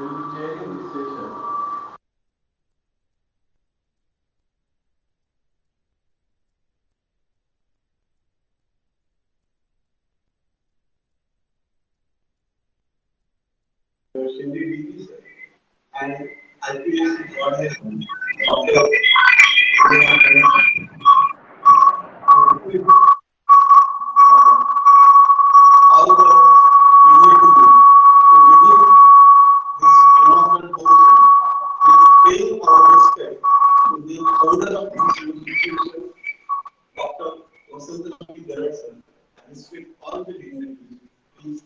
will be chairing this session. Cindy and IPS coordination. How the beginning to begin this phenomenal portion with paying our respect to the owner of this institution, Dr. Garad, and with all the dignitaries. Please.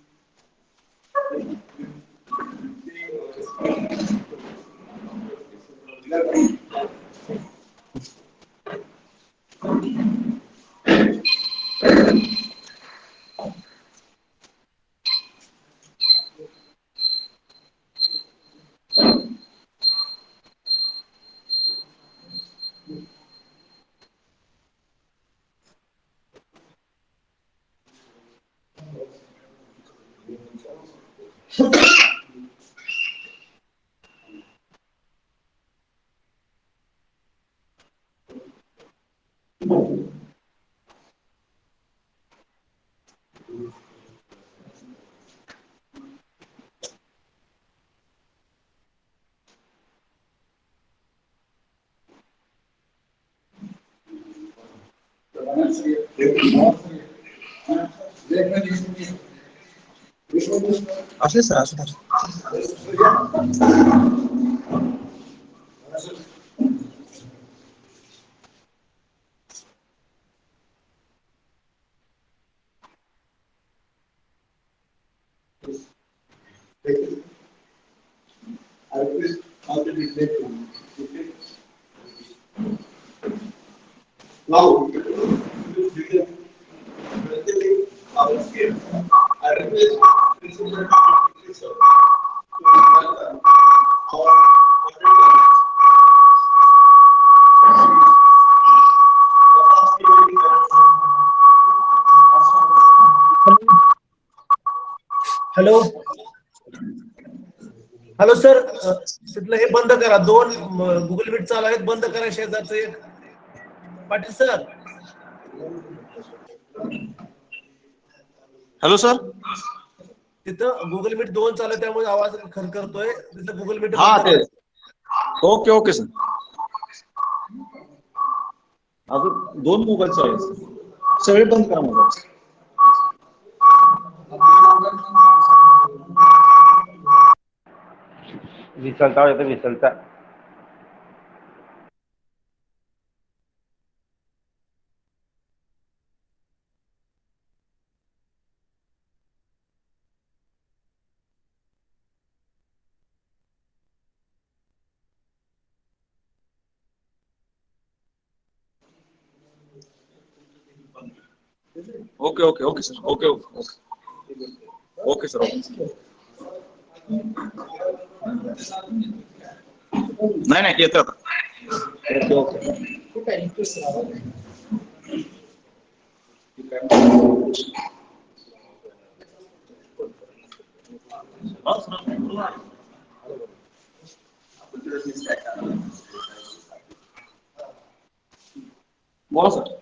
असले sir असू I request all the dignitaries. Now, we will begin presenting our skills. I request Principal Officer to welcome our participants. Hello hello sir तिथलं हे बंद करा दोन Google meet चालू आहेत बंद करा शेजारचं एक पाटील सर हॅलो सर तिथं गुगल मीट दोन चालू आहे त्यामुळे आवाज खरखरतोय तिथं गुगल मीट हा बंद ते करा ओके ओके सर अजून दोन मोबाईल चालू आहेत सगळे बंद करा मोबाईल विसलता येतो विसलता okay okay okay sir okay okay okay okay sir नाही नाही येतं आता ओके ओके बोला sir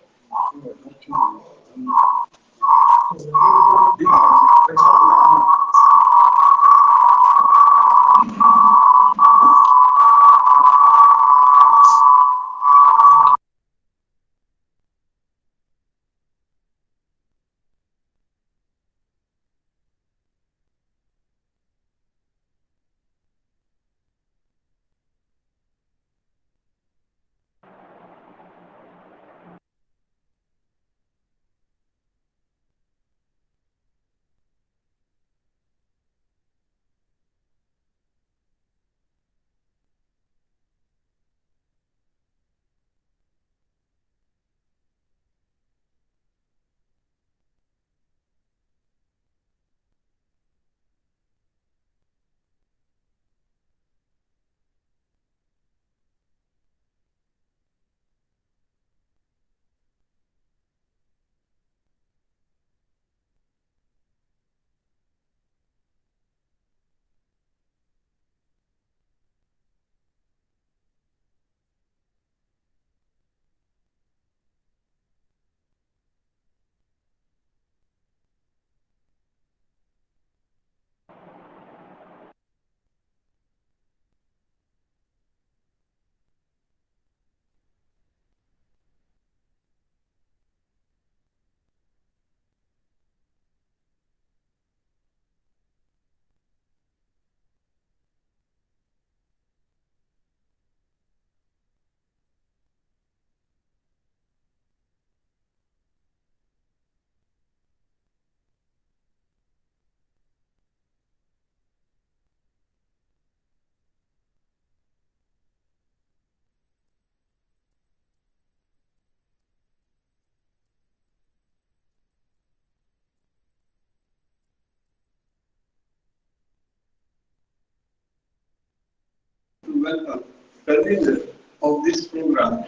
welcome convener of this program,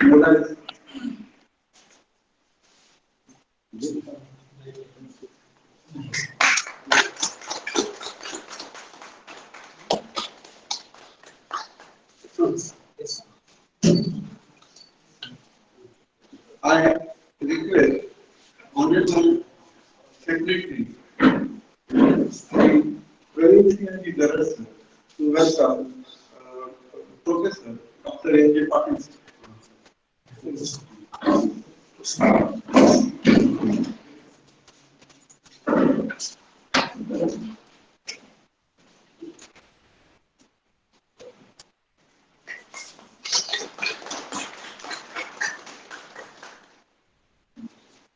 Modal. I request Honorable Secretary Sri Garad to welcome Professor Dr. A.J. Patil.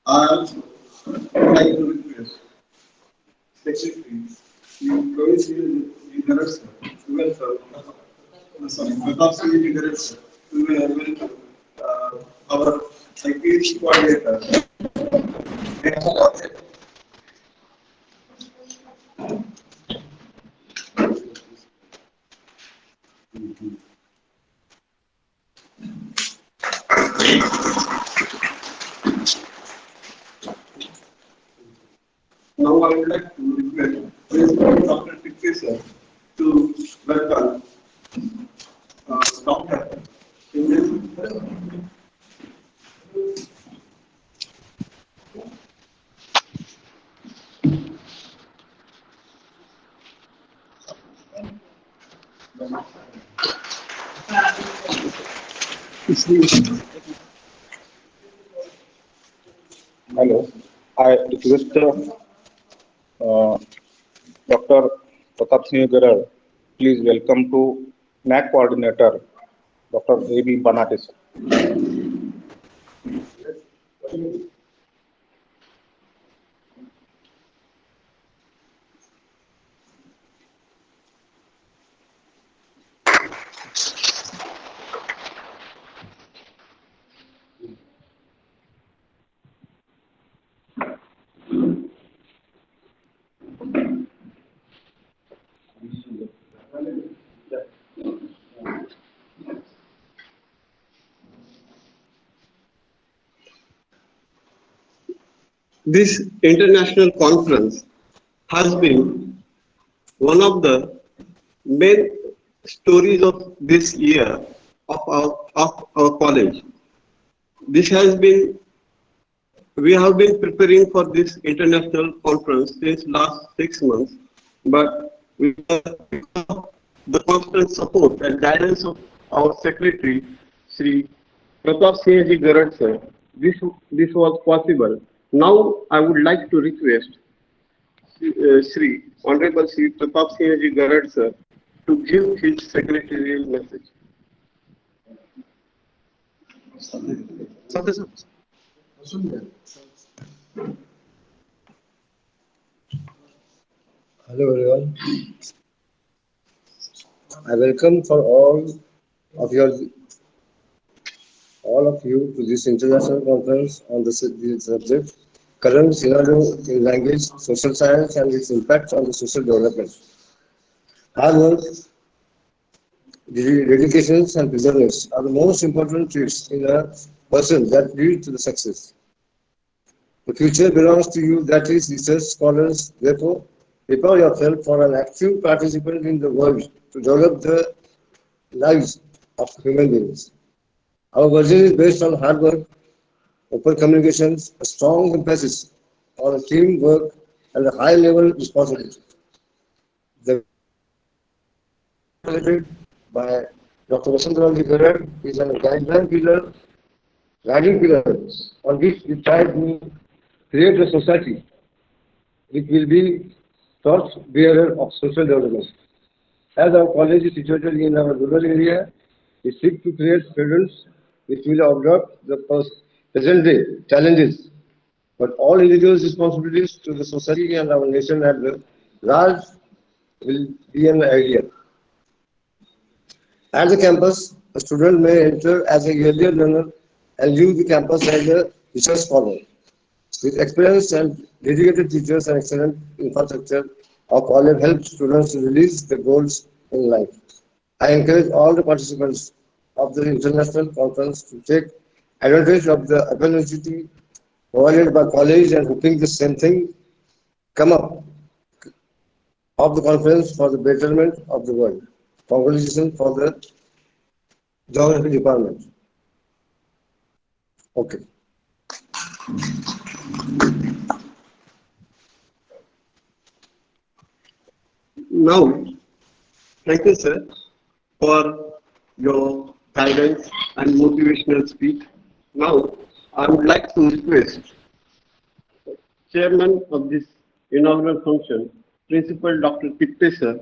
I also would like to request Secretary Sri Garad to welcome, Pratap Singh Garad to welcome our IPH coordinator. Now I would like to request President Dr. Professor to welcome Dr. Hello. I request Dr. Pratap Singh Garad, please welcome to NAC coordinator, Dr. A.B. Banatis. This international conference has been one of the main stories of this year of our college. This has been We have been preparing for this international conference since last 6 months, but with the constant support and guidance of our secretary, Sri Pratap Singh Garad sir, this was possible. Now I would like to request Sri Honorable Sri Pratap Singh Garad sir to give his secretarial message. Hello everyone. I welcome for all of you to this international conference on this subject, current scenario in language, social science and its impact on the social development. Hard work, dedications and perseverance are the most important traits in a person that lead to the success. The future belongs to you, that is research scholars. Therefore, prepare yourself for an active participant in the world to develop the lives of human beings. Our version is based on hard work, open communications, a strong emphasis on teamwork, and a high level responsibility. The presented by Dr. Vasanthram Garad is a guiding pillar on which we try to create a society which will be torch bearer of social development. As our college is situated in our rural area, we seek to create students which will adopt the present day challenges, but all individuals' responsibilities to the society and our nation at large will be an idea. At the campus, a student may enter as a earlier learner and leave the campus as a research scholar. With experienced and dedicated teachers and excellent infrastructure, our college helps students to realize their goals in life. I encourage all the participants of the international conference to take advantage of the opportunity provided by college and hoping the same thing come up of the conference for the betterment of the world. Congratulations for the geography department. Okay. Now, thank you, sir, for your guidance and motivational speech. Now, I would like to request Chairman of this inaugural function, Principal Dr. Pitte sir,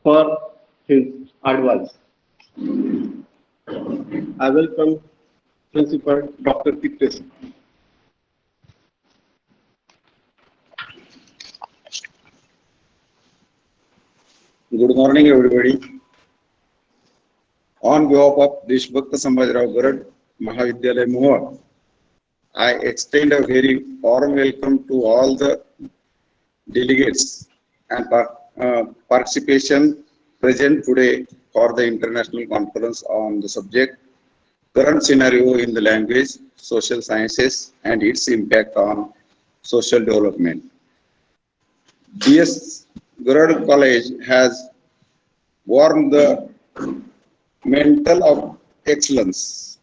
for his advice. I welcome Principal Dr. Pitte sir. Good morning, everybody. On behalf of Deshbhakta Sambhajirao Garad, Mahavidyalaya Mohol, I extend a very warm welcome to all the delegates and participation present today for the international conference on the subject current scenario in the language, social sciences and its impact on social development. DS Garad College has formed the Mental of Excellence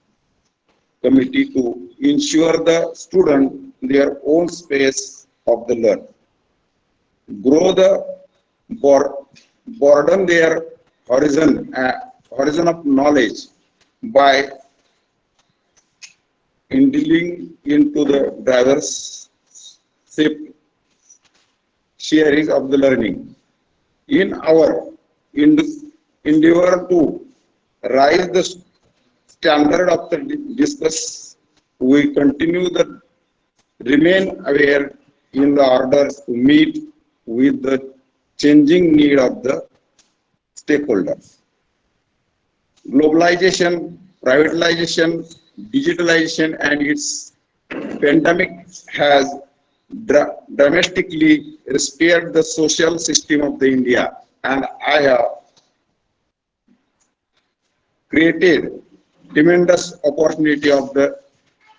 Committee to ensure the student their own space of the learn, grow the broaden their horizon of knowledge by indulging into the diverse sharing of the learning. In our endeavor to rise the standard of the discuss, we continue to remain aware in the order to meet with the changing need of the stakeholders. Globalization, privatization, digitalization and its pandemic has dramatically repaired the social system of the India, and I have created tremendous opportunity of the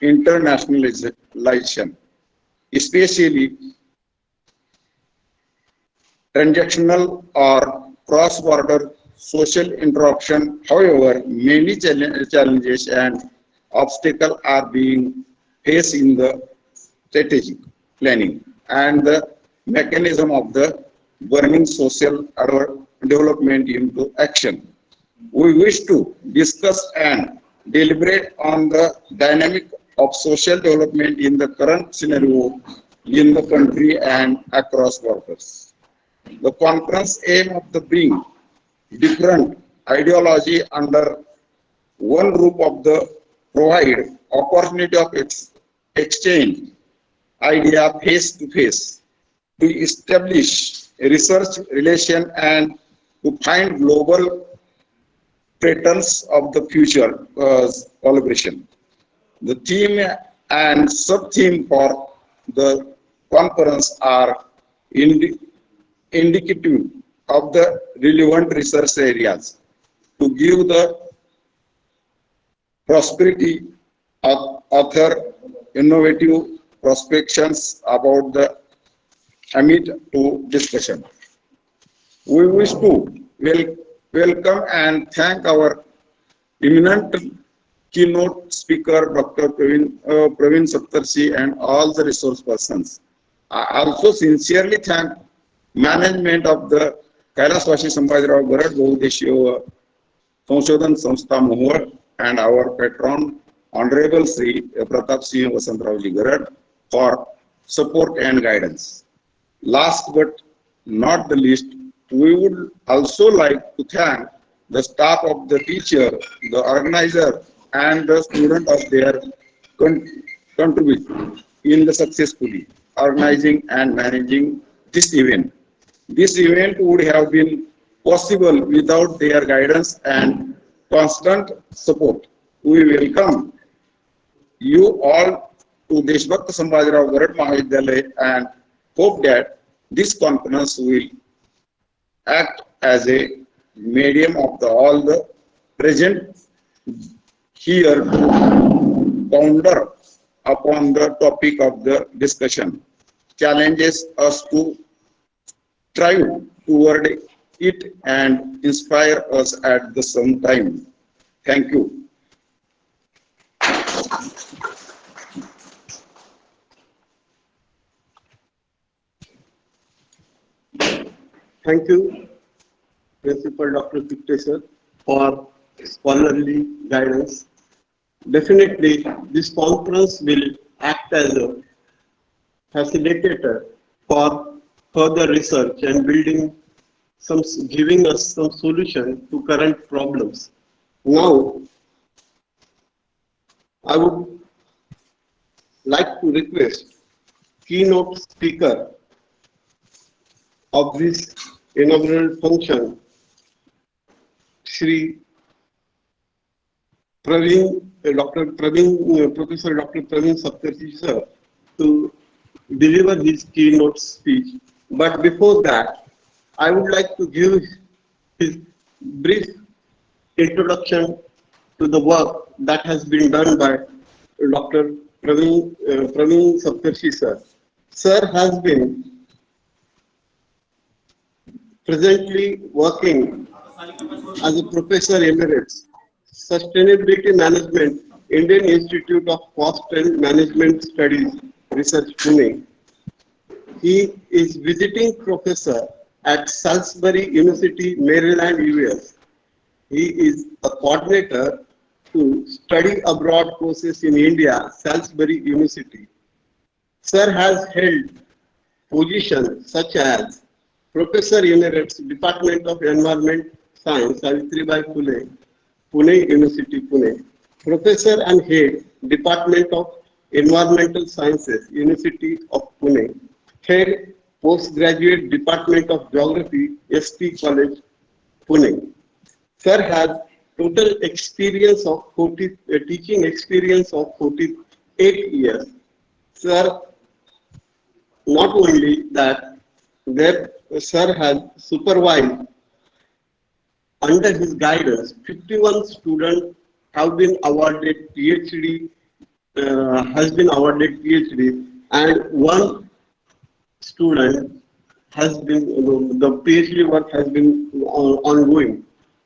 internationalization, especially transactional or cross-border social interaction. However, many challenges and obstacles are being faced in the strategic planning and the mechanism of the burning social development into action. We wish to discuss and deliberate on the dynamic of social development in the current scenario in the country and across borders. The conference aim of the bring different ideology under one roof of the provide opportunity of exchange idea face to face, to establish a research relation and to find global patterns of the future collaboration. The theme and sub-theme for the conference are indicative of the relevant research areas to give the prosperity of author innovative prospections about the amid to discussion. We wish to welcome and thank our eminent keynote speaker, Dr. Praveen Saptarshi, and all the resource persons. I also sincerely thank management of the Kailaswashi Sambhajirao Garad Bahudeshiya Sanshothan Samstha Mohol and our patron, Honorable Sri Pratap Singh Vasantraoji Garad, for support and guidance. Last but not the least, we would also like to thank the staff of the teacher, the organizer, and the student of their contribution in the successfully organizing and managing this event. This event would have been possible without their guidance and constant support. We welcome you all to Deshbhakta Sambhajirao Garad Mahavidyalaya and hope that this conference will act as a medium of all the present here to ponder upon the topic of the discussion, challenges us to strive toward it and inspire us at the same time. Thank you. Thank you, Principal Dr. Pipte sir, for scholarly guidance. Definitely, this conference will act as a facilitator for further research and giving us some solution to current problems. Now, I would like to request keynote speaker of this inaugural function, Shri Praveen, Professor Dr. Praveen Saptarshi sir, to deliver his keynote speech. But before that, I would like to give his brief introduction to the work that has been done by Dr. Praveen Saptarshi sir. Sir has been presently working as a Professor Emeritus, Sustainability Management, Indian Institute of Cost and Management Studies, Research, Pune. He is visiting professor at Salisbury University, Maryland, US. He is a coordinator to study abroad courses in India, Salisbury University. Sir has held positions such as Professor Emeritus, Department of Environment Science, Savitribai Phule, Pune University, Pune. Professor and Head, Department of Environmental Sciences, University of Pune. Head, Postgraduate Department of Geography, SP College, Pune. Sir has total experience of teaching experience of 48 years. Sir, not only that, Sir has supervised under his guidance 51 students have been awarded PhD, and one student has been, the PhD work has been ongoing.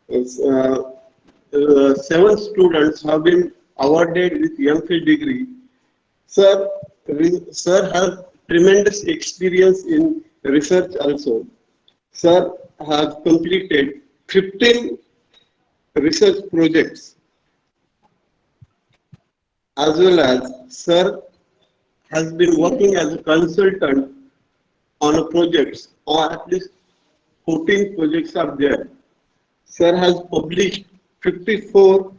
7 students have been awarded with MPhil degree. Sir has tremendous experience in research also. Sir has completed 15 research projects, as well as Sir has been working as a consultant on a projects, or at least 14 projects are there. Sir has published 54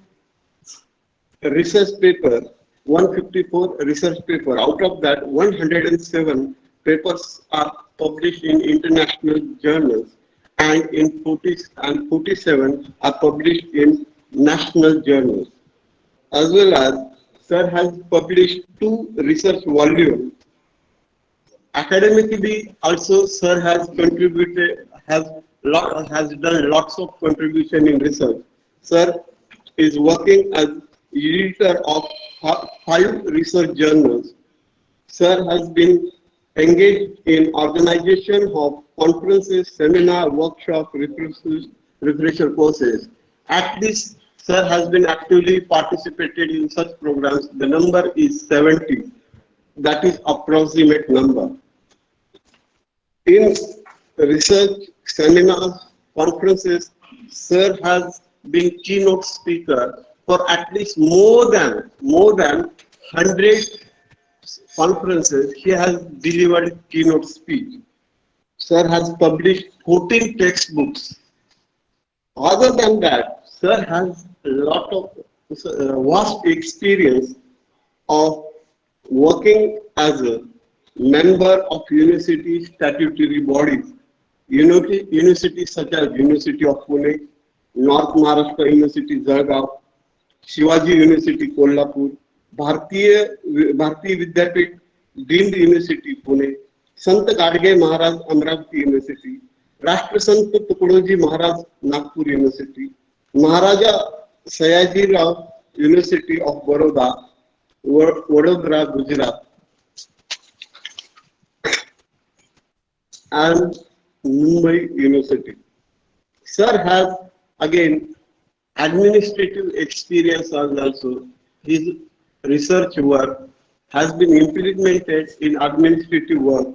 research papers, 154 research papers. Out of that, 107 papers are published in international journals, and 47 are published in national journals. As well as Sir has published 2 research volumes. Academically also, Sir has contributed, has done lots of contribution in research. Sir is working as editor of 5 research journals. Sir has been engaged in organization of conferences, seminar, workshop, refresher courses. At least Sir has been actively participated in such programs. The number is 70. That is approximate number. In research, seminars, conferences, Sir has been keynote speaker for at least more than 100 conferences. He has delivered keynote speech. Sir has published 14 textbooks. Other than that, Sir has a lot of vast experience of working as a member of university statutory bodies. Universities such as University of Pune, North Maharashtra University, Jalgaon, Shivaji University, Kolhapur, Bharatiya Vidyapit, Deemed University, Pune, Sant Gadge Maharaj Amravati University, राष्ट्रसंत Tukdoji Maharaj Nagpur university, Maharaja Sayajirao university of Baroda Vadodara Gujarat, and Mumbai University. Sir has again administrative experience as also. His research work has been implemented in administrative work.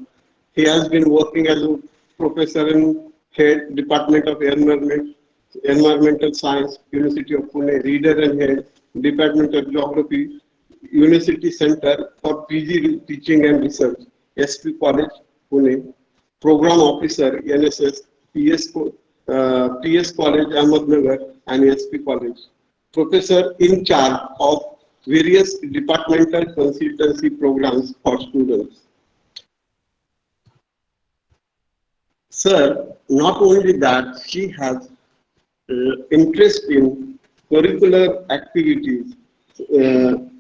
He has been working as a professor in head Department of Environmental Science, University of Pune, reader and head Department of Geography, University Center for PG Teaching and Research, SP College, Pune. Program Officer, NSS, PS College, Ahmednagar, and SP College. Professor in charge of various departmental consultancy programs for students. Sir, not only that, she has interest in curricular activities and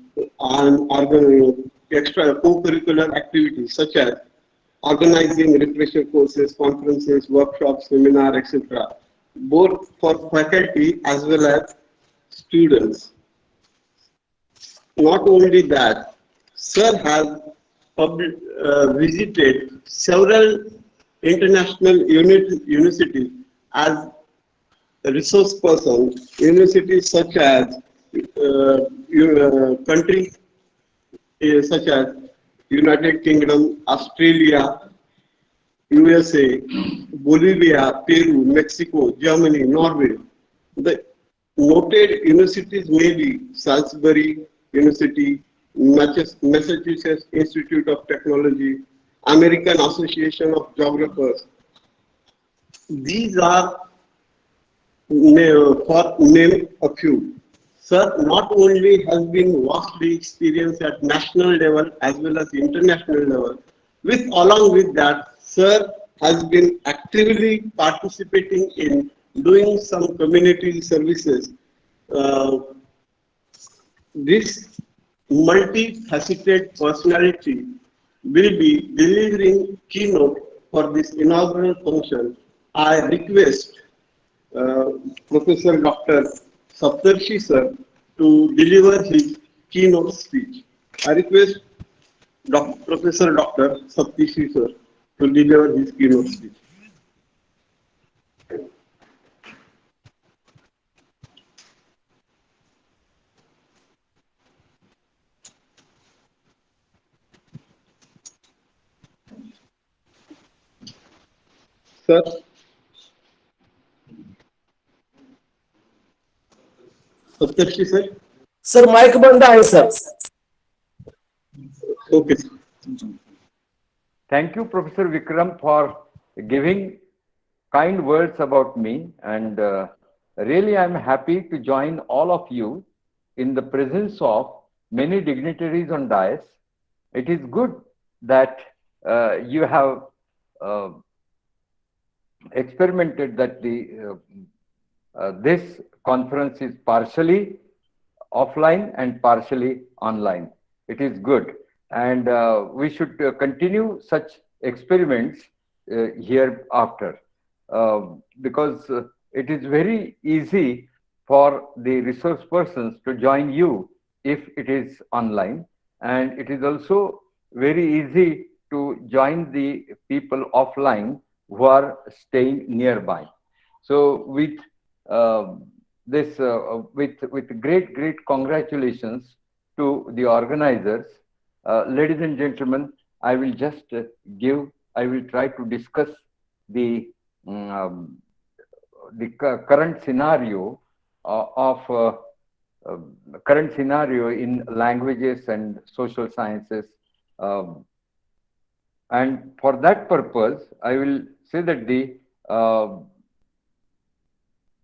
extra co-curricular activities such as organizing refresher courses, conferences, workshops, seminars, etc., both for faculty as well as students. Not only that, Sir has visited several international universities as a resource person, universities such as countries such as United Kingdom, Australia, USA, Bolivia, Peru, Mexico, Germany, Norway. The noted universities may be Salisbury University, Massachusetts Institute of Technology, American Association of Geographers. These are for name a few. Sir not only has been vastly experienced at national level as well as international level, along with that, Sir has been actively participating in doing some community services. This multifaceted personality will be delivering keynote for this inaugural function. I request Professor Dr. Saptarshi sir to deliver his keynote speech. I request Professor Dr. Saptarshi sir to deliver his keynote speech. Sir. Saptarshi sir. Sir mic बंद आहे sir. Okay. Thank you, Professor Vikram, for giving kind words about me, and really I'm happy to join all of you in the presence of many dignitaries on dais. It is good that you have experimented that this conference is partially offline and partially online. It is good, and we should continue such experiments hereafter, because it is very easy for the resource persons to join you if it is online, and it is also very easy to join the people offline who are staying nearby. So with with great congratulations to the organizers. Ladies and gentlemen, I will try to discuss the current scenario current scenario in languages and social sciences, and for that purpose I will say that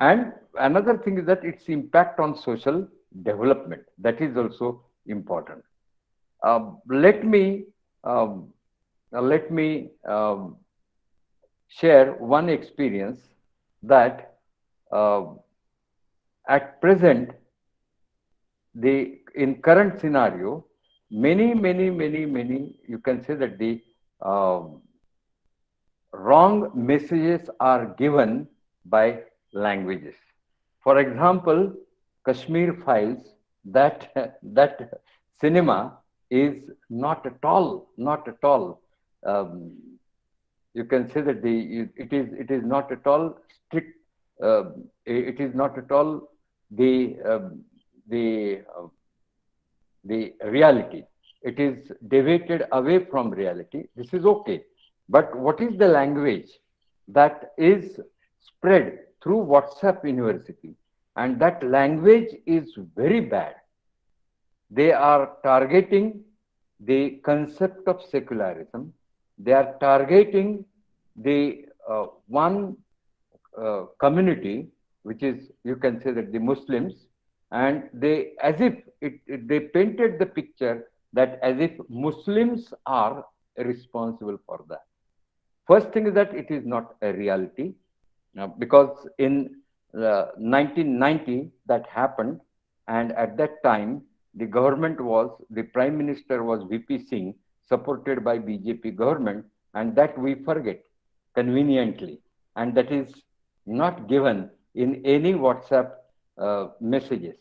and another thing is that its impact on social development, that is also important. Let me share one experience that at present, in current scenario, many, you can say that the wrong messages are given by languages. For example, Kashmir Files, that cinema is not at all. Um, you can say that it is not at all strict. It is not at all the the uh, the reality. It is deviated away from reality. This is okay. But what is the language that is spread through WhatsApp University? And that language is very bad. They are targeting the concept of secularism. They are targeting the one community, which is, you can say that the Muslims, and they, as if they painted the picture that as if Muslims are responsible for that. First thing is that it is not a reality, because in 1990 that happened, and at that time the Prime Minister was VP Singh, supported by BJP government, and that we forget conveniently, and that is not given in any WhatsApp messages.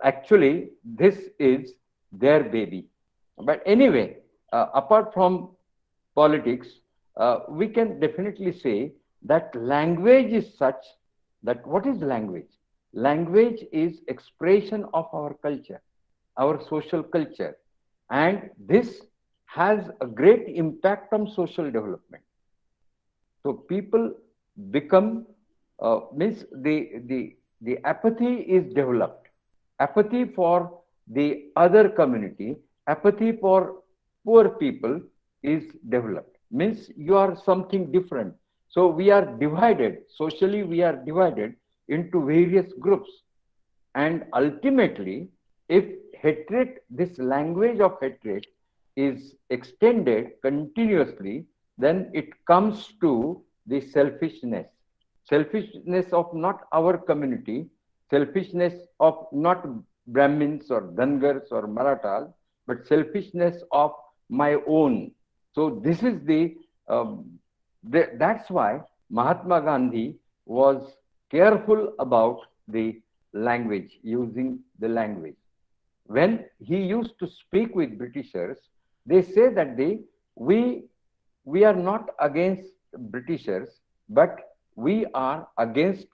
Actually, this is their baby. But anyway, apart from politics, we can definitely say that language is such that what is language? Language is expression of our culture, our social culture, and this has a great impact on social development. So people become means the apathy is developed, apathy for the other community, apathy for poor people is developed. Means you are something different. So we are divided socially. We are divided into various groups, and ultimately, if hatred, this language of hatred, is extended continuously, then it comes to the selfishness of not our community, selfishness of not Brahmins or Dangars or Marathas, but selfishness of my own. So this is that's why Mahatma Gandhi was careful about the language, using the language. When he used to speak with Britishers, they say that we we are not against Britishers, but we are against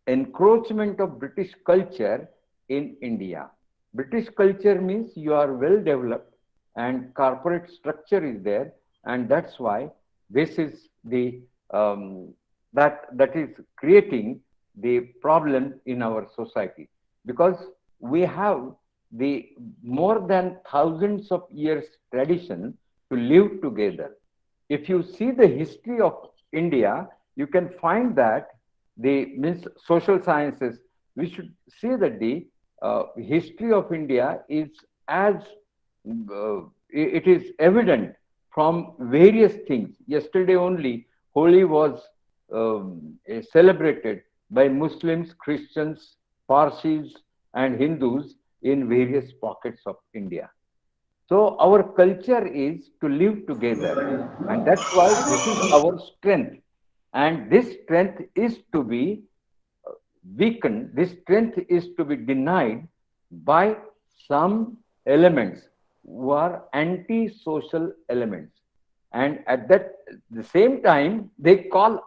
encroachment of British culture in India. British culture means you are well developed and corporate structure is there, and that's why this is the that is creating the problem in our society, because we have the more than thousands of years tradition to live together. If you see the history of India, you can find that the means social sciences, we should see that the history of India is as it is evident from various things. Yesterday only, Holi was celebrated by Muslims, Christians, Parsis, and Hindus in various pockets of India. So our culture is to live together, and that's why this is our strength. And this strength is to be weakened, this strength is to be denied by some elements who are anti-social elements. And at the same time, they call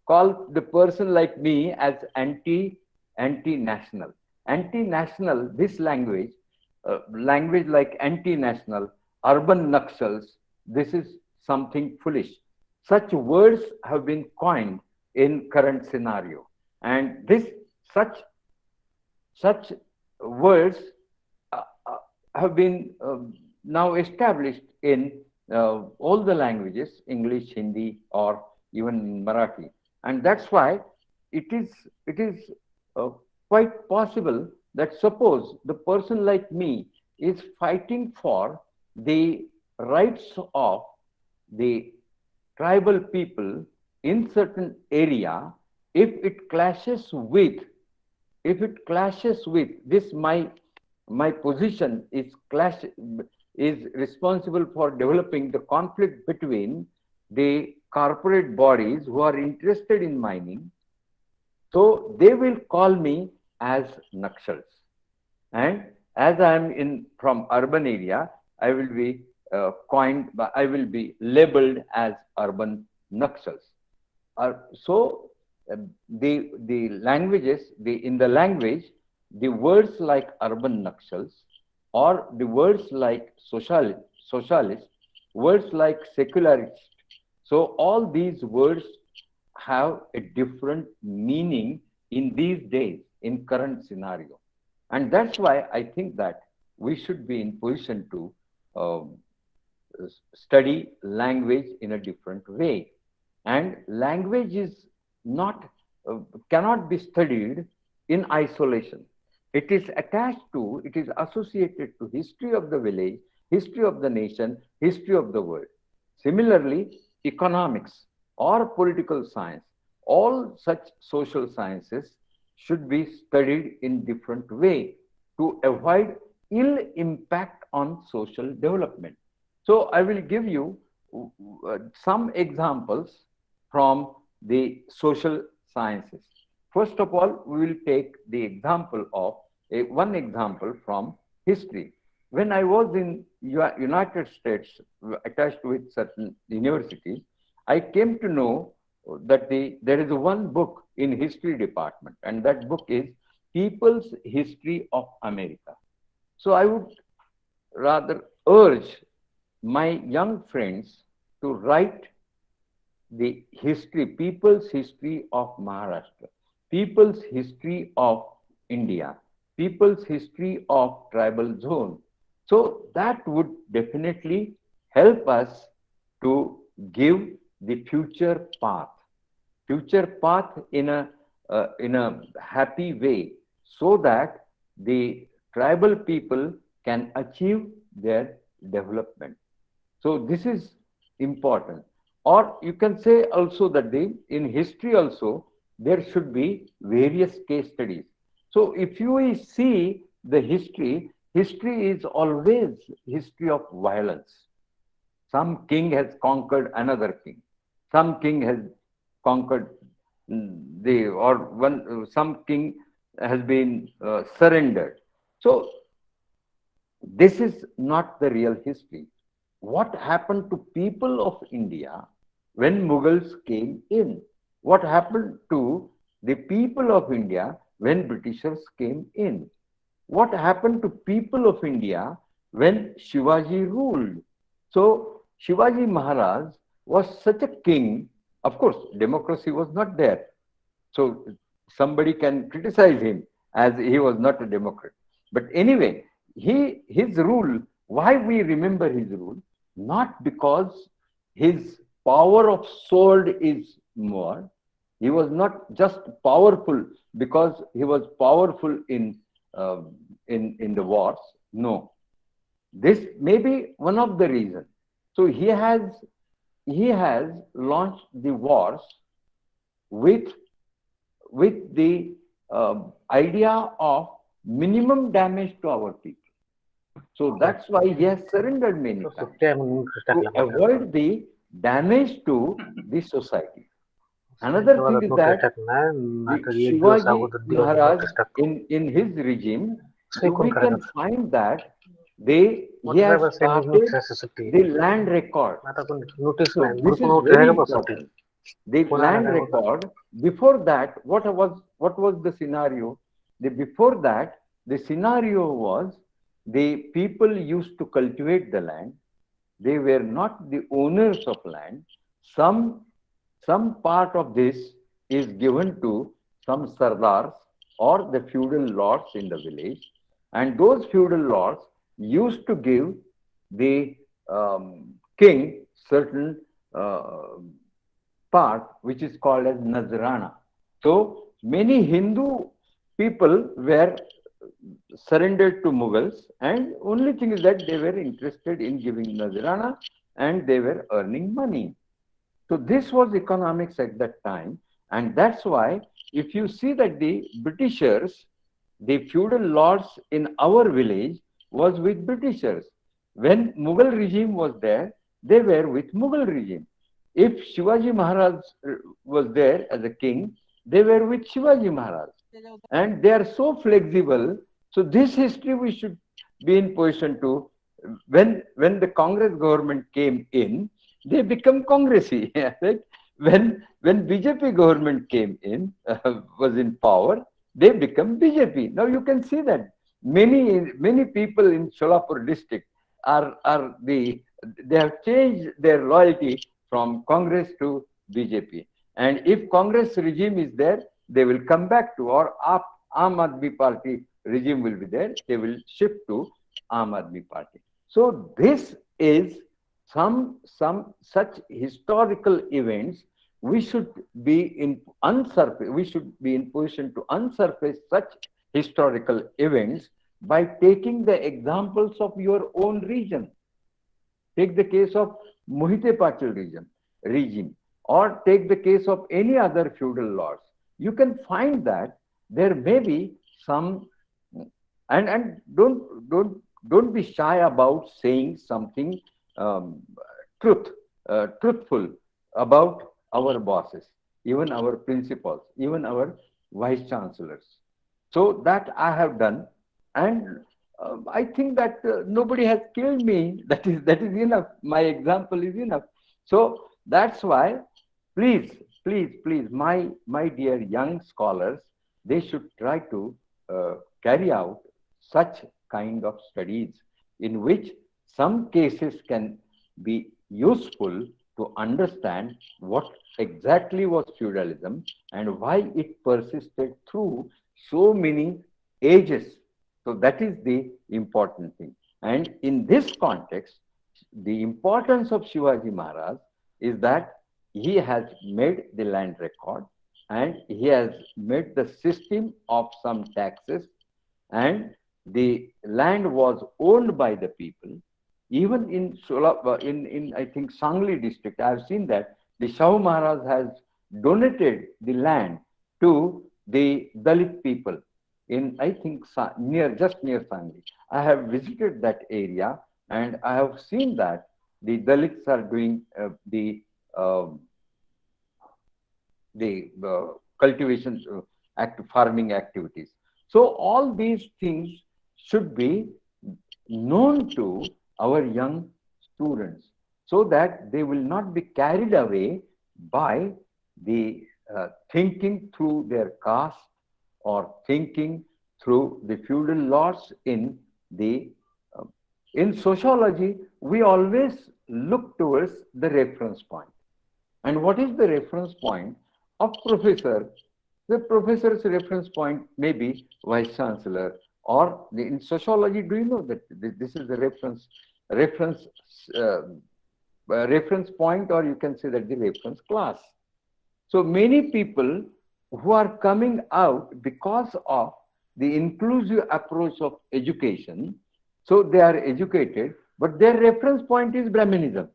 the person like me as anti-national. Anti-national, this language like anti-national, urban Naxals, this is something foolish. Such words have been coined in current scenario, and such words have been now established in all the languages, English, Hindi, or even Marathi, and that's why it is quite possible that suppose the person like me is fighting for the rights of the tribal people in certain area, if it clashes with this, my position is responsible for developing the conflict between the corporate bodies who are interested in mining, so they will call me as Nakshals. And as I am in from urban area, I will be I will be labeled as urban Nakshals. So the languages, in the language, the words like urban Nakshals or the words like socialist, words like secularist. So all these words have a different meaning in these days, in current scenario. And that's why I think that we should be in position to um, study language in a different way. And language is not, cannot be studied in isolation. It is attached to, it is associated to history of the village, history of the nation, history of the world. Similarly, economics or political science, all such social sciences should be studied in different way to avoid ill impact on social development. So I will give you some examples from the social sciences. First of all, we will take the example of one example from history. When I was in United States, attached with certain universities, I came to know that there is one book in history department, and that book is People's History of America. So I would rather urge my young friends to write the history, people's history of Maharashtra, people's history of India, people's history of tribal zone. So that would definitely help us to give the future path in a happy way, so that the tribal people can achieve their development. So this is important. Or you can say also that in history also, there should be various case studies. So if you see the history, history is always history of violence. Some king has conquered another king. Some king has conquered some king has been surrendered. So this is not the real history. What happened to people of India when Mughals came in? What happened to the people of India when Britishers came in? What happened to people of India when Shivaji ruled? So Shivaji Maharaj was such a king. Of course, democracy was not there. So somebody can criticize him as he was not a democrat. But anyway, his rule, why we remember his rule? Not because his power of sword is more. He was not just powerful because he was powerful in the wars. No, this may be one of the reasons. So he has launched the wars with the idea of minimum damage to our people. So that's why he has surrendered many times to avoid the damage to the society. Another thing is that the Shivaji Maharaj in his regime, we can find that he has started the land record. So this is very important. The land record, before that, what was the scenario? Before that, the scenario was the people used to cultivate the land. They were not the owners of land. Some part of this is given to some sardars or the feudal lords in the village, and those feudal lords used to give the king certain part which is called as Nazrana. So many Hindu people were surrendered to Mughals, and only thing is that they were interested in giving Nazrana and they were earning money. So this was economics at that time, and that's why if you see that the Britishers, the feudal lords in our village was with Britishers. When Mughal regime was there, they were with Mughal regime. If Shivaji Maharaj was there as a king, they were with Shivaji Maharaj. And they are so flexible. So this history we should be in position to, when the Congress government came in, they become Congressy. Right? When BJP government came in, was in power, they become BJP. Now you can see that many people in Sholapur district they have changed their loyalty from Congress to BJP. And if Congress regime is there, they will come back to, or Aam Aadmi Party regime will be there, they will shift to Aam Aadmi Party. So this is some such historical events. We should be in unsurface. We should be in position to unsurface such historical events by taking the examples of your own region. Take the case of Mohite Pachal regime, or take the case of any other feudal lords. You can find that there may be some, and don't be shy about saying something truthful about our bosses, even our principals, even our vice chancellors. So that I have done, and I think that nobody has killed me. That is enough. My example is enough. So that's why, please, my dear young scholars, they should try to carry out such kind of studies in which some cases can be useful to understand what exactly was feudalism and why it persisted through so many ages. So that is the important thing. And in this context, the importance of Shivaji Maharaj is that he has made the land record, and he has made the system of some taxes, and the land was owned by the people. Even in I think Sangli district, I have seen that the Shahu Maharaj has donated the land to the Dalit people in, I think, just near Sangli. I have visited that area, and I have seen that the Dalits are doing the cultivation farming activities. So all these things should be known to our young students, so that they will not be carried away by the thinking through their caste, or thinking through the feudal laws. In sociology, we always look towards the reference point. And what is the reference point of professor? The professor's reference point may be vice chancellor, or in sociology, do you know that this is the reference point, or you can say that the reference class. So many people who are coming out because of the inclusive approach of education, so they are educated, but their reference point is Brahminism.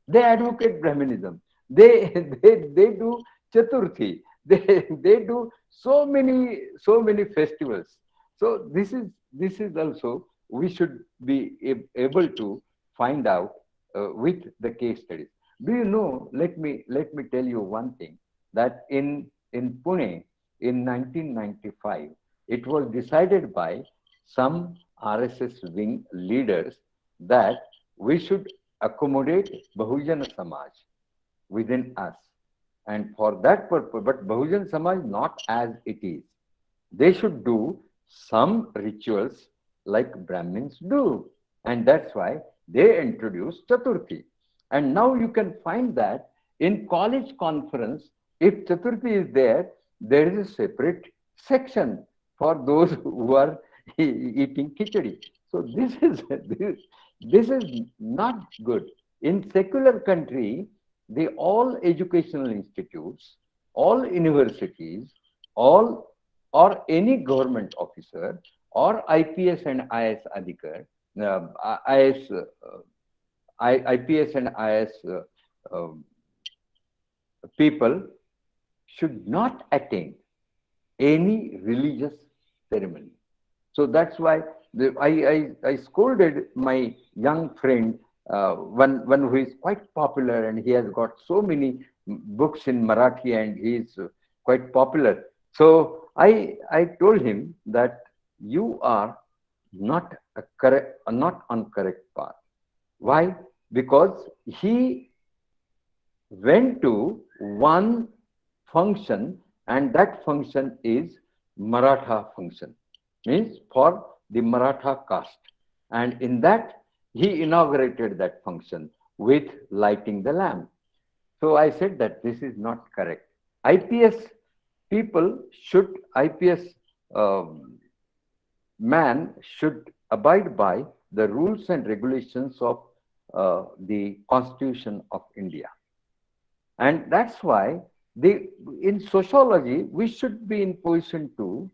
They advocate Brahminism. They do Chaturthi. They do so many festivals. So this is also, we should be able to find out with the case studies. Do you know? Let me tell you one thing, that in Pune in 1995, it was decided by some RSS wing leaders that we should accommodate Bahujana Samaj within us. And for that purpose, but Bahujan Samaj not as it is. They should do some rituals like Brahmins do. And that's why they introduced Chaturthi. And now you can find that in college conference, if Chaturthi is there, there is a separate section for those who are eating khichdi. So this is not good. In secular country, all educational institutes, all universities, all or any government officer, or IPS and IS adhikar, IPS and IS people should not attend any religious ceremony. So that's why I scolded my young friend one who is quite popular, and he has got so many books in Marathi, and he is quite popular. So I told him that you are not on correct path. Why? Because he went to one function, and that function is Maratha function, means for the Maratha caste. And in that, he inaugurated that function with lighting the lamp. So I said that this is not correct. IPS IPS um, man should abide by the rules and regulations of the Constitution of India. And that's why in sociology, we should be in position to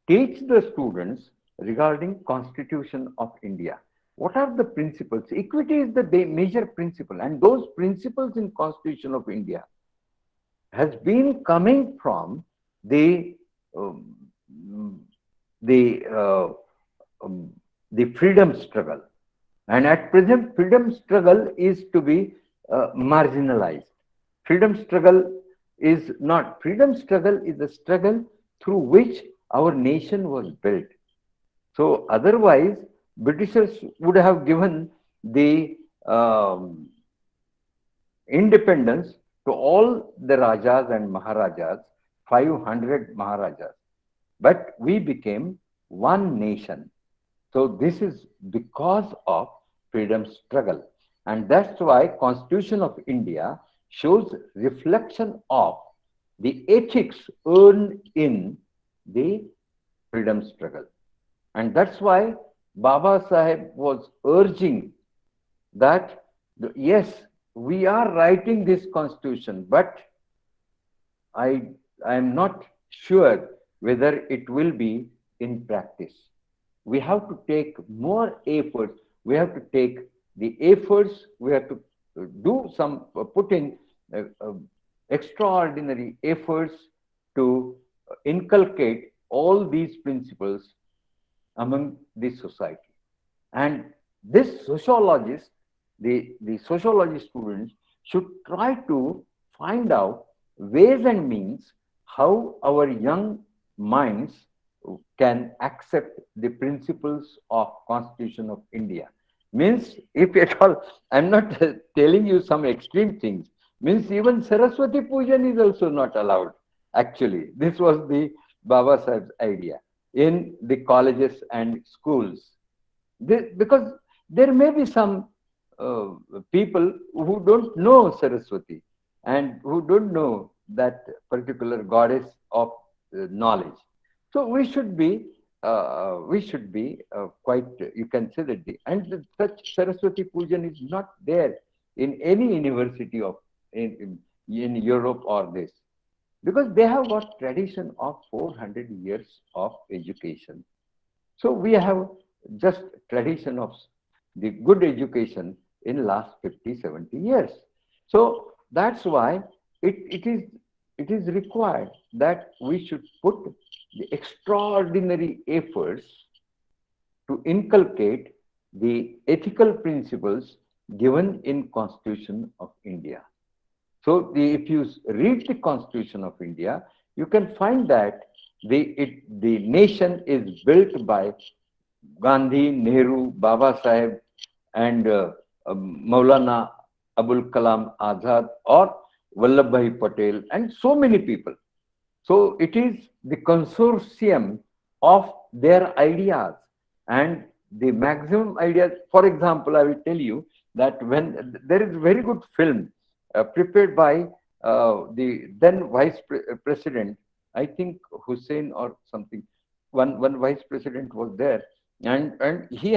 teach the students regarding Constitution of India. What are the principles? Equity is the major principle, and those principles in Constitution of India has been coming from the um, the uh, the freedom struggle. And at present, freedom struggle is to be marginalized. Freedom struggle is not. Freedom struggle is a struggle through which our nation was built. So otherwise, Britishers would have given the independence to all the Rajas and Maharajas, 500 Maharajas. But we became one nation. So this is because of freedom struggle. And that's why Constitution of India shows reflection of the ethics earned in the freedom struggle. And that's why Baba Saheb was urging that, yes, we are writing this constitution, but I am not sure whether it will be in practice. We have to take more efforts. We have to take the efforts. We have to do some, put in extraordinary efforts to inculcate all these principles among the society. And this sociologist, the sociology students should try to find out ways and means how our young minds can accept the principles of Constitution of India. Means, if at all, I'm not telling you some extreme things, means even Saraswati Pujan is also not allowed. Actually, this was the Baba Sahib's idea in the colleges and schools. Because there may be some people who don't know Saraswati and who don't know that particular goddess of knowledge. So we should be quite, you can say that, such Saraswati Pujan is not there in any university of in Europe or this, because they have got tradition of 400 years of education. So we have just tradition of the good education in last 50, 70 years. So that's why it is required that we should put the extraordinary efforts to inculcate the ethical principles given in Constitution of India. So if you read the Constitution of India, you can find that the nation is built by Gandhi, Nehru, Baba Saheb, and Maulana Abul Kalam Azad, or Vallabhbhai Patel, and so many people. So it is the consortium of their ideas, and the maximum ideas. For example, I will tell you that when there is a very good film prepared by the then President, I think Hussein or something, one Vice President was there, and he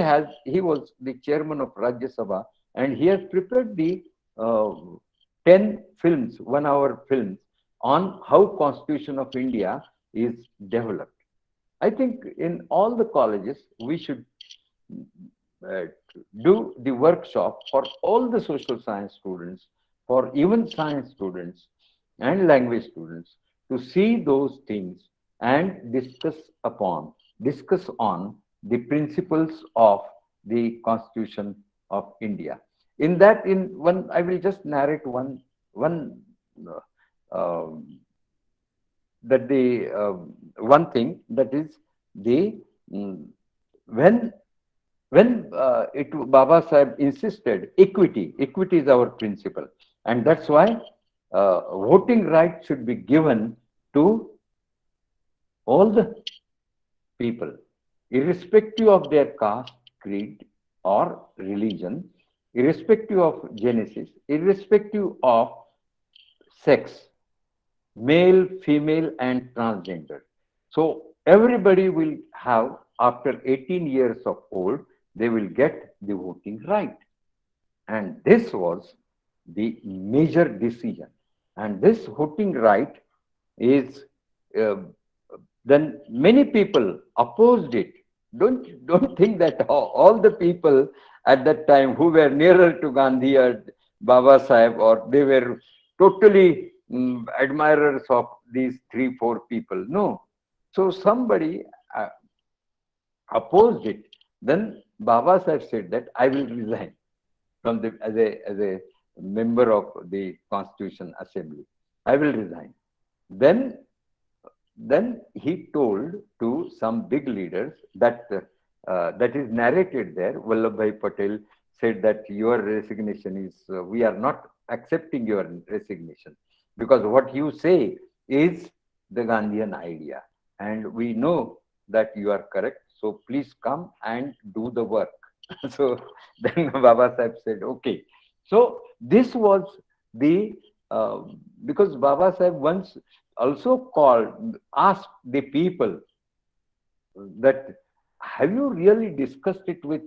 was the chairman of Rajya Sabha, and he has prepared the 10 films, 1 hour films, on how Constitution of India is developed. I think in all the colleges we should uh, do the workshop for all the social science students, for even science students and language students, to see those things and discuss on the principles of the Constitution of India. In that, in one, I will just narrate one uh, that the one thing, that is the mm, when it Baba Sahib insisted equity is our principle, and that's why voting right should be given to all the people, irrespective of their caste, creed, or religion, irrespective of genesis, irrespective of sex, male, female, and transgender. So everybody will have, after 18 years of old, they will get the voting right. And this was the major decision. And this voting right is, uh, then many people opposed it. Don't think that all the people at that time who were nearer to Gandhi or Baba Sahib, or they were totally admirers of these 3 4 people. No. So somebody opposed it. Then Baba Sahib said that I will resign from the as a member of the Constitution Assembly. I will resign. Then then he told to some big leaders that that is narrated there. Vallabhbhai Patel said that your resignation is, we are not accepting your resignation, because what you say is the Gandhian idea, and we know that you are correct. So please come and do the work. So then Baba Sahib said, okay. So this was the because Baba Sahib once also asked the people that, have you really discussed it with,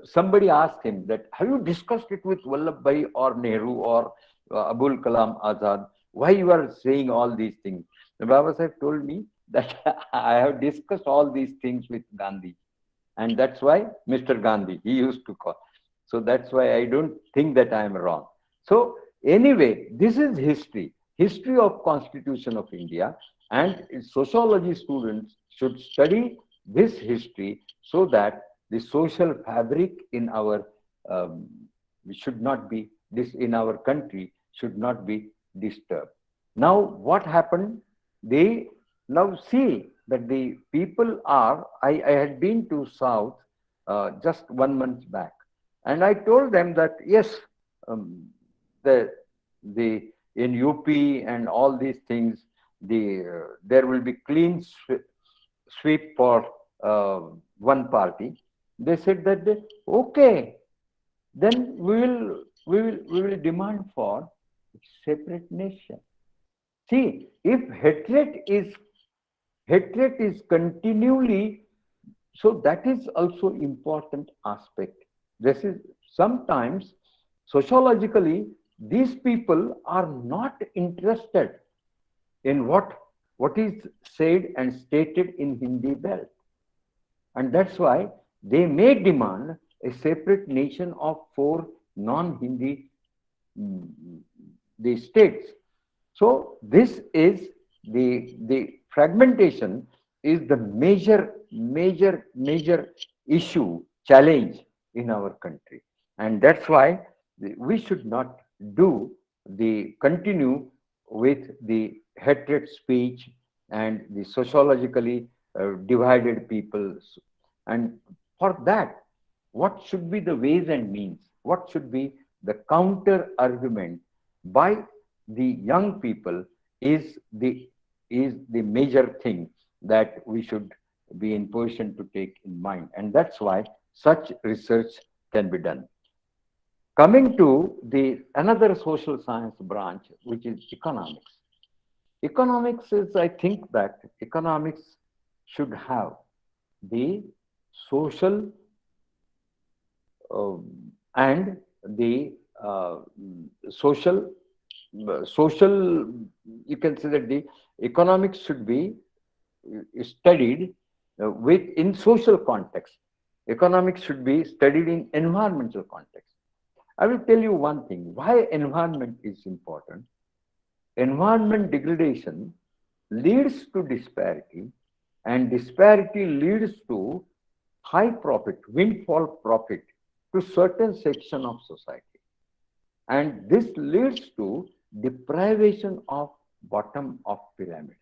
somebody asked him that, have you discussed it with Vallabhbhai or Nehru or Abul Kalam Azad? Why you are saying all these things? The Baba Sahib told me that I have discussed all these things with Gandhi. And that's why Mr. Gandhi, he used to call. So that's why I don't think that I am wrong. So anyway, this is history of Constitution of India, and sociology students should study this history so that the social fabric in our um, should not be this in our country should not be disturbed. Now what happened? They now see that the people are. I had been to South just 1 month back, and I told them that yes, um, the the in UP and all these things, there will be clean sweep for one party. They said that okay, then we will demand for separate nation. See, if hatred is continually, so that is also important aspect. This is sometimes sociologically these people are not interested in what is said and stated in Hindi belt, and that's why they may demand a separate nation of 4 non-Hindi mm, the states. So this is the fragmentation is the major issue challenge in our country, and that's why we should not do the continue with the hatred speech and the sociologically divided peoples. And for that, what should be the ways and means? What should be the counter argument by the young people is the major thing that we should be in position to take in mind, and that's why such research can be done. Coming to the another social science branch, which is economics. Economics is, I think that economics should have the social and the social social, you can say that the economics should be studied with in social context. Economics should be studied in environmental context. I will tell you one thing why environment is important. Environment degradation leads to disparity, and disparity leads to high profit, windfall profit to certain section of society. And this leads to deprivation of bottom of pyramid.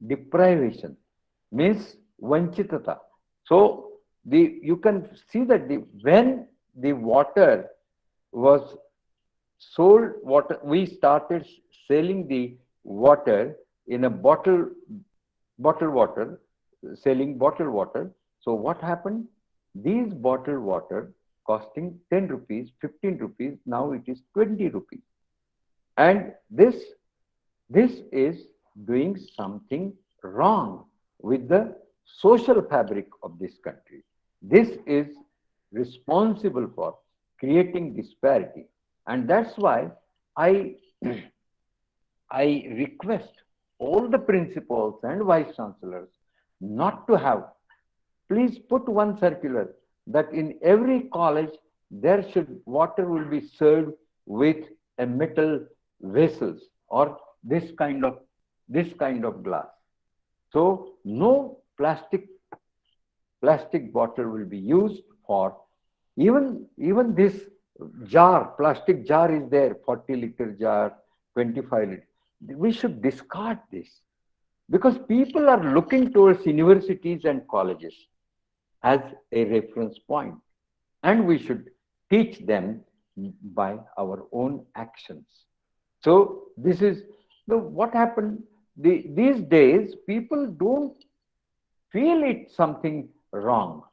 Deprivation means vanchitata. So you can see that when the water was sold, we started selling the water in a bottle water, selling bottled water. So what happened? These bottled water costing 10 rupees, 15 rupees, now it is 20 rupees. And this is doing something wrong with the social fabric of this country. This is responsible for creating disparity. And that's why I, I request all the principals and vice chancellors not to have, please put one circular that in every college water will be served with a metal vessels or this kind of glass. So no plastic bottle will be used for even this plastic jar is there, 40-liter jar, 25 liter. We should discard this because people are looking towards universities and colleges as a reference point, and we should teach them by our own actions. So this is what happened. These days, people don't feel it something wrong.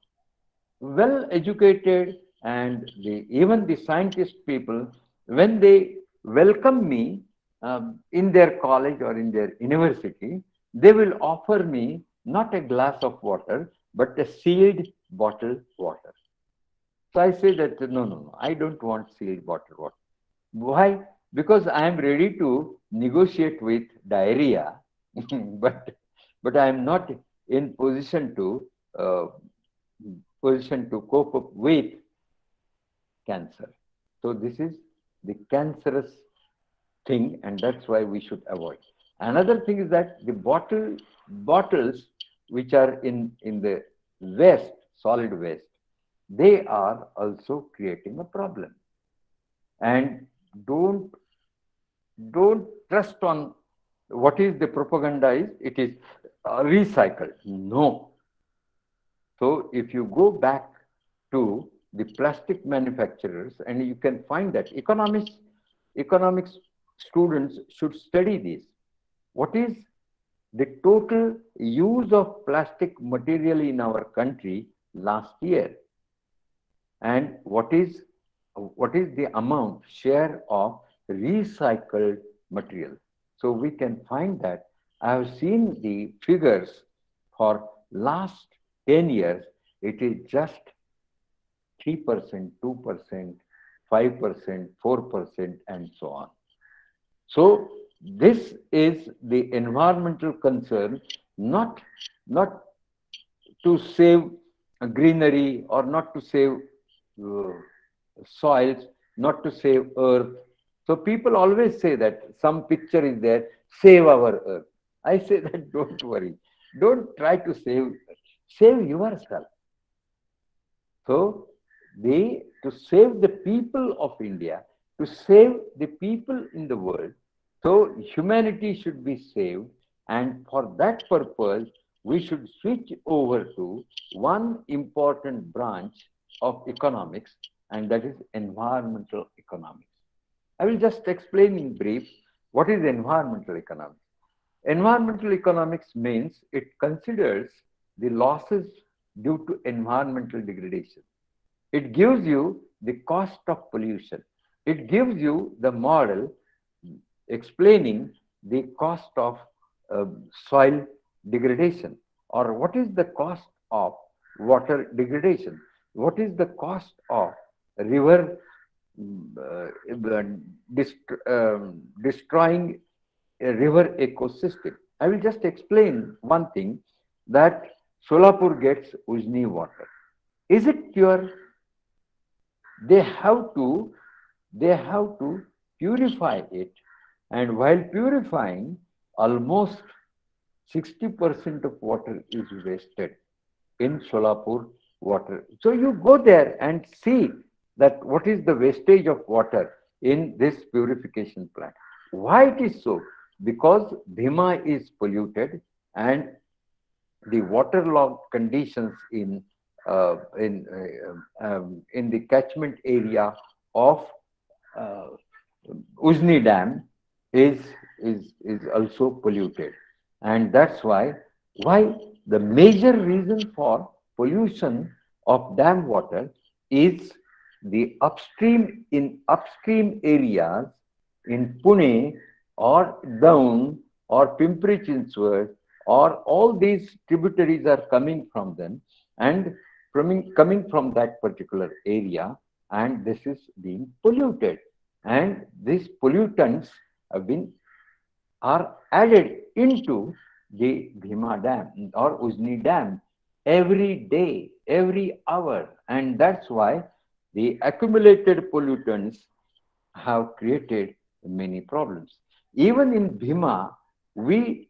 Well educated and even the scientist people, when they welcome me in their college or in their university, they will offer me not a glass of water, but a sealed bottled water. So I say that no, I don't want sealed bottled water. Why? Because I am ready to negotiate with diarrhea, but I am not in uh, position to cope up with cancer. So this is the cancerous thing, and that's why we should avoid. Another thing is that the bottles which are in the waste, solid waste, they are also creating a problem. And don't trust on what is the propaganda is. It is recycled. No. So if you go back to the plastic manufacturers, and you can find that economics students should study this. What is the total use of plastic material in our country last year? And what is the amount share of recycled material? So we can find that I have seen the figures for last 10 years, it is just 3%, 2%, 5%, 4%, and so on. So this is the environmental concern, not to save greenery or not to save uh, soils, not to save earth. So people always say that some picture is there, save our earth. I say that don't worry, don't try to save yourself. So to save the people of India, to save the people in the world, so humanity should be saved, and for that purpose, we should switch over to one important branch of economics, and that is environmental economics. I will just explain in brief what is environmental economics. Environmental economics means it considers the losses due to environmental degradation. It gives you the cost of pollution. It gives you the model explaining the cost of soil degradation, or what is the cost of water degradation, what is the cost of river destroying a river ecosystem. I will just explain one thing, that Solapur gets Ujni water. Is it pure? They have to purify it, and while purifying, almost 60% of water is wasted in Solapur water. So you go there and see that what is the wastage of water in this purification plant. Why it is so? Because Bhima is polluted, and the waterlogged conditions in the catchment area of uh, Ujni Dam is is also polluted, and that's why the major reason for pollution of dam water is the upstream areas in Pune or Down or Pimpri Chinchwad, or all these tributaries are coming from them, and coming from that particular area, and this is being polluted, and these pollutants have been are added into the Bhima Dam or Ujni Dam every day, every hour, and that's why the accumulated pollutants have created many problems. Even in Bhima, we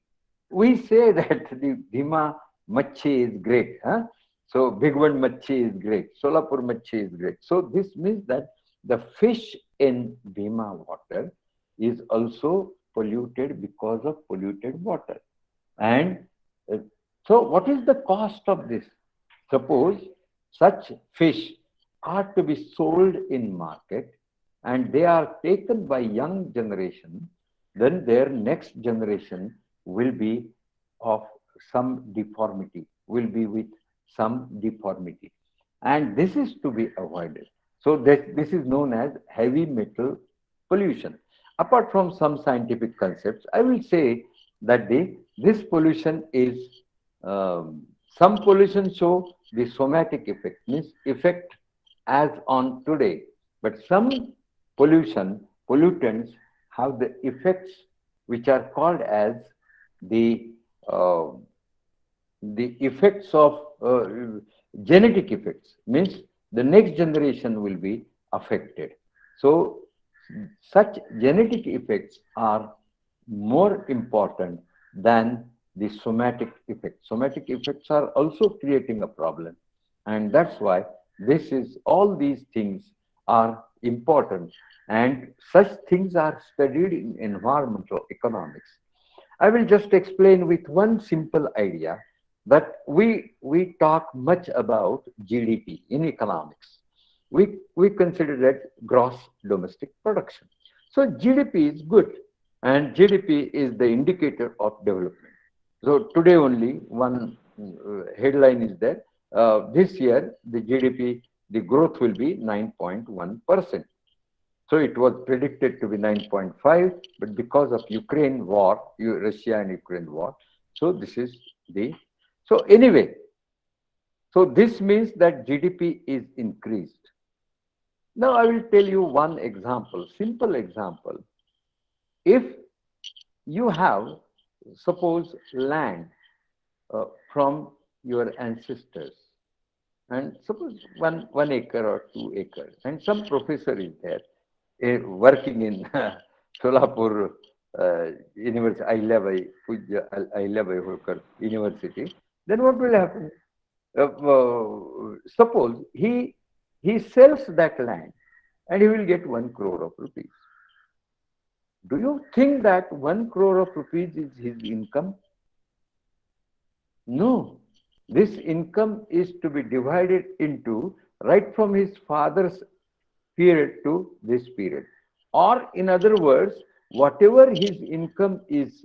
we say that the Bhima Machi is great. Huh? So Bhigwan Machi is great. Solapur Machi is great. So this means that the fish in Bhima water is also polluted because of polluted water. And uh, so what is the cost of this? Suppose such fish are to be sold in market and they are taken by young generation, then their next generation will be of some deformity, will be with some deformity. And this is to be avoided. So this is known as heavy metal pollution. Apart from some scientific concepts, I will say that this pollution is some pollution show the somatic effect, means effect as on today, but some pollutants have the effects which are called as the uh, the effects of genetic effects, means the next generation will be affected. So such genetic effects are more important than the somatic effects. Somatic effects are also creating a problem, and that's why all these things are important, and such things are studied in environmental economics. I will just explain with one simple idea that we talk much about GDP in economics. We consider that gross domestic production. So GDP is good, and GDP is the indicator of development. So today only one headline is there. This year the GDP, the growth will be 9.1%. So it was predicted to be 9.5, but because of Ukraine war, Russia and Ukraine war, so this is the, so anyway, so this means that GDP is increased. Now I will tell you one example, simple example. If you have, suppose, land from your ancestors, and suppose one acre or 2 acres, and some professor is there working in Solapur University, Ahilyabai Holkar University, then what will happen? Suppose he sells that land and he will get 1 crore of rupees. Do you think that 1 crore of rupees is his income? No. This income is to be divided into right from his father's period to this period. Or in other words, whatever his income is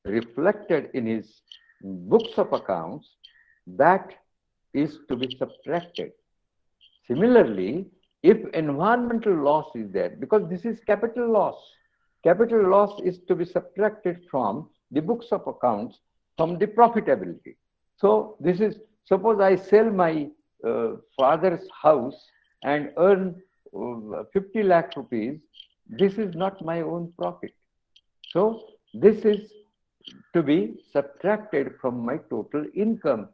reflected in his books of accounts, that is to be subtracted. Similarly, if environmental loss is there, because this is capital loss is to be subtracted from the books of accounts from the profitability. So this is, suppose I sell my father's house and earn 50 lakh rupees, this is not my own profit. So this is to be subtracted from my total income,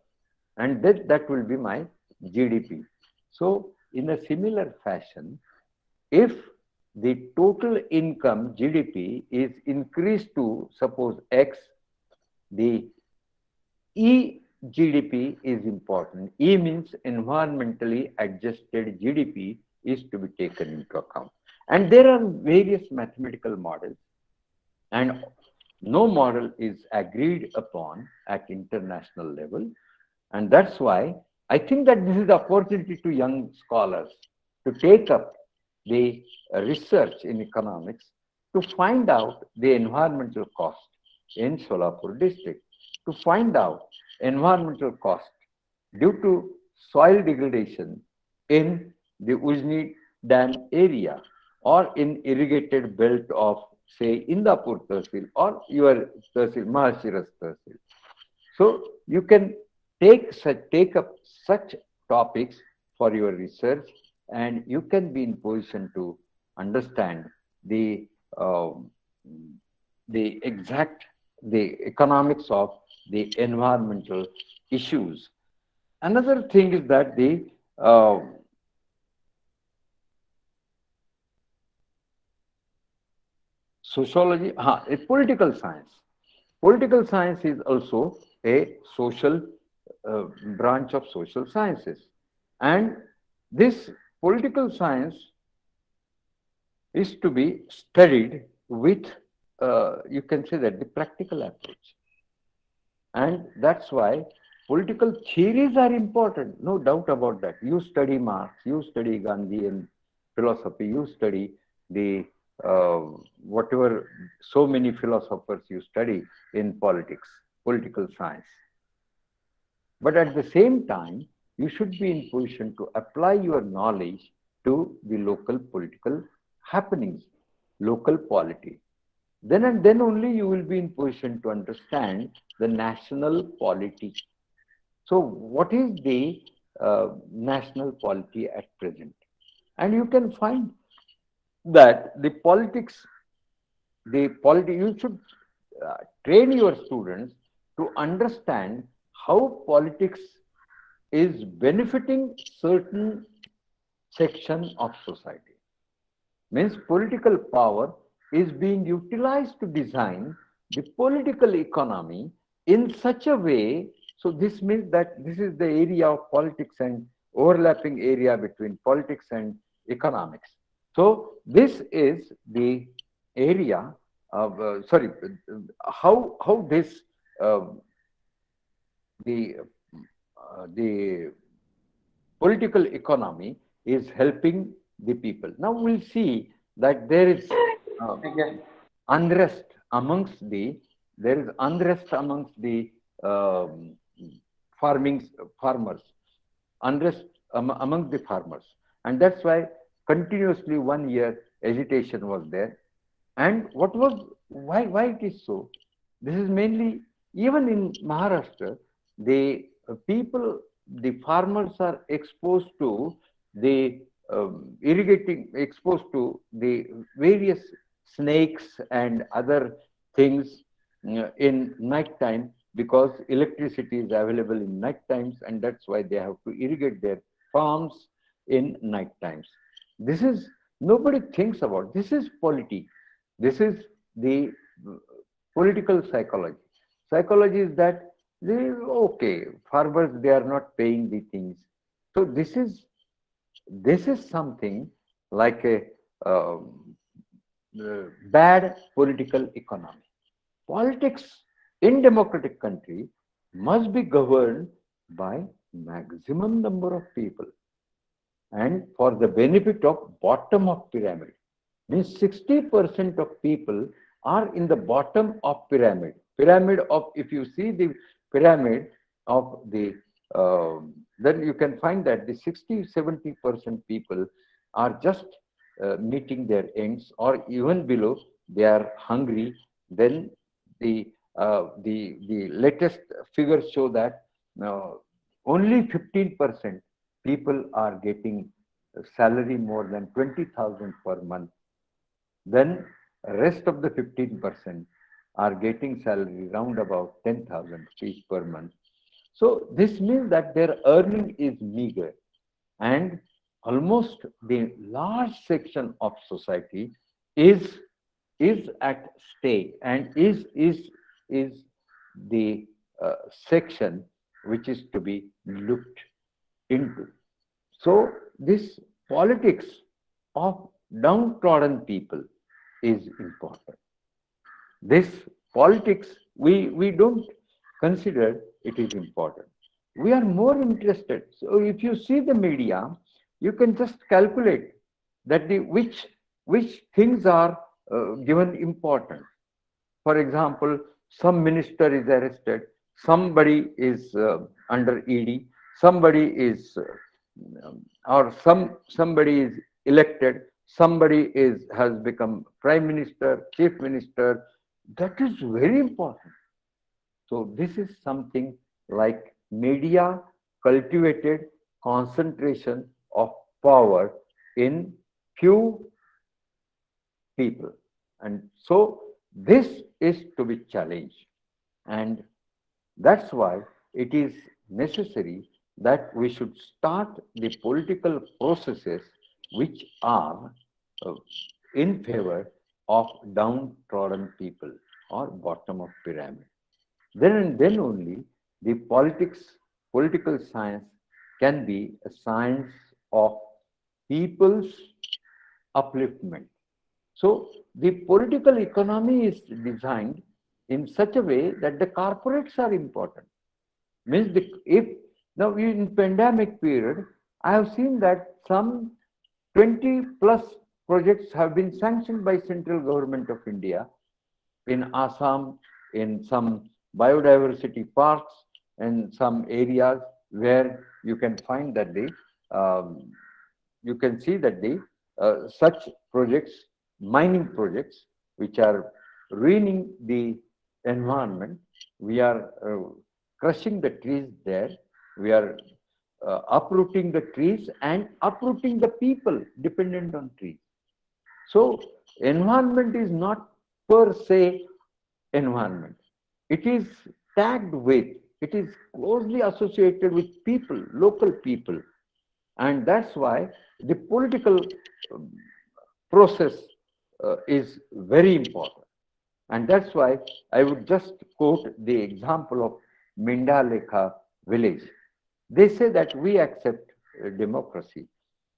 and that will be my GDP. So in a similar fashion, if the total income GDP is increased to suppose X, the GDP is important. E means environmentally adjusted GDP is to be taken into account. And there are various mathematical models, and no model is agreed upon at international level. And that's why I think that this is the opportunity to young scholars to take up the research in economics to find out the environmental cost in Solapur district, to find out environmental cost due to soil degradation in the Ujni Dam area or in irrigated belt of, say, Indapur Tehsil or your Tehsil, Mahashira's Tehsil. So you can take up such topics for your research, and you can be in position to understand the um, the economics of the environmental issues. Another thing is that the sociology, a political science. Political science is also a social branch of social sciences. And this political science is to be studied with, you can say that, the practical approach. And that's why political theories are important, no doubt about that. You study Marx, you study Gandhian philosophy, you study the whatever, so many philosophers you study in politics, political science. But at the same time, you should be in position to apply your knowledge to the local political happenings, local polity. Then and then only you will be in position to understand the national polity. So what is the national polity at present? And you can find that the politics, you should train your students to understand how politics is benefiting certain section of society. Means political power is being utilized to design the political economy in such a way. So this means that this is the area of politics and overlapping area between politics and economics. So this is the area of, how this, the political economy is helping the people. Now we'll see that there is unrest amongst the um, farmers, unrest among the farmers, and that's why continuously 1 year agitation was there. And why it is so? This is mainly, even in Maharashtra, the the farmers are exposed to the exposed to the various snakes and other things in night time, because electricity is available in night times, and that's why they have to irrigate their farms in night times. This is, nobody thinks about, this is polity. This is the political psychology. Psychology is that okay, farmers, they are not paying the things. So this is something like a bad political economy. Politics in democratic country must be governed by maximum number of people and for the benefit of bottom of pyramid. Means 60% of people are in the bottom of pyramid. Pyramid of, if you see the pyramid of the, then you can find that the 60-70% people are just meeting their ends, or even below, they are hungry. Then the latest figures show that only 15% people are getting salary more than 20,000 per month. Then rest of the 15% are getting salary round about 10,000 rupees per month. So this means that their earning is meager, and almost the large section of society is at stake, and is the section which is to be looked into. So this politics of downtrodden people is important. This politics, we don't consider it is important. We are more interested. So if you see the media, you can just calculate that the which things are given importance. For example, some minister is arrested, somebody is under ED, somebody is or somebody is elected, somebody is has become prime minister, chief minister. That is very important. So this is something like media cultivated concentration of power in few people. And so this is to be challenged. And that's why it is necessary that we should start the political processes which are uh, in favor of downtrodden people or bottom of pyramid. Then and then only the political science can be a science of people's upliftment. So the political economy is designed in such a way that the corporates are important. Means if now in pandemic period, I have seen that some 20 plus projects have been sanctioned by central government of India in Assam, in some biodiversity parks, and some areas where you can find that you can see that such projects, mining projects, which are ruining the environment, we are crushing the trees there, we are uprooting the trees and uprooting the people dependent on trees. So environment is not per se environment. It is tagged with, it is closely associated with people, local people. And that's why the political process is very important. And that's why I would just quote the example of Mindalekha village. They say that we accept democracy.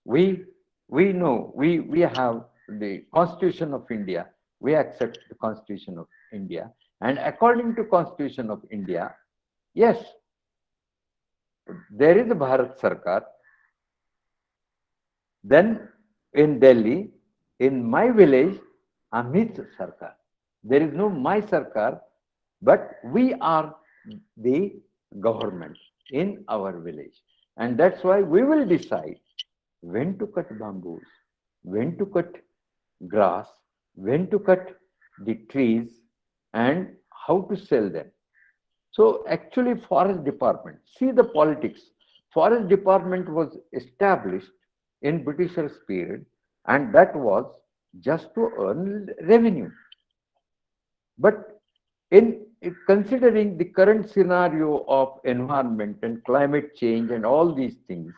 We know, we have the Constitution of India. We accept the Constitution of India. And according to Constitution of India, yes, there is a Bharat Sarkar. Then in Delhi, in my village, Amit Sarkar. There is no my Sarkar, but we are the government in our village. And that's why we will decide when to cut bamboos, when to cut grass, when to cut the trees, and how to sell them. So actually forest department, see the politics. Forest department was established in Britishers period, and that was just to earn revenue. But in considering the current scenario of environment and climate change and all these things,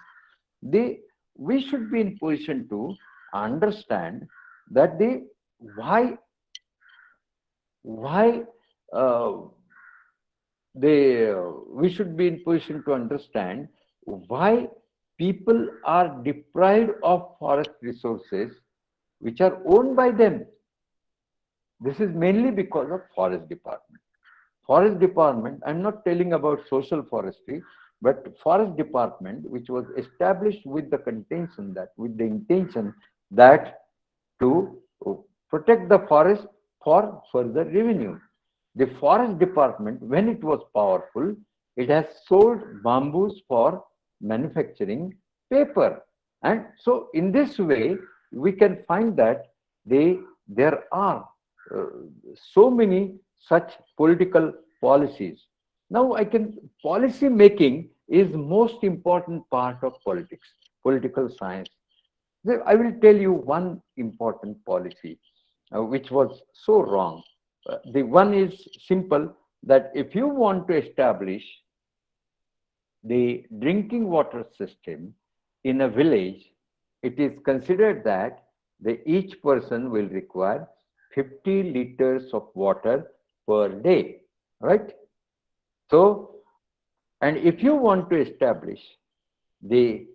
we should be in position to understand that why we should be in position to understand why people are deprived of forest resources which are owned by them. This is mainly because of forest department. Forest department, I'm not telling about social forestry, but forest department, which was established with the intention that to protect the forest for further revenue. The forest department, when it was powerful, it has sold bamboos for manufacturing paper. And so in this way, we can find that there are so many such political policies. Now policy making is most important part of politics, political science. I will tell you one important policy which was so wrong. The one is simple, that if you want to establish the drinking water system in a village, it is considered that each person will require 50 liters of water per day, right? So, and if you want to establish the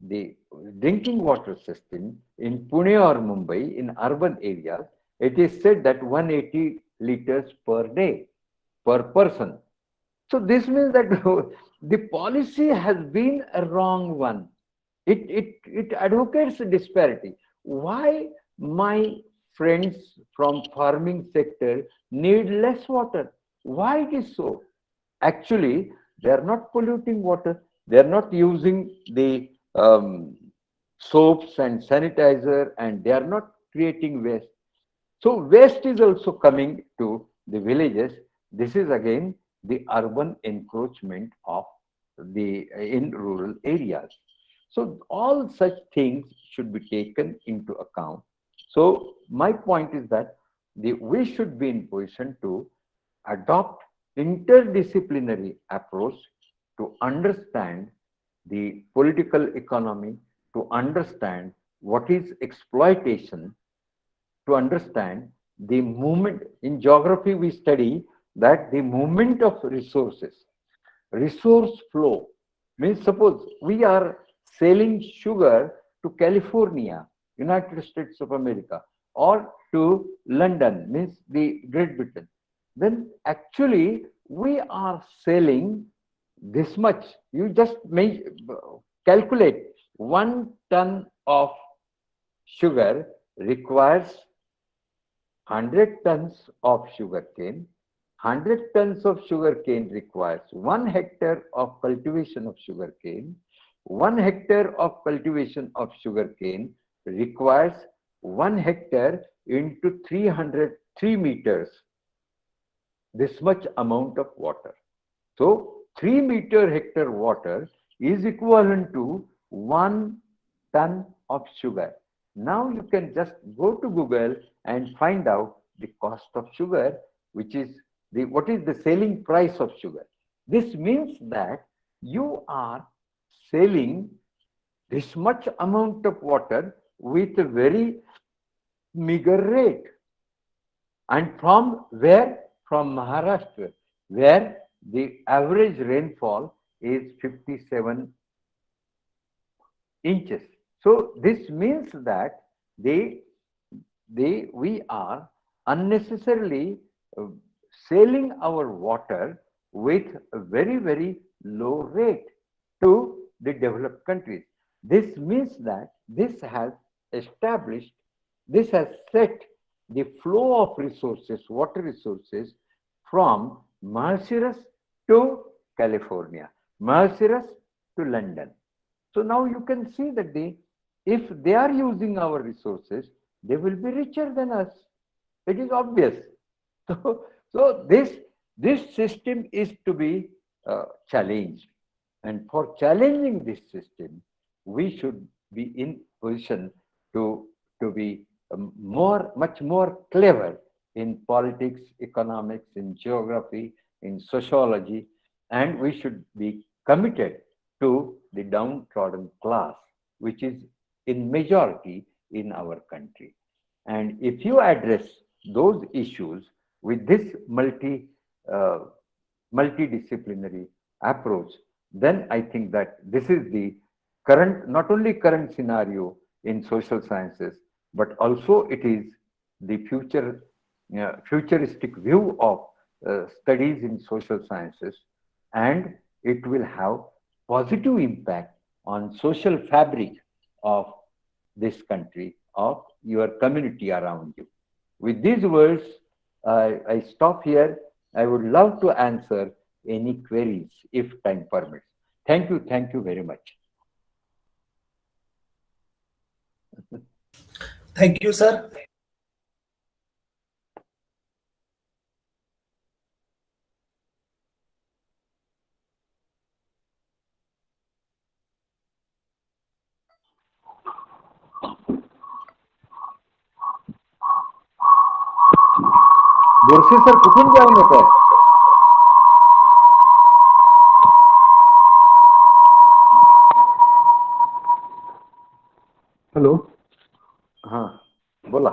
the drinking water system in Pune or Mumbai, in urban areas, it is said that 180 liters per day per person. So this means that the policy has been a wrong one. It advocates disparity. Why my friends from farming sector need less water? Why it is so? Actually, they are not polluting water. They are not using the soaps and sanitizer, and they are not creating waste. So waste is also coming to the villages. This is again the urban encroachment of the in rural areas. So all such things should be taken into account. So my point is that we should be in position to adopt interdisciplinary approach to understand the political economy, to understand what is exploitation, to understand the movement. In geography we study that the movement of resources, resource flow, means suppose we are selling sugar to California, United States of America, or to London, means the Great Britain, then actually we are selling this much. You just may calculate 1 ton of sugar requires 100 tons of sugarcane. 100 tons of sugarcane requires 1 hectare of cultivation of sugarcane. 1 hectare of cultivation of sugarcane requires 1 hectare into 303 meters, this much amount of water. So 3 meter hectare water is equivalent to 1 ton of sugar. Now you can just go to Google and find out the cost of sugar, which is what is the selling price of sugar. This means that you are selling this much amount of water with a very meager rate. And from where? From Maharashtra, where the average rainfall is 57 inches. So this means that we are unnecessarily selling our water with a very, very low rate to the developed countries. This means that this has established, this has set the flow of resources, water resources, from Mauritius to California, Mauritius to London. So now you can see that if they are using our resources, they will be richer than us. It is obvious. So this system is to be challenged. And for challenging this system, we should be in position to be much more clever in politics, economics, in geography, in sociology, and we should be committed to the downtrodden class, which is in majority in our country. And if you address those issues with this multidisciplinary approach, then I think that this is the current, not only current scenario in social sciences, but also it is the futuristic view of studies in social sciences, and it will have positive impact on social fabric of this country, of your community around you. With these words, I stop here. I would love to answer any queries if time permits. Thank you very much. Thank you, sir. Borse sir कुठून जाऊन येत आहे? Hello. हा बोला.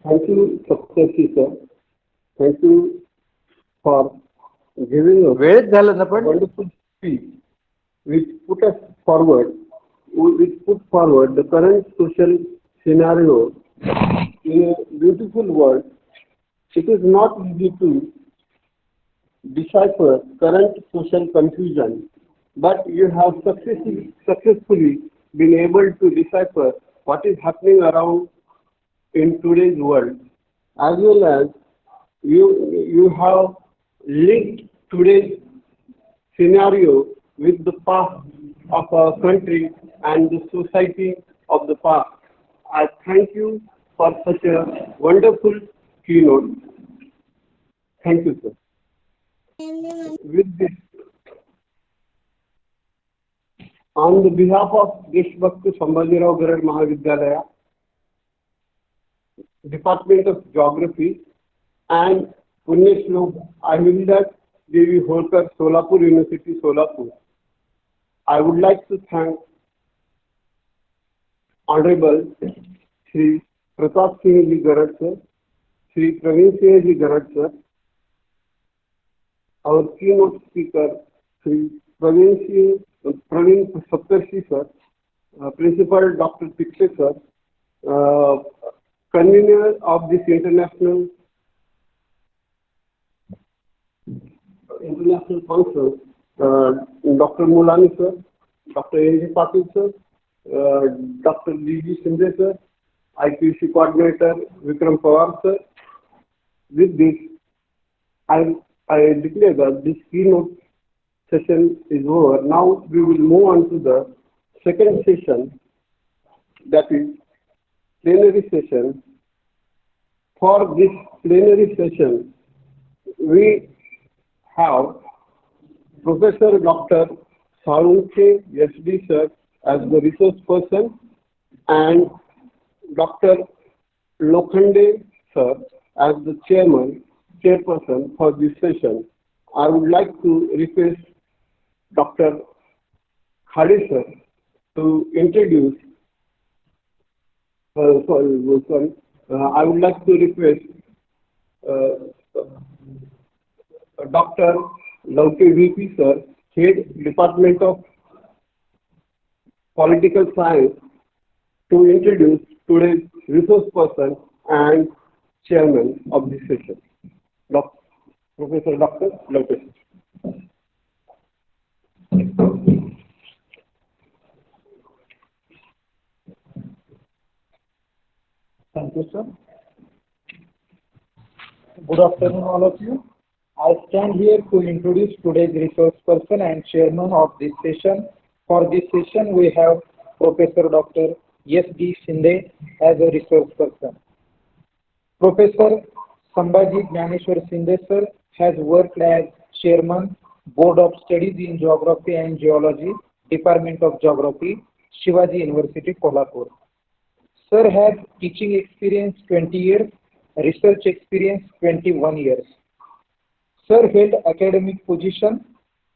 Thank you, Dr. sir. Thank you for giving a वेळेत झालं ना पण. wonderful speech which put us forward, which put forward the current social scenario in a beautiful word. It is not easy to decipher current social confusion, but you have successfully been able to decipher what is happening around in today's world, as well as you have linked today's scenario with the past of our country and the society of the past. I thank you for such a wonderful keynote. Thank you, sir. With this, on the behalf of Deshbhakta Sambhajirao Garad Mahavidyalaya, Department of Geography, and Punyashlok Ahimdat Devi Holkar, Solapur University, Solapur, I would like to thank Honorable Shri Pratap Singh Ji Garad sir, Shri Praveen Singh Ji Garad sir, our keynote speaker, Shri Praveen Saptarshi sir, Principal Dr. Tikse sir, convener of this international function, Dr. Mulani sir, Dr. A.J. Patil sir, Dr. D.G. Shinde sir, IQC coordinator Vikram Pawar sir. With this, I declare that this keynote session is over. Now we will move on to the second session, that is plenary session. For this plenary session, we have Professor Dr. Sarunke SD sir as the resource person and Dr. Lokhande sir as the chairperson for this session. I would like to request Dr. Khade sir to introduce. I would like to request Dr. Lauke VP sir, Head Department of Political Science, to introduce today's resource person and chairman of this session, Professor Dr. Lauke. Thank you, sir. Good afternoon, all of you. I stand here to introduce today's resource person and chairman of this session. For this session, we have Professor Dr. S.D. Shinde as a resource person. Professor Sambhaji Jnaneshwar Shinde sir has worked as chairman, Board of Studies in Geography and Geology, Department of Geography, Shivaji University, Kolhapur. Sir has teaching experience 20 years, research experience 21 years. Sir held academic position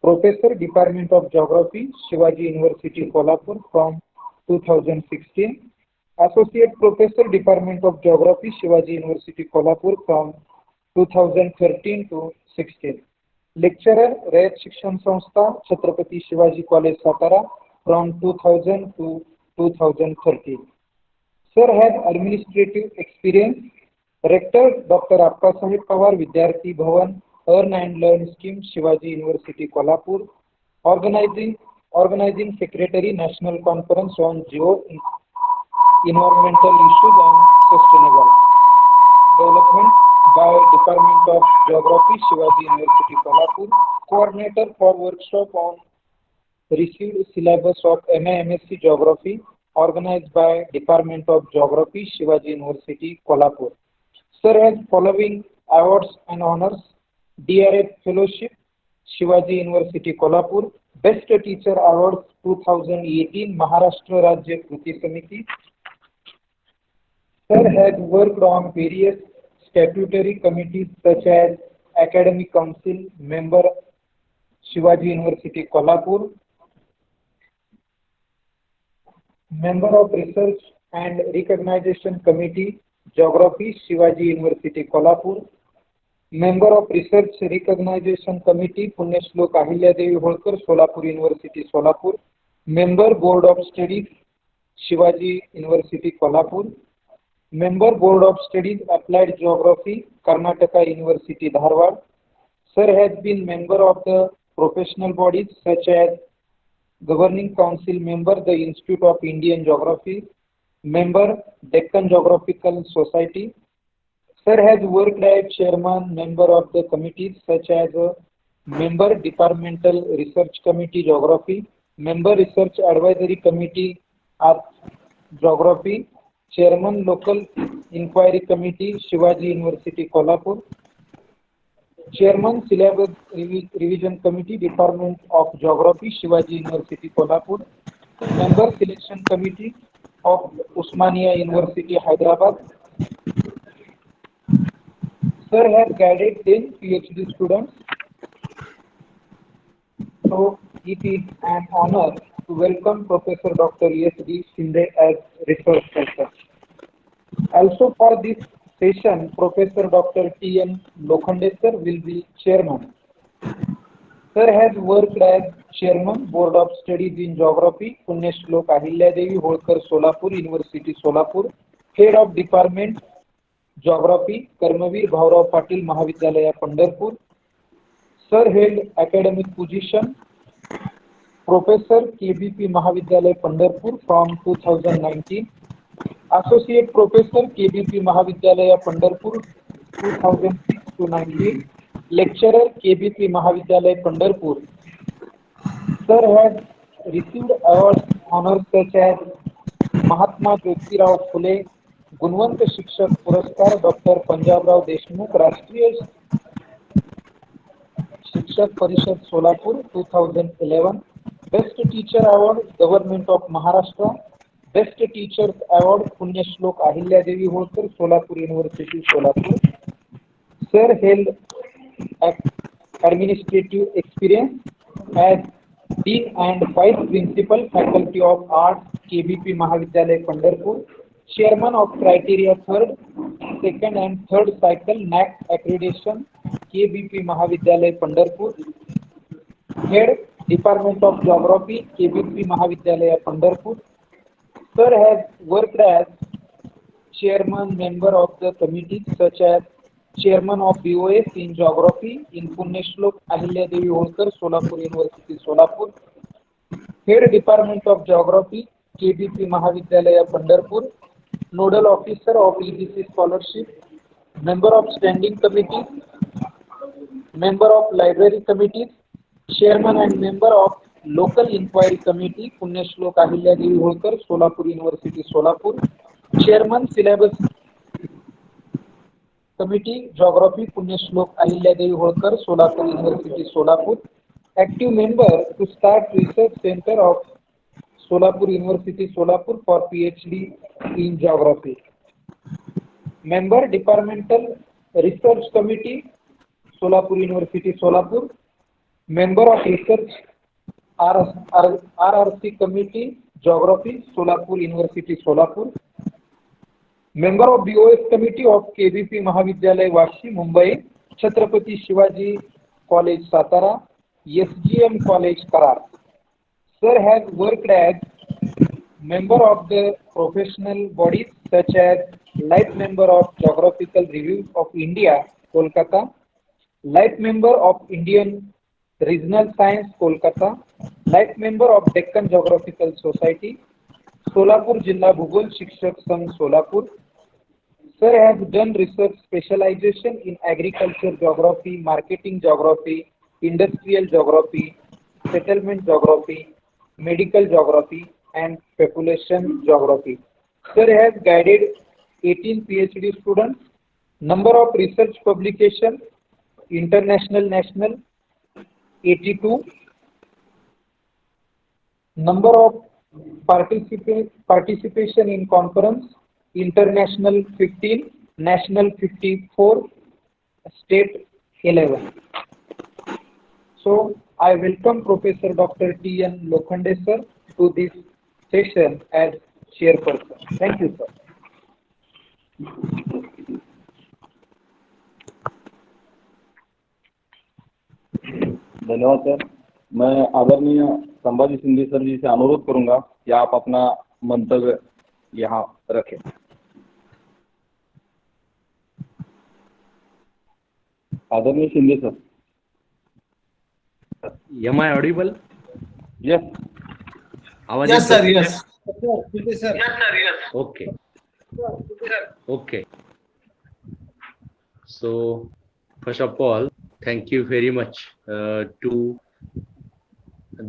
Professor Department of Geography, Shivaji University, Kolhapur from 2016. Associate Professor Department of Geography, Shivaji University, Kolhapur from 2013 to 16. Lecturer, Rayat Shikshan Sanstha, Chhatrapati Shivaji College, Satara from 2000 to 2013. Sir has administrative experience. Rector Dr. Appa Sahib Pawar Vidyarthi Bhavan Earn and Learn Scheme, Shivaji University, Kolhapur. Organizing Secretary, National Conference on Geo Environmental Issues and Sustainable Development by Department of Geography, Shivaji University, Kolhapur. Coordinator for workshop on received syllabus of MA MSc Geography, organized by Department of Geography, Shivaji University, Kolhapur. Sir has following awards and honors: DRF Fellowship, Shivaji University, Kolhapur; Best Teacher Awards 2018, Maharashtra Rajya Kriti Samiti. Sir has worked on various statutory committees such as Academic Council, Member, Shivaji University, Kolhapur; Member of Research and Recognition Committee, Geography, Shivaji University, Kolhapur; Member of Research Recognition Committee, Punyashlok Ahilyadevi Holkar, Solapur University, Solapur. Member Board of Studies, Shivaji University, Kolhapur. Member Board of Studies, Applied Geography, Karnataka University, Dharwad. Sir has been member of the professional bodies such as Governing Council member, the Institute of Indian Geography, member, Deccan Geographical Society. Sir has worked as chairman, member of the committees such as member, Departmental Research Committee, Geography, member, Research Advisory Committee, Art Geography, chairman, Local Inquiry Committee, Shivaji University, Kolhapur, chairman, Syllabus Revision Committee, Department of Geography, Shivaji University, Kolhapur, member, Selection Committee of Usmania University, Hyderabad. Sir has guided 10 PhD students, so it is an honor to welcome Professor Dr. S.D. Shinde as resource person. Also for this session, Professor Dr. T.N. Lokhande sir will be chairman. Sir has worked as chairman, Board of Studies in Geography, Punyashlok Ahilyadevi Holkar, Solapur University, Solapur, head of department Geography, Karmavir Bhaurao Patil Mahavidyalaya, Pandharpur. Sir held academic position, Professor KBP Mahavidyalaya, Pandharpur from 2019. Associate Professor KBP Mahavidyalaya, Pandharpur 2006 to 19. Lecturer KBP Mahavidyalaya, Pandharpur. Sir has received awards, honors such as Mahatma Jyotirao Phule, Gunwant Shikshak Puraskar, Dr. Punjabrao Deshmukh, Rashtriya Shikshak Parishad Solapur 2011, Best Teacher Award, Government of Maharashtra, Best Teachers Award, Punyashlok Ahilyadevi Holkar, Solapur University, Solapur. Sir held administrative experience as Dean and Vice Principal, Faculty of Arts, KBP Mahavidyalaya, Pandharpur, Chairman of Criteria 3rd, 2nd and 3rd Cycle NAC Accreditation, KBP Mahavidyalaya, Pandharpur, Head Department of Geography, KBP Mahavidyalaya, Pandharpur. Sir has worked as Chairman, member of the committees such as Chairman of BOS in Geography in Punyashlok Ahilyadevi Holkar, Solapur University, Solapur, Head Department of Geography, KBP Mahavidyalaya, Pandharpur, Nodal Officer of EDC Scholarship, Member of Standing Committees, Member of Library Committees, Chairman and Member of Local Inquiry Committee, Punyashlok Ahilyadevi Holkar, Solapur University, Solapur, Chairman Syllabus Committee, Geography, Punyashlok Ahilyadevi Holkar, Solapur University, Solapur, active member to start Research Center of Solapur University, Solapur for PhD in Geography. Member, Departmental Research Committee, Solapur University, Solapur. Member of Research RRC Committee, Geography, Solapur University, Solapur. Member of BOS Committee of KBP Mahavidyalaya, Vashi, Mumbai, Chhatrapati Shivaji College, Satara, SGM College, Karar. Sir has worked as member of the professional bodies such as Life Member of Geographical Review of India, Kolkata, Life Member of Indian Regional Science, Kolkata, Life Member of Deccan Geographical Society, Solapur Jilla Bhugol Shikshak Sangh, Solapur. Sir has done research specialization in agriculture geography, marketing geography, industrial geography, settlement geography, medical geography, and population geography. Sir has guided 18 PhD students, number of research publications, international, national, 82, number of participation in conference, international 15, national 54, state 11. So I welcome Professor Dr. T.N. Lokhande sir to this session as chairperson. Thank you, sir. धन्यवाद sir. मैं आदरणीय Sambhaji Shinde sir जी से अनुरोध करूंगा कि आप अपना मंतव्य यहाँ रखें। आदरणीय Shinde sir. Am I audible? Yes. आवाज Yes, येतोय? sir. Yes. Okay. Okay. So, first of all, thank you very much to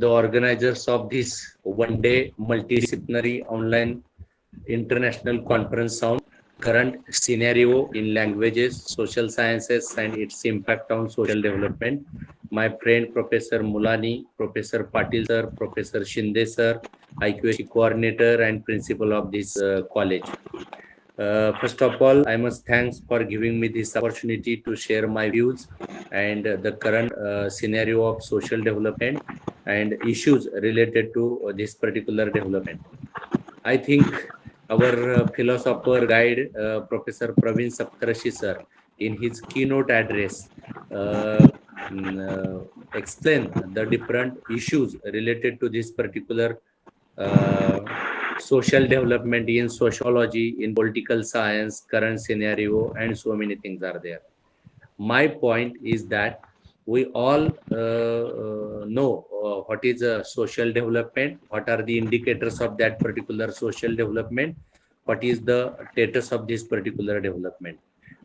the organizers of this one-day multidisciplinary online international conference on current scenario in languages, social sciences, and its impact on social development. My friend Professor Mulani, Professor Patil sir, Professor Shinde sir, IQAC coordinator and principal of this college. First of all, I must thanks for giving me this opportunity to share my views and the current scenario of social development and issues related to this particular development. I think our philosopher guide, Professor Praveen Saptarashi sir, in his keynote address, explain the different issues related to this particular social development in sociology, in political science, current scenario, and so many things are there. My point is that we all know what is social development, what are the indicators of that particular social development, what is the status of this particular development.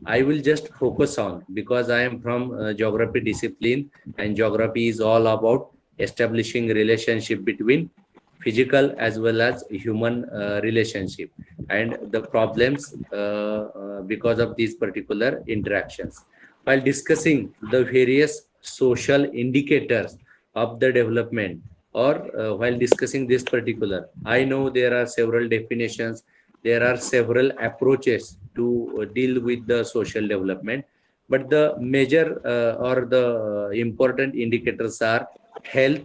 I will just focus on, because I am from geography discipline, and geography is all about establishing relationship between physical as well as human relationship and the problems because of these particular interactions. While discussing the various social indicators of the development, or while discussing this particular, I know there are several definitions, there are several approaches to deal with the social development, but the major or the important indicators are health,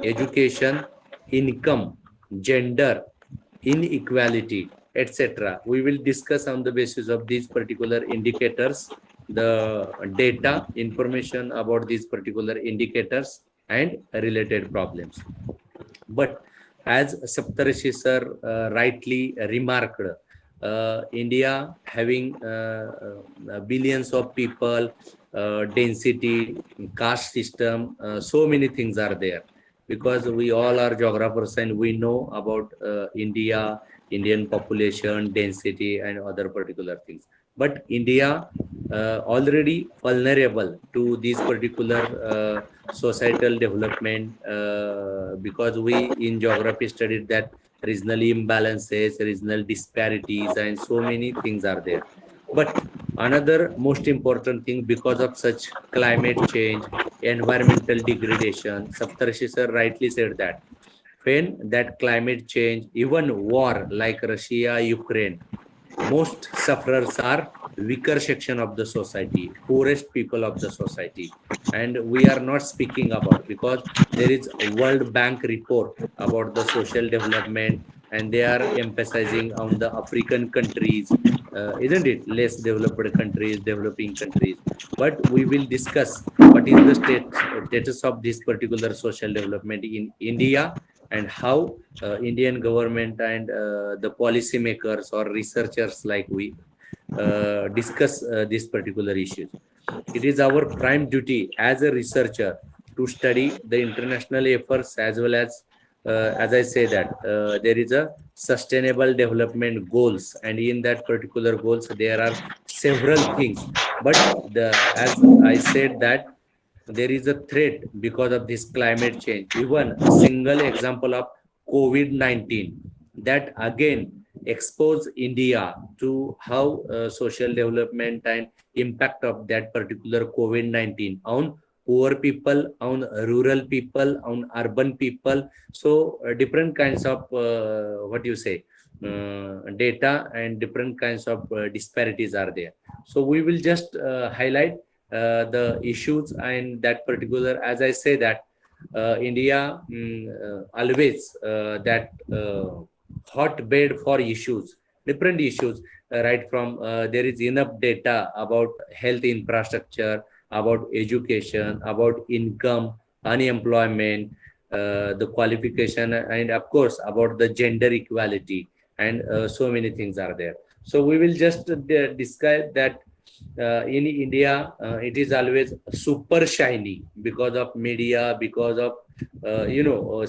education, income, gender, inequality, etc. We will discuss on the basis of these particular indicators, the data, information about these particular indicators and related problems. But as Saptarishi sir rightly remarked, India having billions of people, density, caste system, so many things are there. Because we all are geographers and we know about India, Indian population, density, and other particular things. But India already vulnerable to these particular societal development because we in geography studied that regional imbalances, regional disparities, and so many things are there. But another most important thing, because of such climate change, environmental degradation, Saptarshi sir rightly said that when that climate change, even war like Russia, Ukraine, most sufferers are weaker section of the society, poorest people of the society. And we are not speaking about, because there is a World Bank report about the social development, and they are emphasizing on the African countries, isn't it? Less developed countries, developing countries. But we will discuss what is the status of this particular social development in India, and how Indian government and the policymakers or researchers like we discuss these particular issues. It is our prime duty as a researcher to study the international efforts, as I say that there is a sustainable development goals, and in that particular goals there are several things. But as I said that there is a threat because of this climate change. Even a single example of COVID-19 that again expose India to how social development and impact of that particular COVID-19 on poor people, on rural people, on urban people. So different kinds of what you say data and different kinds of disparities are there. So we will just highlight the issues and that particular, as I say that India always that hotbed for issues, different issues, right from there is enough data about health infrastructure, about education, about income, unemployment, the qualification, and of course about the gender equality, and so many things are there. So we will just describe that in India, it is always super shiny because of media, because of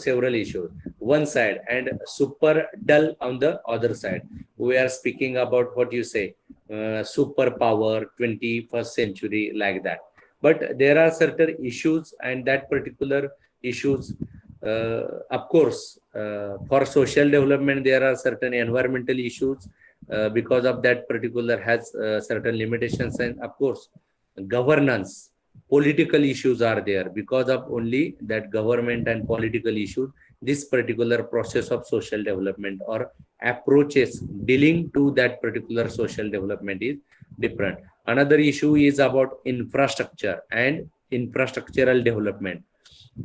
several issues. One side, and super dull on the other side. We are speaking about what you say, superpower, 21st century, like that. But there are certain issues, and that particular issues, of course, for social development, there are certain environmental issues, because of that particular has certain limitations, and of course governance, political issues are there. Because of only that government and political issues, this particular process of social development or approaches dealing to that particular social development is different. Another issue is about infrastructure and infrastructural development.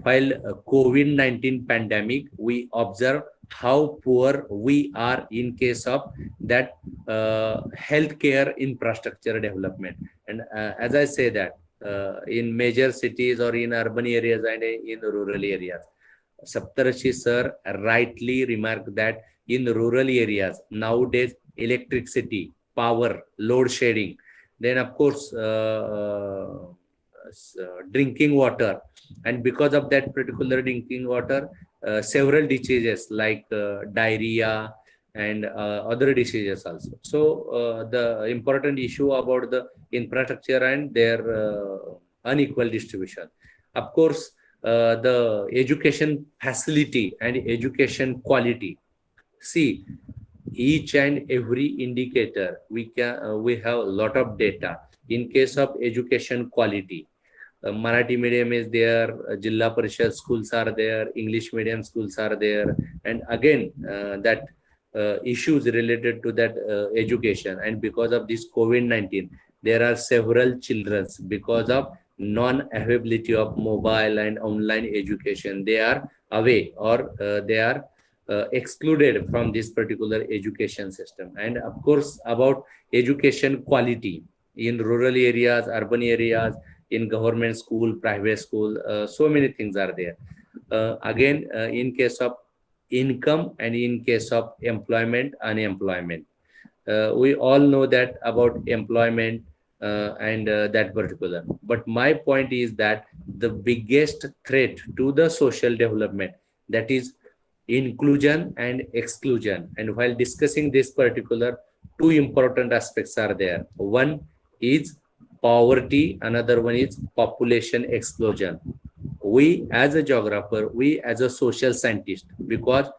While COVID-19 pandemic, we observe how poor we are in case of that healthcare infrastructure development. And as I say that, in major cities or in urban areas and in rural areas, Saptarashi sir rightly remarked that in rural areas nowadays electricity, power, load shedding, then of course drinking water, and because of that particular drinking water, several diseases like diarrhea and other diseases also. So the important issue about the infrastructure and their unequal distribution. Of course, the education facility and education quality. See, each and every indicator we have a lot of data. In case of education quality, Marathi medium is there, Jilla Parishad schools are there, English medium schools are there, and again that issues related to that education. And because of this COVID-19, there are several children, because of non-availability of mobile and online education, they are away, or they are excluded from this particular education system. And of course, about education quality in rural areas, urban areas, in government school, private school, so many things are there. Again, in case of income and in case of employment, unemployment, we all know that about employment and that particular. But my point is that the biggest threat to the social development, that is inclusion and exclusion. And while discussing this particular, two important aspects are there. One is poverty, another one is population explosion. We as a geographer, we as a social scientist, because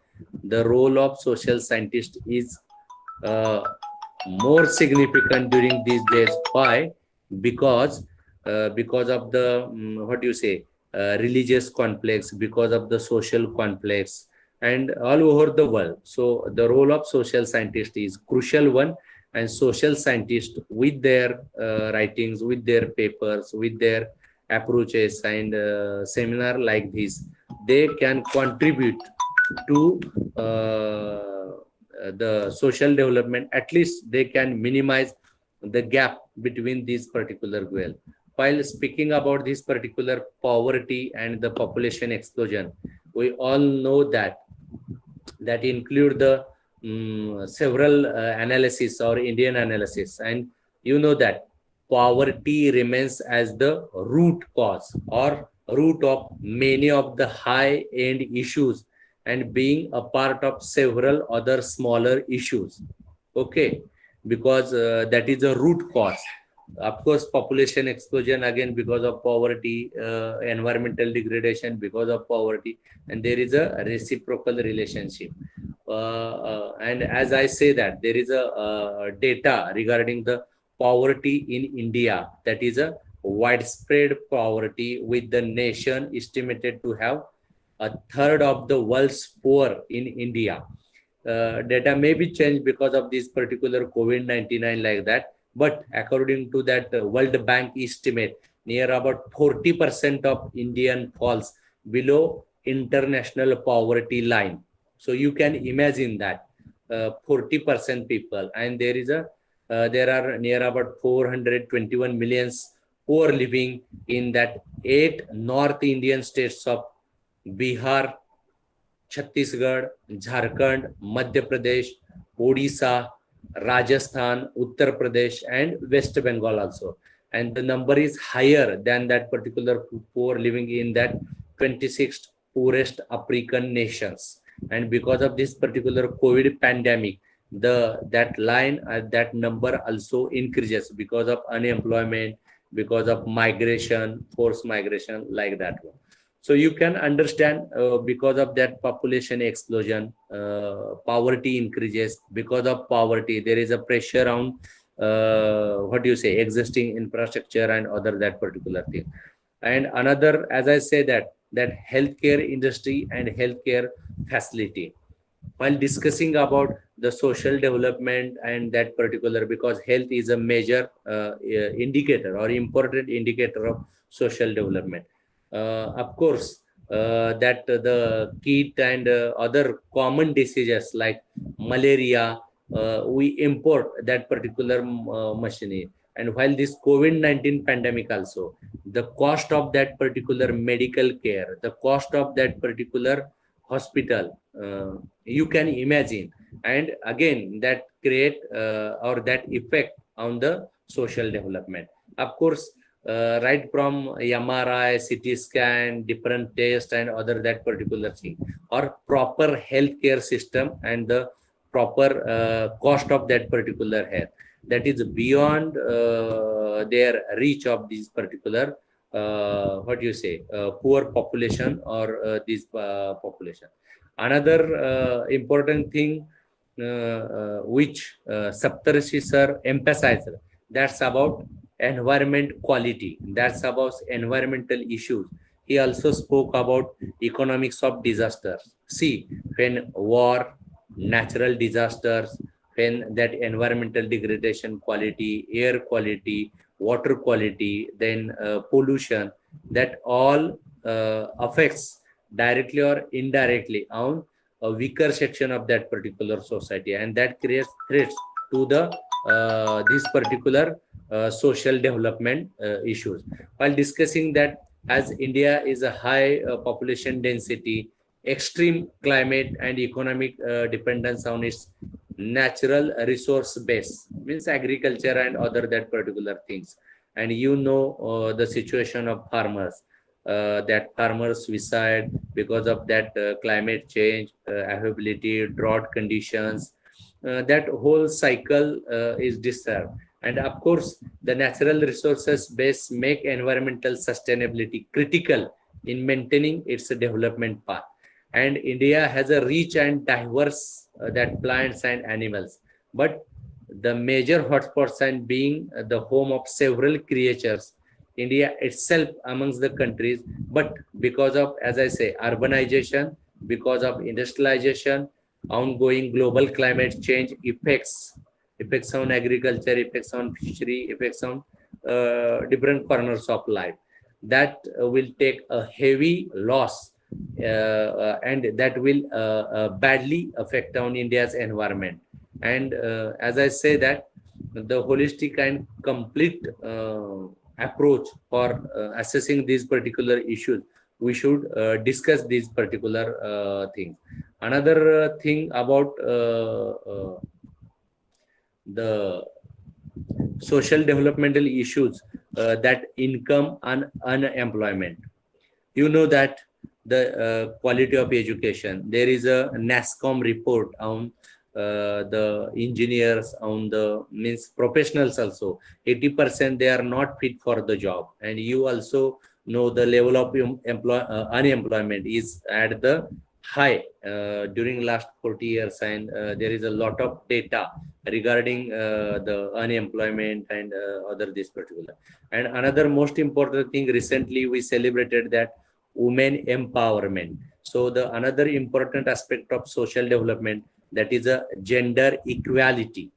the role of social scientist is more significant during these days. Why? Because of the what do you say, religious conflicts, because of the social conflicts, and all over the world. So the role of social scientist is crucial one. And social scientists, with their writings, with their papers, with their approaches and seminar like this, they can contribute to the social development. At least they can minimize the gap between these particular goals. While speaking about this particular poverty and the population explosion, we all know that include the several analysis or Indian analysis, and you know that poverty remains as the root cause or root of many of the high-end issues, and being a part of several other smaller issues. Okay, because that is a root cause. Of course, population explosion again because of poverty, environmental degradation because of poverty, and there is a reciprocal relationship. And as I say that there is a data regarding the poverty in India, that is a widespread poverty, with the nation estimated to have a third of the world's poor in India. Data may be changed because of this particular COVID-19 like that, but according to that World Bank estimate, near about 40% of Indian falls below international poverty line. So you can imagine that 40% people, and there are near about 421 million poor living in that 8 North Indian states of Bihar, Chhattisgarh, Jharkhand, Madhya Pradesh, Odisha, Rajasthan, Uttar Pradesh, and West Bengal also. And the number is higher than that particular poor living in that 26th poorest African nations. And because of this particular COVID pandemic, that number also increases because of unemployment, because of migration, forced migration, like that one. So you can understand, because of that population explosion, poverty increases. Because of poverty, there is a pressure on what do you say, existing infrastructure and other that particular thing. And another, as I say, that healthcare industry and healthcare facility, while discussing about the social development and that particular, because health is a major indicator or important indicator of social development. Of course, that the kit and other common diseases like malaria, we import that particular machinery. And while this COVID-19 pandemic also, the cost of that particular medical care, the cost of that particular hospital, you can imagine. And again, that create or that effect on the social development. Of course, right from MRI, CT scan, different tests and other that particular thing, or proper healthcare system and the proper cost of that particular health, that is beyond their reach of this particular what do you say, poor population or this population. Another important thing which Saptarshi sir emphasized, that's about environment quality, that's about environmental issues. He also spoke about economics of disasters. See, when war, natural disasters, when that environmental degradation quality, air quality, water quality, then pollution, that all affects directly or indirectly on a weaker section of that particular society, and that creates threats to the this particular social development issues. While discussing that, as India is a high population density, extreme climate and economic dependence on its natural resource base, means agriculture and other that particular things. And you know the situation of farmers, that farmers suicide because of that climate change, availability, drought conditions, that whole cycle is disturbed. And of course, the natural resources base make environmental sustainability critical in maintaining its development path. And India has a rich and diverse that plants and animals, but the major hotspots and being the home of several creatures, India itself amongst the countries. But because of, as I say, urbanization, because of industrialization, ongoing global climate change effects on agriculture, effects on fishery, effects on different corners of life, that will take a heavy loss, and that will badly affect on India's environment. And as I say, that the holistic and complete approach for assessing these particular issues, we should discuss these particular things. Another thing about the social developmental issues, that income and unemployment. You know that the quality of education, there is a NASCOM report on the engineers, on the means professionals also, 80% they are not fit for the job. And you also know the level of unemployment is at the high during last 40 years, and there is a lot of data regarding the unemployment and other this particular. And another most important thing, recently we celebrated that women empowerment. So the another important aspect of social development, that is a gender equality.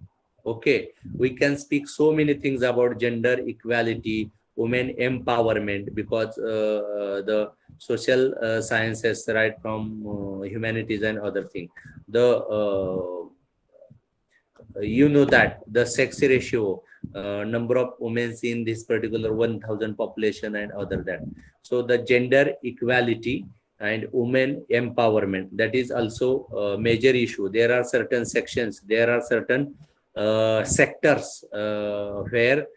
Okay, we can speak so many things about gender equality, women empowerment, because the social sciences, right from humanities and other things, the you know that the sex ratio, number of women in this particular 1000 population and other that. So the gender equality and women empowerment, that is also a major issue. There are certain sections, there are certain sectors where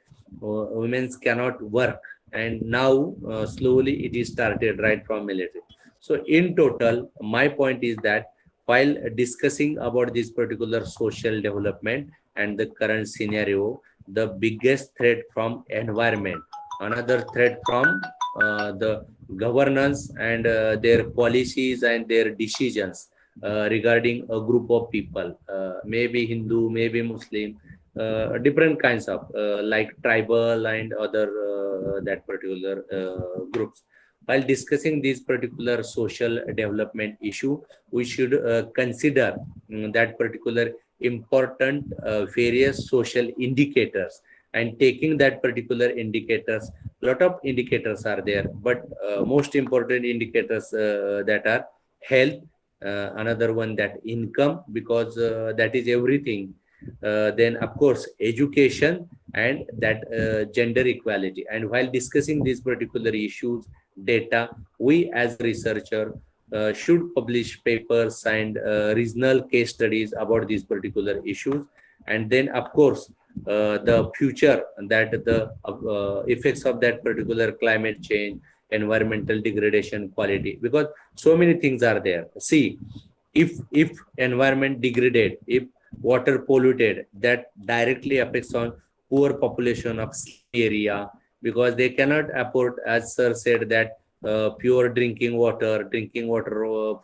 women cannot work, and now slowly it is started right from military. So in total, my point is that while discussing about this particular social development and the current scenario, the biggest threat from environment, another threat from the governance and their policies and their decisions regarding a group of people, maybe Hindu, maybe Muslim, different kinds of like tribal and other that particular groups. While discussing this particular social development issue, we should consider that particular important various social indicators, and taking that particular indicators, lot of indicators are there, but most important indicators that are health, another one that income, because that is everything, then of course education, and that gender equality. And while discussing these particular issues, data, we as a researcher should publish papers and regional case studies about these particular issues. And then of course the future, that the effects of that particular climate change, environmental degradation, quality, because so many things are there. See, if environment degraded, if water polluted, that directly affects on poor population of area, because they cannot afford, as sir said, that pure drinking water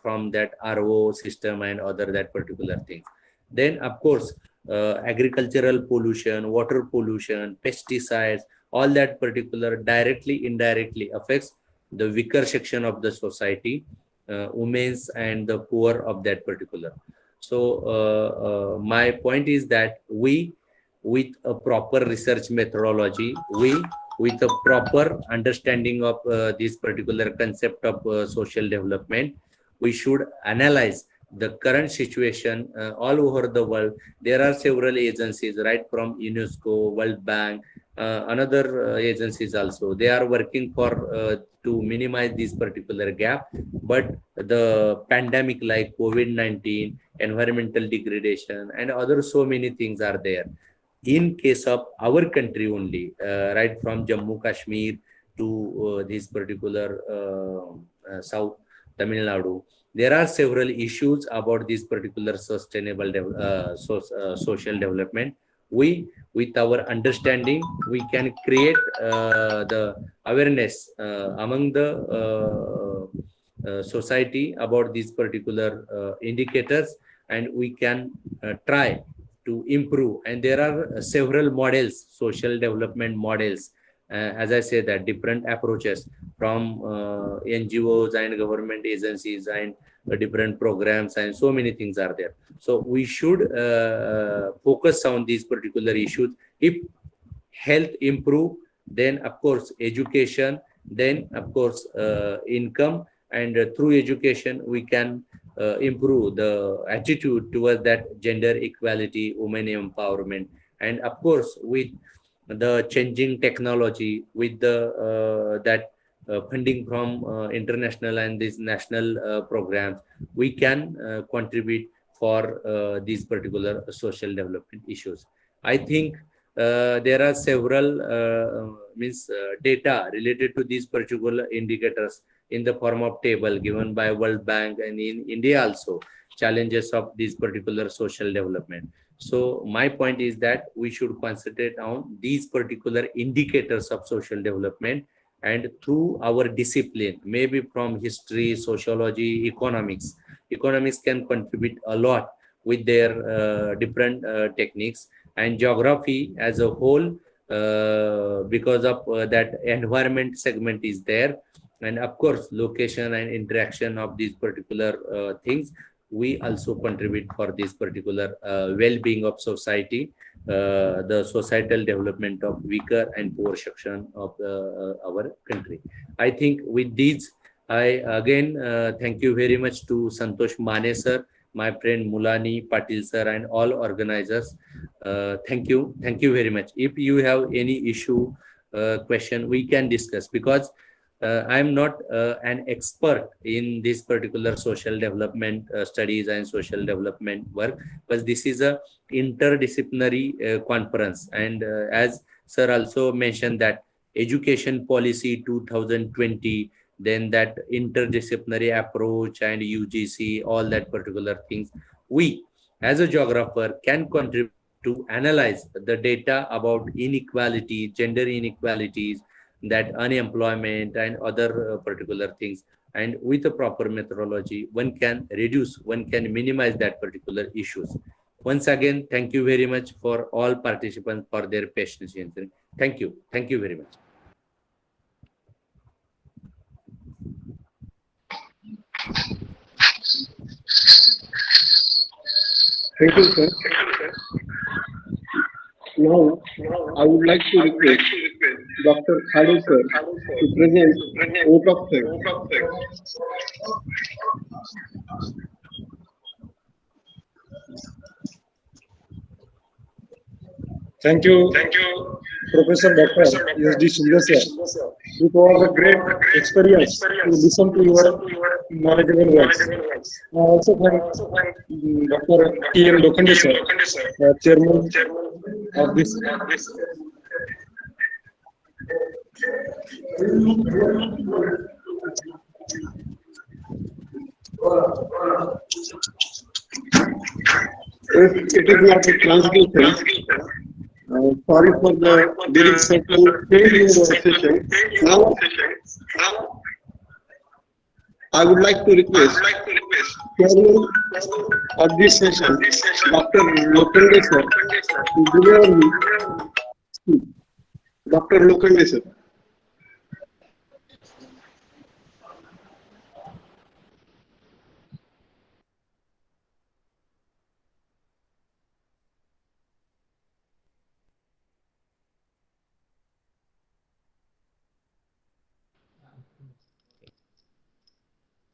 from that RO system and other that particular things. Then of course agricultural pollution, water pollution, pesticides, all that particular directly indirectly affects the weaker section of the society, women's and the poor of that particular. So my point is that we, with a proper research methodology, we with a proper understanding of this particular concept of social development, we should analyze the current situation all over the world. There are several agencies, right from UNESCO, World Bank, another agencies also. They are working for to minimize this particular gap. But the pandemic like COVID-19, environmental degradation, and other so many things are there. In case of our country only, right from Jammu Kashmir to this particular South Tamil Nadu, there are several issues about this particular sustainable social development. We, with our understanding, we can create the awareness among the society about these particular indicators, and we can try to improve. And there are several models, social development models, as I say, that different approaches from NGOs and government agencies and different programs, and so many things are there. So we should focus on these particular issues. If health improve, then of course education, then of course income, and through education we can improve the attitude towards that gender equality, women empowerment. And of course with the changing technology, with the that funding from international and these national programs, we can contribute for these particular social development issues. I think there are several data related to these particular indicators in the form of table given by World Bank, and in India also, challenges of this particular social development. So my point is that we should concentrate on these particular indicators of social development, and through our discipline, maybe from history, sociology, economics. Economics can contribute a lot with their different techniques, and geography as a whole, because of that environment segment is there. And of course, location and interaction of these particular things, we also contribute for this particular well-being of society, the societal development of weaker and poor section of our country. I think with these, I again thank you very much to Santosh Mane sir, my friend Mulani Patil sir, and all organizers. Thank you very much. If you have any issue, question, we can discuss, because I'm not an expert in this particular social development studies and social development work, but this is a interdisciplinary conference. And as sir also mentioned that education policy 2020, then that interdisciplinary approach and UGC, all that particular things, we as a geographer can contribute to analyze the data about inequality, gender inequalities, that unemployment and other particular things. And with a proper methodology, one can reduce, one can minimize that particular issues. Once again, thank you very much for all participants for their patience. Thank you. Thank you very much. Thank you, sir. Now, I would like to request Dr. Khade sir to present vote of thanks. Thank you, Professor Dr. S.D. Shinde sir. It was a great experience to listen to your knowledgeable words. I also thank Dr. T.M. Lokhande sir, Chairman of this. If it is not a translation, sorry for the very certain failure in the session. Now, I would like to request Chairman of this session, Dr. Lokhande sir, to deliver me speech. Dr. Lokhande sir.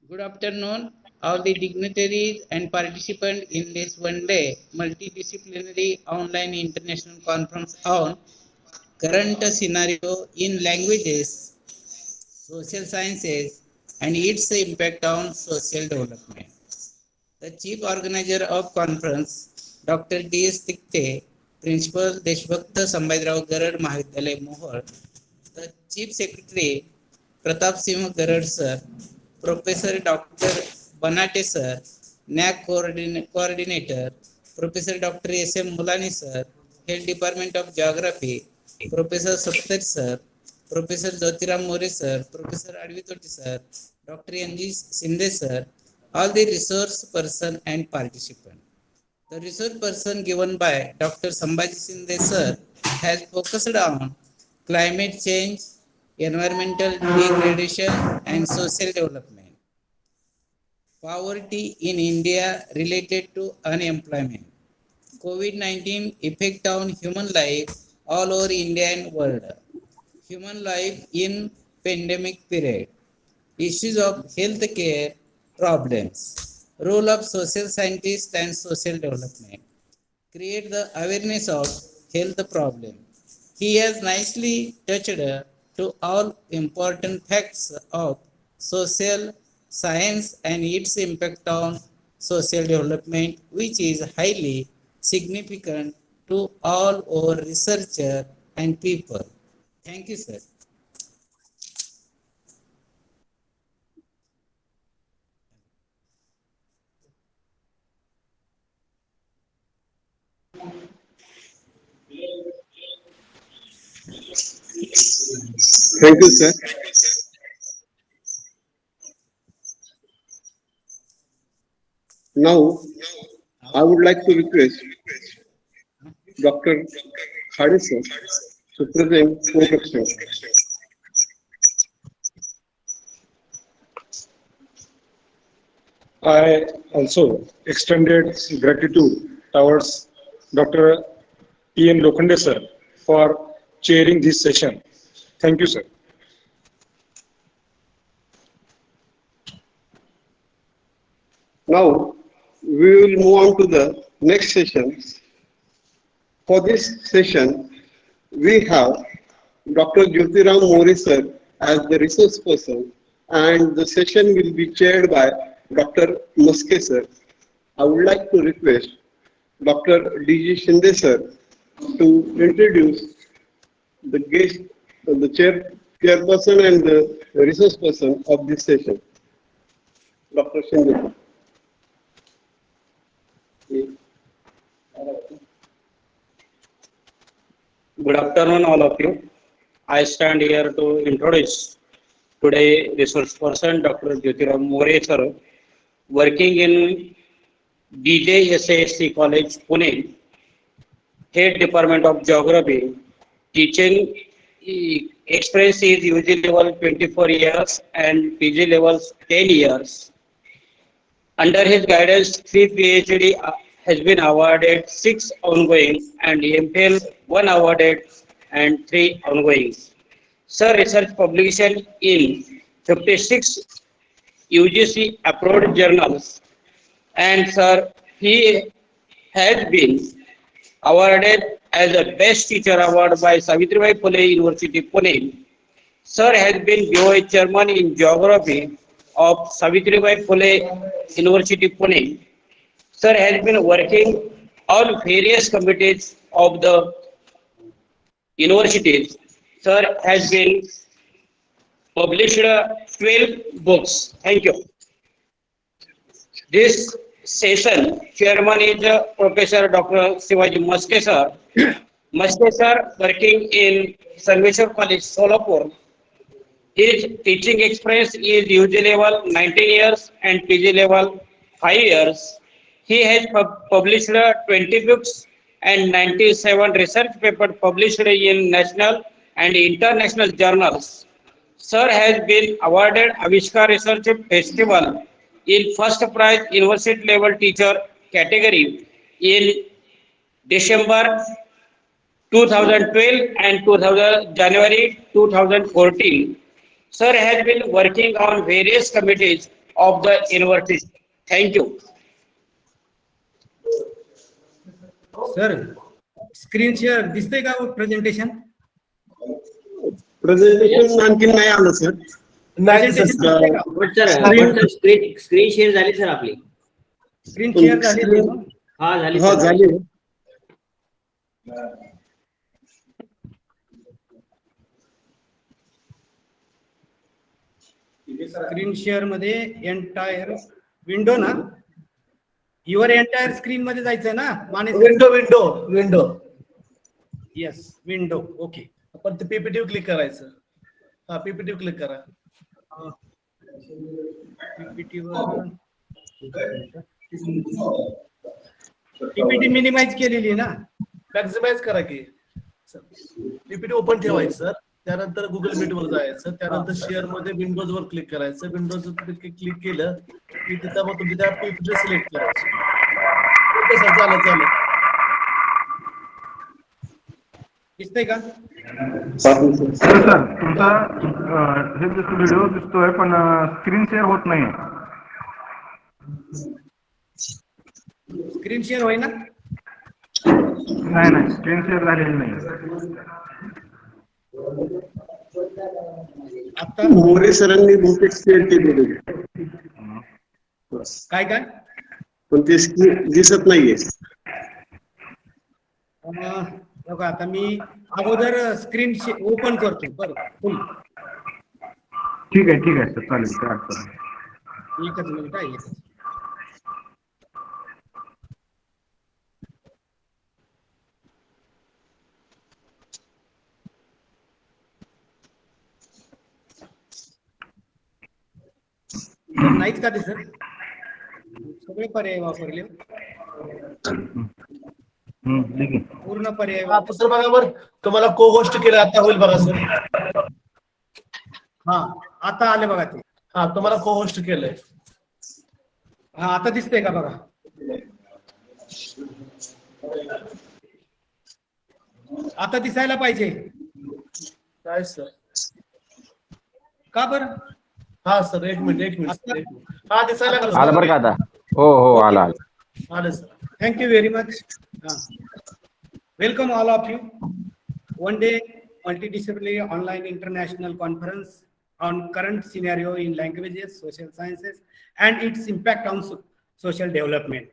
Good afternoon, all the dignitaries and participants in this one-day multidisciplinary online international conference on current scenario in languages, social sciences, and its impact on social development. The chief organizer of conference, Dr. D.S. Tikte, Principal Deshbhakta Sambhajirao Garad Mahavidyalaya Mohol, the Chief Secretary Pratap Singh Garad sir, Professor Dr. Banate sir, NAC Coordinator, Professor Dr. S.M. Mulani sir, Head Department of Geography, Professor Saptar sir, Professor Jyotiram More sir, Professor Advitoti sir, Dr. N.G. Shinde sir, all the resource person and participant. The resource person given by Dr. Sambhaji Shinde sir has focused on climate change, environmental degradation, and social development. Poverty in India related to unemployment. COVID-19 effect on human life all over India and world. Human life in pandemic period. Issues of health care problems. Role of social scientists and social development. Create the awareness of health problem. He has nicely touched to all important facts of social science and its impact on social development, which is highly significant to all our researchers and people. Thank you, sir. Thank you, sir. Now, I would like to request Dr. Khade sir to present co-lecture. I also extended gratitude towards Dr. T.M. Lokhande sir for chairing this session. Thank you, sir. Now, we will move on to the next session. For this session, we have Dr. Jyotiram More sir as the resource person, and the session will be chaired by Dr. Muske sir. I would like to request Dr. D.G. Shinde sir to introduce the guest, the chairperson and the resource person of this session. Dr. Shinde. Good afternoon, all of you. I stand here to introduce today resource person Dr. Jyotiram More sir, working in DJSASC College, Pune, Head Department of Geography, teaching experience is UG level 24 years and PG levels 10 years. Under his guidance, 3 PhD has been awarded, 6 ongoing, and MPhil 1 awarded and 3 ongoing. Sir research publication in 56 UGC approved journals, and sir, he has been awarded as a best teacher award by Savitribai Phule University, Pune. Sir has been BOI chairman in geography of Savitribai Phule University, Pune. Sir has been working on various committees of the universities. Sir has been published 12 books. Thank you. This session chairman is Professor Dr. Shivaji Muske sir. Muske sir working in Sarveshwar College, Solapur. His teaching experience is UG level 19 years and PG level 5 years. He has published 20 books and 97 research papers published in national and international journals. Sir has been awarded Avishkar Research Festival in first prize university level teacher category in December 2012 and January 2014. Sir has been working on various committees of the university. Thank you. Sir, screen share दिसतंय का presentation? Presentation आणखीन नाही आलं sir. नाही sir. Screen share झाली sir आपली. Screen share झाली. हा झाली. हो झाली. स्क्रीन शेअर मध्ये एंटायर विंडो ना, युअर एंटायर स्क्रीन मध्ये जायचंय ना माने. Window yes window. ओके, आपण ते पीपीटी क्लिक करायचं. हा पीपीटी क्लिक करा. पीपीटी वर पीपीटी मिनिमाइज केलेली ना, मॅक्सिमाइज करा की. पीपीटी ओपन ठेवायचं सर. त्यानंतर गुगल मीट वर जायचं. त्यानंतर शेअर मध्ये विंडोज वर क्लिक करायचं. विंडोज क्लिक केलं की तिथं मग तुम्ही त्या पीपीटी सिलेक्ट करायचं. ओके सर, चालेल. दिसतंय का? सर तुमचा हे व्हिडिओ दिसतोय पण स्क्रीन शेअर होत नाही. स्क्रीन शेअर होय ना? नाही स्क्रीन शेअर झालेली नाही. आता मोरे सरांनी बहुतेक शेअर केलेले काय पण ते स्क्रीन दिसत नाहीये. बघा आता मी अगोदर स्क्रीन ओपन करतो. बरं ठीक आहे सर, चालेल. एकच मिनिट आहे. नाहीच का ते सर? सगळे पर्याय वापरले, पूर्ण पर्याय. सर बघा बरं, तुम्हाला को होस्ट केलं आता होईल बघा सर. हा आता आले बघा ते. हा तुम्हाला को होस्ट केलंय. हा आता दिसतंय का बघा? आता दिसायला पाहिजे. काय सर? का बरं? हा सर एक मिनिट. हा दिसायला आलं बरं का आता? हो आला. आलं sir. Thank you very much. Welcome all of you. One day multidisciplinary online international conference on current scenario in languages, social sciences, and its impact on social development.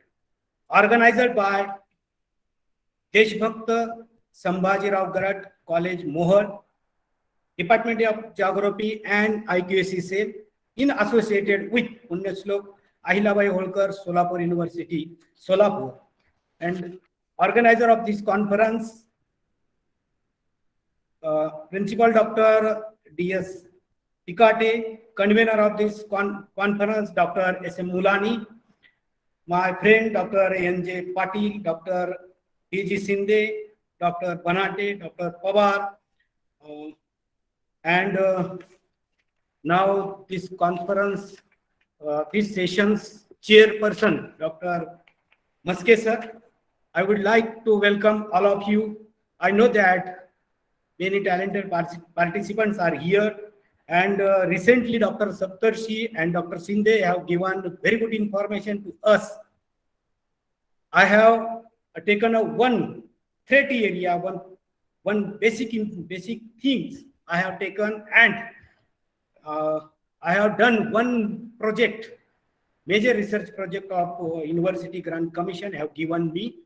Organized by Deshbhakta Sambhajirao Garad College, Mohol, Department of Geography and IQAC cell in associated with Punyashlok Ahilabai Holkar, Solapur University, Solapur, and organizer of this conference, Principal Dr. D.S. Tikate, convener of this conference, Dr. S.M. Mulani, my friend Dr. N.J. Patil, Dr. D.G. Sinde, Dr. Banate, Dr. Pawar, and now this conference, this session's chairperson, Dr. Maske sir. I would like to welcome all of you. I know that many talented participants are here, and recently Dr. Saptarshi and Dr. Sinde have given very good information to us. I have taken a one threat area, one basic things I have taken, and I have done one project, major research project of University Grant Commission have given me,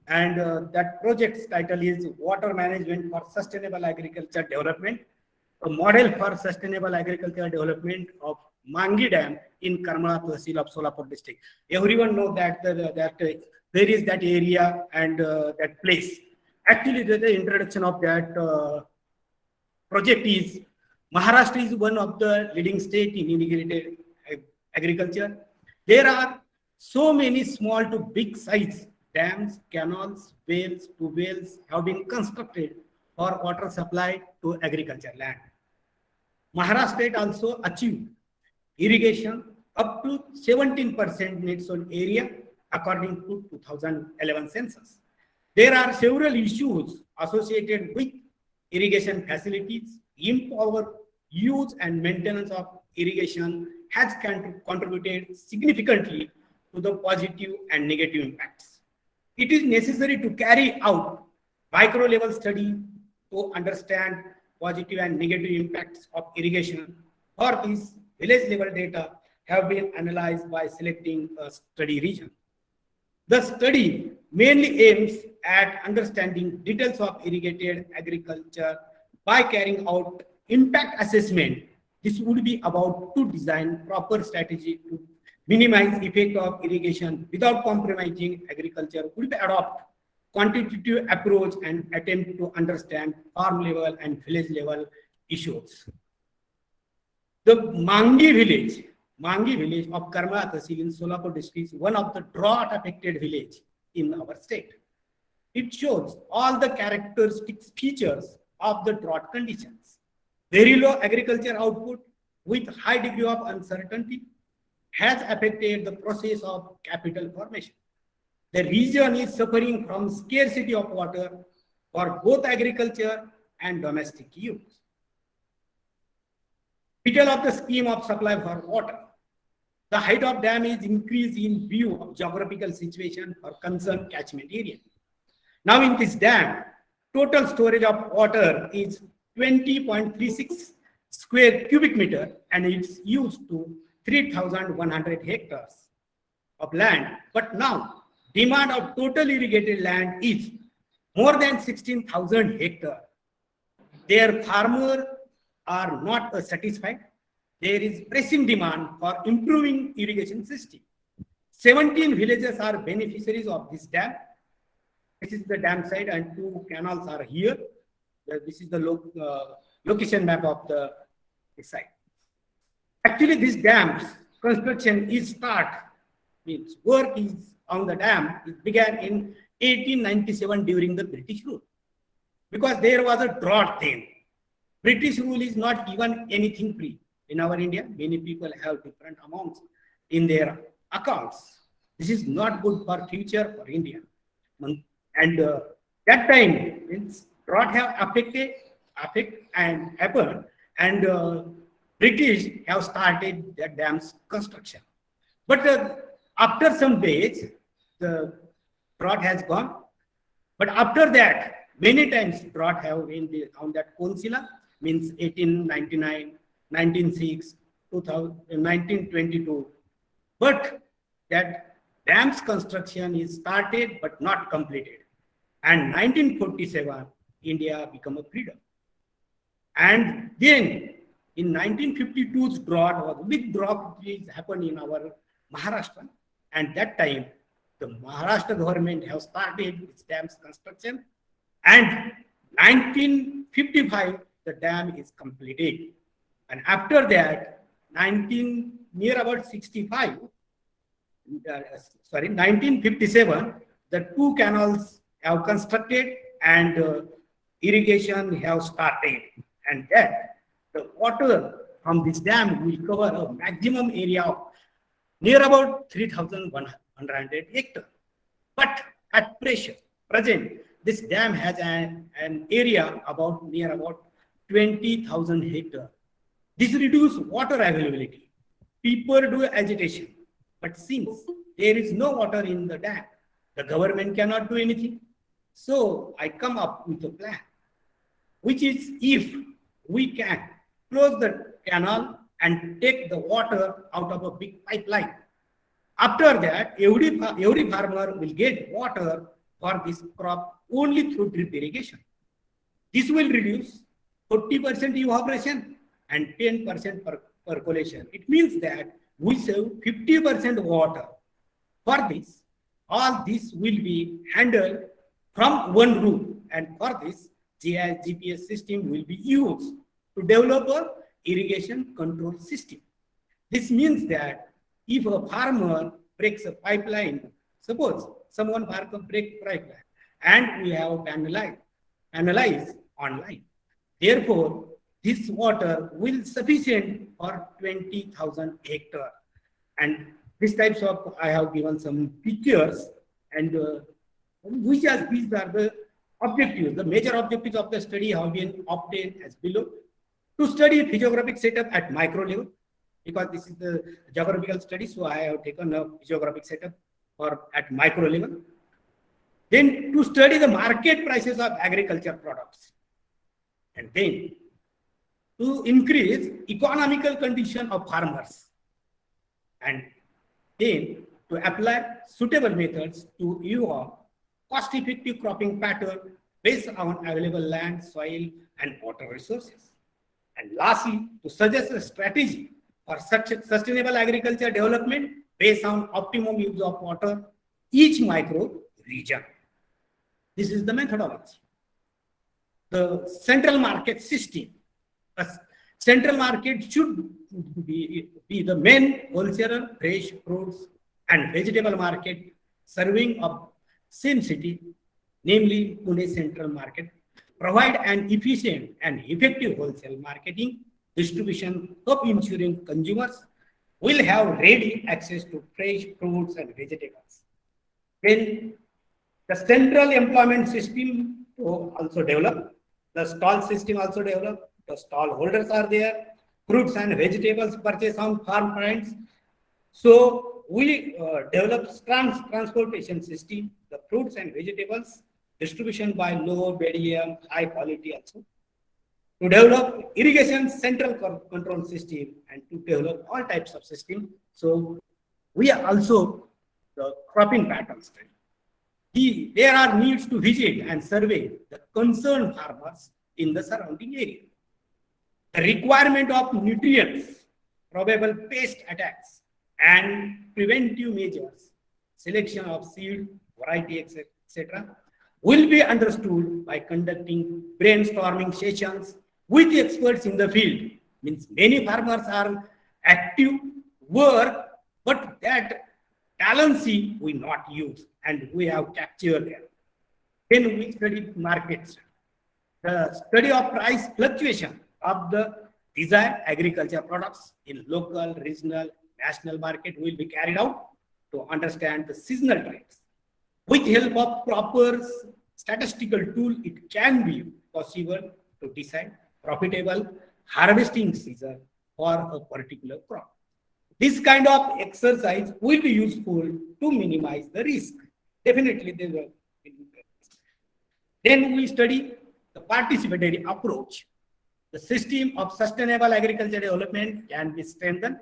and that project's title is Water Management for Sustainable Agriculture Development, a model for sustainable agricultural development of Mangi Dam in Karmala Tehsil of Solapur district. Everyone know that there is that area and that place. Actually, the introduction of that project is Maharashtra is one of the leading state in integrated agriculture. There are so many small to big size dams, canals, wells, tube wells have been constructed for water supply to agriculture land. Maharashtra state also achieved irrigation up to 17% net soil area according to 2011 census. There are several issues associated with irrigation facilities. Improper use and maintenance of irrigation has contributed significantly to the positive and negative impacts. It is necessary to carry out micro level study to understand positive and negative impacts of irrigation. For this, village level data have been analyzed by selecting a study region. The study mainly aims at understanding details of irrigated agriculture by carrying out impact assessment. This would be about to design proper strategy to minimize effect of irrigation without compromising agriculture. Would be adopt quantitative approach and attempt to understand farm level and village level issues. The Mangi village of Karmala Tehsil in Solapur district is one of the drought affected village in our state. It shows all the characteristics features of the drought conditions. Very low agriculture output with high degree of uncertainty has affected the process of capital formation. The region is suffering from scarcity of water for both agriculture and domestic use. Detail of the scheme of supply for water. The height of dam is increased in view of geographical situation for concerned catchment area. Now in this dam, total storage of water is 20.36 square cubic meter and it's used to 3,100 hectares of land. But now demand of total irrigated land is more than 16,000 hectares. Their farmers are not satisfied. There is pressing demand for improving irrigation system. 17 villages are beneficiaries of this dam. This is the dam side and 2 canals are here. This is the location map of the site. Actually, this dam's construction is means work is on the dam. It began in 1897 during the British rule. Because there was a drought then. British rule is not given anything free. In our India, many people have different amounts in their accounts. This is not good for future for India. And that time, means drought have happened and British have started the dam's construction. But after some days, the drought has gone But after that, many times drought have been on that Konsila, means 1899, 1906, 2000, 1922. But that dam's construction is started but not completed. And 1947, India became a freedom. And then in 1952's drought was a big drought which happened in our Maharashtra. And that time, the Maharashtra government have started its dams construction. And 1955, the dam is completed. And after that, near about 65, 1957, the two canals have constructed and irrigation have started. And that the water from this dam will cover a maximum area of near about 3,100 hectares. But at present, this dam has an area near about 20,000 hectares. This reduces water availability. People do agitation. But since there is no water in the dam, the government cannot do anything. So I come up with a plan, which is if we can close the canal and take the water out of a big pipeline. After that, every farmer will get water for this crop only through drip irrigation. This will reduce 40% evaporation and 10% percolation. It means that we save 50% water. For this, all this will be handled from one root, and for this, GIS GPS system will be used to develop a irrigation control system. This means that if a farmer breaks a pipeline, suppose someone farmer breaks pipeline, and we have analyzed online. Therefore, this water will sufficient for 20,000 hectares. And these types of, I have given some pictures, and these are the objectives. The major objectives of the study have been obtained as below. To study physiographic setup at micro level, because this is the geographical study, so I have taken a physiographic setup at micro level. Then to study the market prices of agriculture products. And then to increase economical condition of farmers. And then to apply suitable methods to evolve cost-effective cropping pattern based on available land, soil, and water resources. And lastly, to suggest a strategy for sustainable agriculture development based on optimum use of water each micro region. This is the methodology. The central market system. A central market should be the main wholesaler, fresh fruits and vegetable market serving of same city, namely Pune Central Market, provide an efficient and effective wholesale marketing distribution of ensuring consumers will have ready access to fresh fruits and vegetables. Then the central employment system also develop, the stall system also develop, the stall holders are there, fruits and vegetables purchased on farm points. So we develop transportation system, the fruits and vegetables distribution by low medium, high quality also. To develop irrigation central control system and to develop all types of system. So we are also the cropping pattern study. There are needs to visit and survey the concerned farmers in the surrounding area. The requirement of nutrients, probable pest attacks, and preventive measures, selection of seed, variety, etc., will be understood by conducting brainstorming sessions with the experts in the field. Means many farmers are active work, but that talency we not use, and we have captured them. Then we study markets. The study of price fluctuation of the desired agriculture products in local, regional, national market will be carried out to understand the seasonal trends. With help of proper statistical tool, it can be possible to decide profitable harvesting season for a particular crop. This kind of exercise will be useful to minimize the risk. Definitely, they will. Then we study the participatory approach. The system of sustainable agriculture development can be strengthened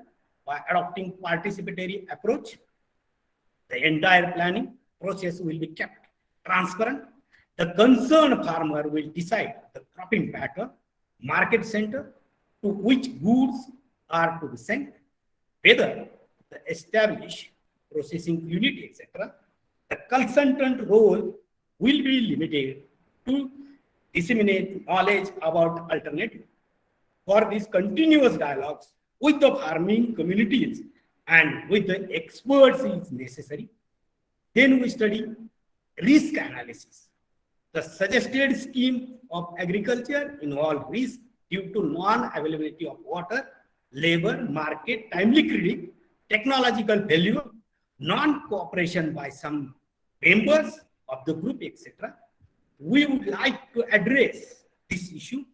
by adopting participatory approach. The entire planning process will be kept transparent. The concerned farmer will decide the cropping pattern, market center to which goods are to be sent, whether the established processing unit, etc. The consultant role will be limited to disseminate knowledge about alternative. For these continuous dialogues with the farming communities and with the experts is necessary. Then we study risk analysis. The suggested scheme of agriculture involves risk due to non-availability of water, labor, market, timely credit, technological failure, non-cooperation by some members of the group, etc. We would like to address this issue.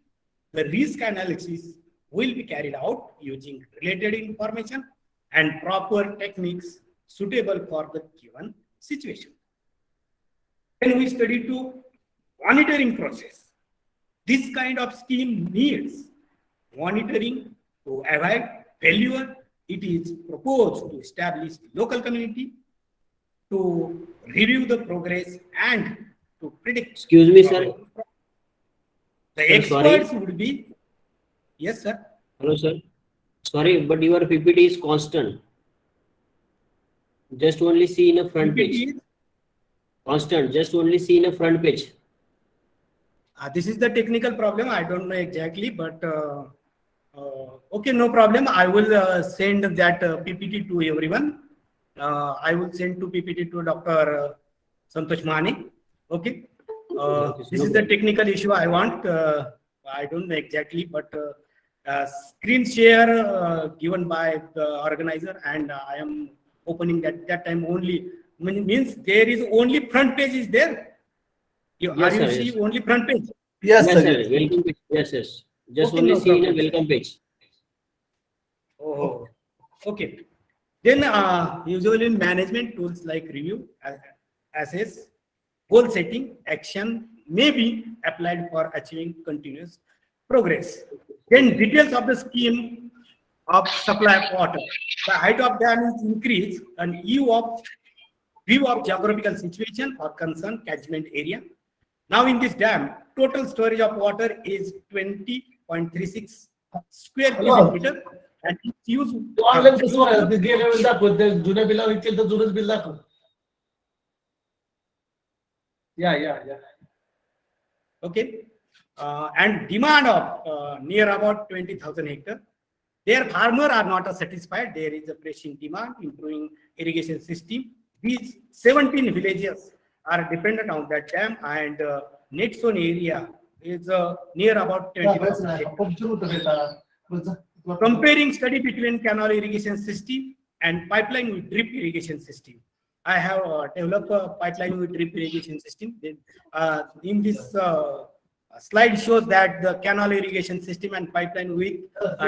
The risk analysis will be carried out using related information and proper techniques suitable for the given situation. Then we study to monitoring process. This kind of scheme needs monitoring to avoid failure. It is proposed to establish local community to review the progress and to predict. Excuse me, sir. The Sir, experts sorry. would be, yes, sir. Hello, sir. Sorry, but your PPT is constant. Just only see in a front page. Constant. Just only see in a front page. This is the technical problem. I don't know exactly, but okay, no problem. I will send that PPT to everyone. I will send to PPT to Dr. Santosh Mani. Okay. This is the technical issue I want. I don't know exactly, but screen share given by the organizer, and I am opening that time only. Means there is only front page is there. Are you see only front page? Yes, Yes, sir. sir. Welcome page. Yes, yes. Just Okay, only no see in a problem. welcome page. Oh, okay. Then usually management tools like review, assess, goal setting, action may be applied for achieving continuous progress. Then details of the scheme of supply of water. The height of dam is increased and view of geographical situation or concern catchment area. Now in this dam, total storage of water is 20.36 square cubic meter and it's used. Online कसं व्हायला? ते गेल्या वेळेस दाखवत ते जुन्या बिलावर केलं तर जुनच बिल दाखव. Yeah. Okay. And demand of near about 20,000 hectares. Their farmers are not satisfied. There is a pressing demand, improving irrigation system. These 17 villages are dependent on that dam, and net zone area is near about 20,000 hectares. Comparing study between canal irrigation system and pipeline with drip irrigation system. I have developed a pipeline with drip irrigation system. In this slide shows that the canal irrigation system and pipeline with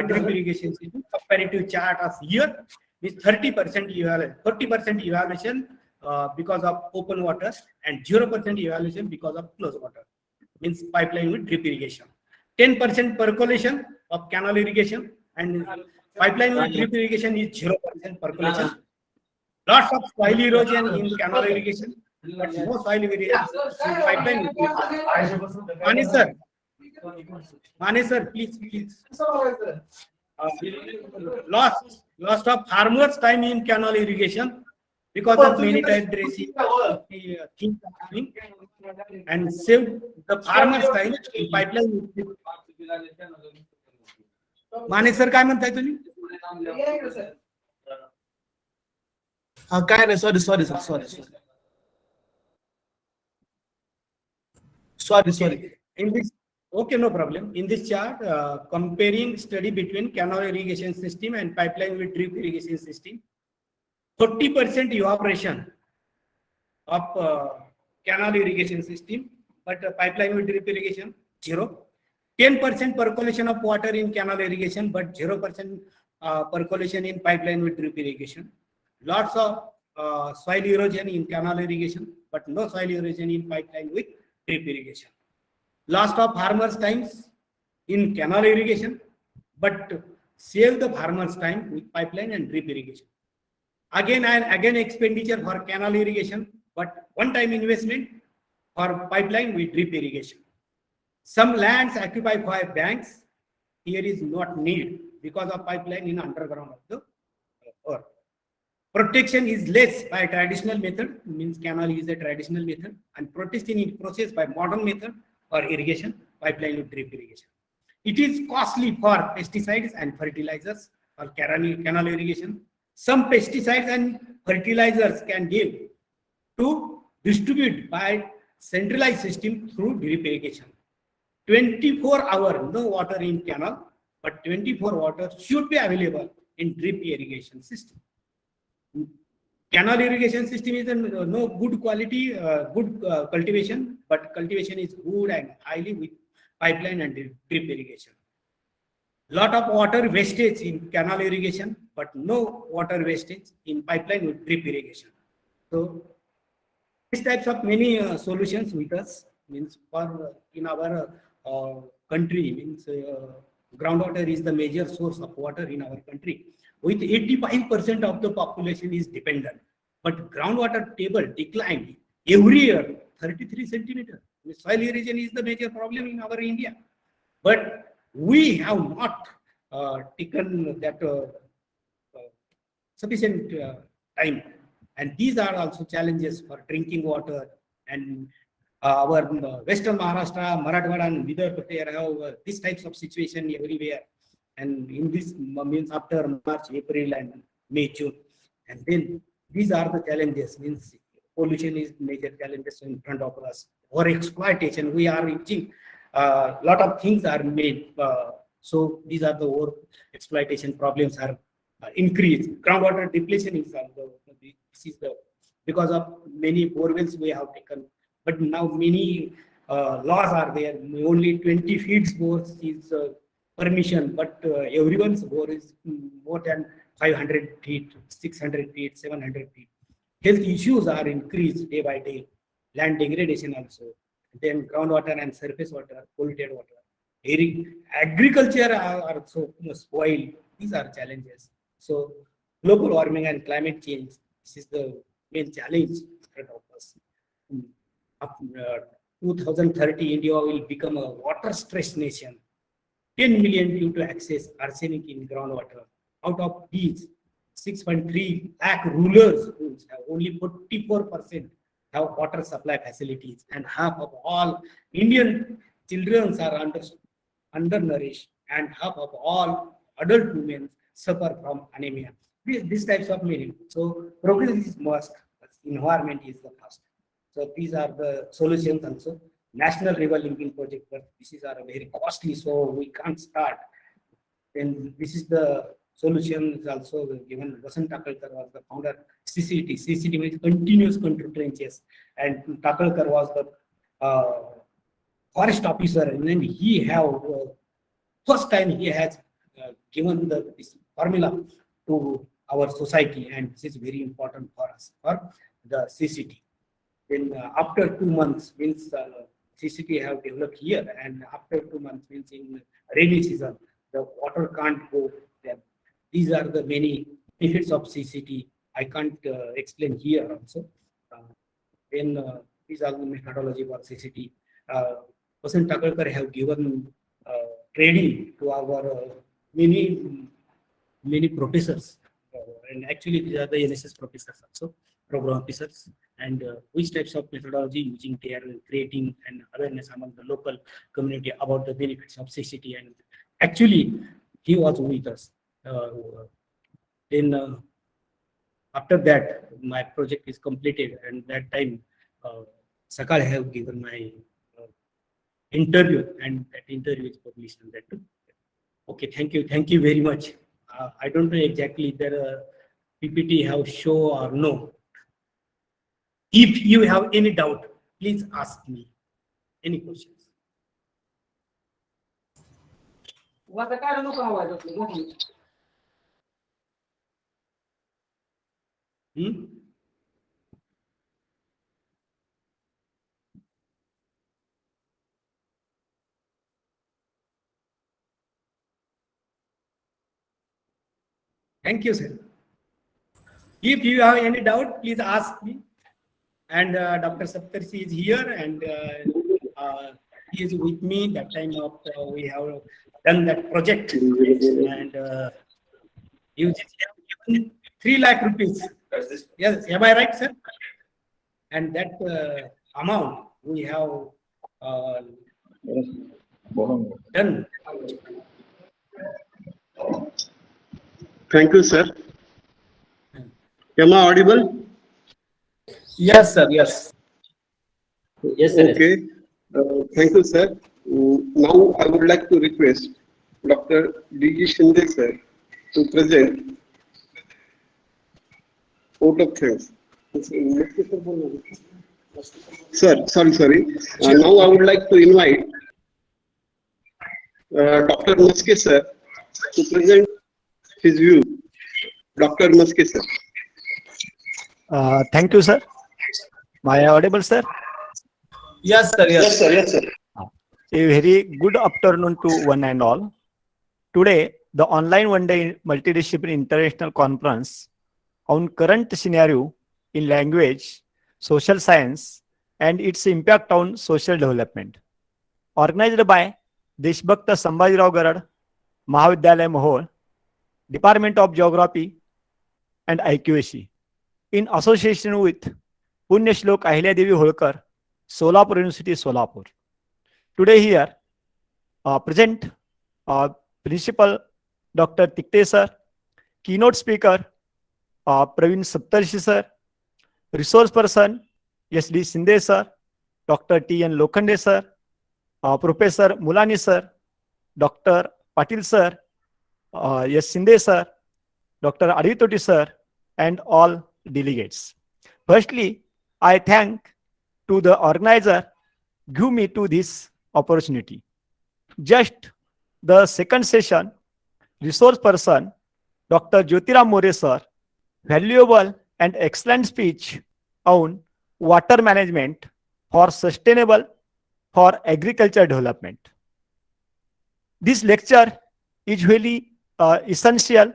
drip irrigation system comparative chart as here is 30% evaluation, 40% evaluation because of open water and 0% evaluation because of closed water. Means pipeline with drip irrigation. 10% percolation of canal irrigation and pipeline with drip irrigation is 0% percolation. Lots of soil erosion in canal irrigation, but no soil erosion in pipeline with drip irrigation. Mane sir, please. Lost of farmers' time in canal irrigation because of many type dressing and save the farmers' time in pipeline with drip. माने sir काय म्हणताय तुम्ही? काय नाही, sorry. In this, okay, no problem. In this chart, comparing study between canal irrigation system and pipeline with drip irrigation system, 30% evaporation of canal irrigation system, but pipeline with drip irrigation 0. 10% percolation of water in canal irrigation, but 0% percolation in pipeline with drip irrigation. Lots of soil erosion in canal irrigation, but no soil erosion in pipeline with drip irrigation. Loss of farmers' times in canal irrigation, but save the farmers' time with pipeline and drip irrigation. Again and again expenditure for canal irrigation, but one-time investment for pipeline with drip irrigation. Some lands occupied by banks, here is not need because of pipeline in underground of the earth. Protection is less by traditional method, means canal is a traditional method, and protection is processed by modern method or irrigation, pipeline with drip irrigation. It is costly for pesticides and fertilizers or canal irrigation. Some pesticides and fertilizers can give to distribute by centralized system through drip irrigation. 24-hour no water in canal, but 24 water should be available in drip irrigation system. Canal irrigation system is no good quality, good cultivation, but cultivation is good and highly with pipeline and drip irrigation. Lot of water wastage in canal irrigation, but no water wastage in pipeline with drip irrigation. So these types of many solutions with us, means for in our country, means groundwater is the major source of water in our country. With 85% of the population is dependent, but groundwater table declined every year 33 centimeter. Soil erosion is the major problem in our India, but we have not taken that sufficient time, and these are also challenges for drinking water. And our Western Maharashtra, Marathwada, and Vidarbha have these types of situation everywhere. And in this means after March, April, and May, June, and then these are the challenges. Means pollution is major challenges in front of us. Or exploitation, we are reaching lot of things are made. So these are the over exploitation problems are increased. Groundwater depletion is this is the because of many borewells we have taken, but now many laws are there. Only 20 feet bores is permission, but everyone's bore is more than 500 feet, 600 feet, 700 feet. Health issues are increased day by day. Land degradation also. Then groundwater and surface water, polluted water. Agriculture are also spoiled. These are challenges. So global warming and climate change, this is the main challenge in front of us. 2030, India will become a water stressed nation. 10 million due to access arsenic in groundwater. Out of these, 6.3 lakh rulers have only 44% have water supply facilities, and half of all Indian children are undernourished, and half of all adult women suffer from anemia. These types of meaning. So progress is must, environment is the first. So these are the solutions also. National river linking project, but this is very costly, so we can't start. And this is the solution is also given. Vasant Takalkar was the founder. CCT. CCT means continuous control trenches, and Takalkar was the forest officer, and then he have first time he has given this formula to our society, and this is very important for us for the CCT. Then after 2 months means CCT have developed here, and after 2 months means in rainy season the water can't go there. These are the many benefits of CCT. I can't explain here also. Then these are the methodology for CCT. Vasant Takalkar have given training to our many professors, and actually these are the NSS professors also, program officers, and which types of methodology using they are creating and awareness among the local community about the benefits of CCT. And actually he was with us. Then after that my project is completed, and that time Sakal have given my interview, and that interview is published on that too. Okay, thank you very much. I don't know exactly whether PPT have show or no. If you have any doubt, please ask me any questions. Thank you, sir. If you have any doubt, please ask me. And Dr. Saptarshi is here, and he is with me that time of we have done that project, and he has given 3 lakh rupees. Yes, am I right, sir? And that amount we have done. Thank you, sir. Am I audible? Yes, sir. Yes. Yes, sir. Okay. Thank you, sir. Now I would like to request Dr. D.G. Shinde, sir, to present vote of thanks. Sir, sorry. Now I would like to invite Dr. Maske, sir, to present his view. Dr. Maske, sir. Thank you, sir. Am I audible, sir? Yes, sir. Yes. Yes, sir. A very good afternoon to one and all. Today, the online one-day multidisciplinary international conference on current scenario in language, social science, and its impact on social development, organized by Deshbhakta Sambhajirao Garad, Mahavidyalaya Mohol, Department of Geography and IQAC, in association with Punya Shlok Ahilyadevi Holkar, Solapur University, Solapur. Today here, present Principal Dr. Tikte sir, keynote speaker Praveen Saptarshi sir, resource person S.D. Shinde sir, Dr. T.N. Lokhande sir, Professor Mulani sir, Dr. Patil sir, S. Shinde sir, Dr. Aditoti sir, and all delegates. Firstly, I thank to the organizer give me to this opportunity. Just the second session, resource person Dr. Jyotiram More sir, valuable and excellent speech on water management for sustainable for agriculture development. This lecture is really essential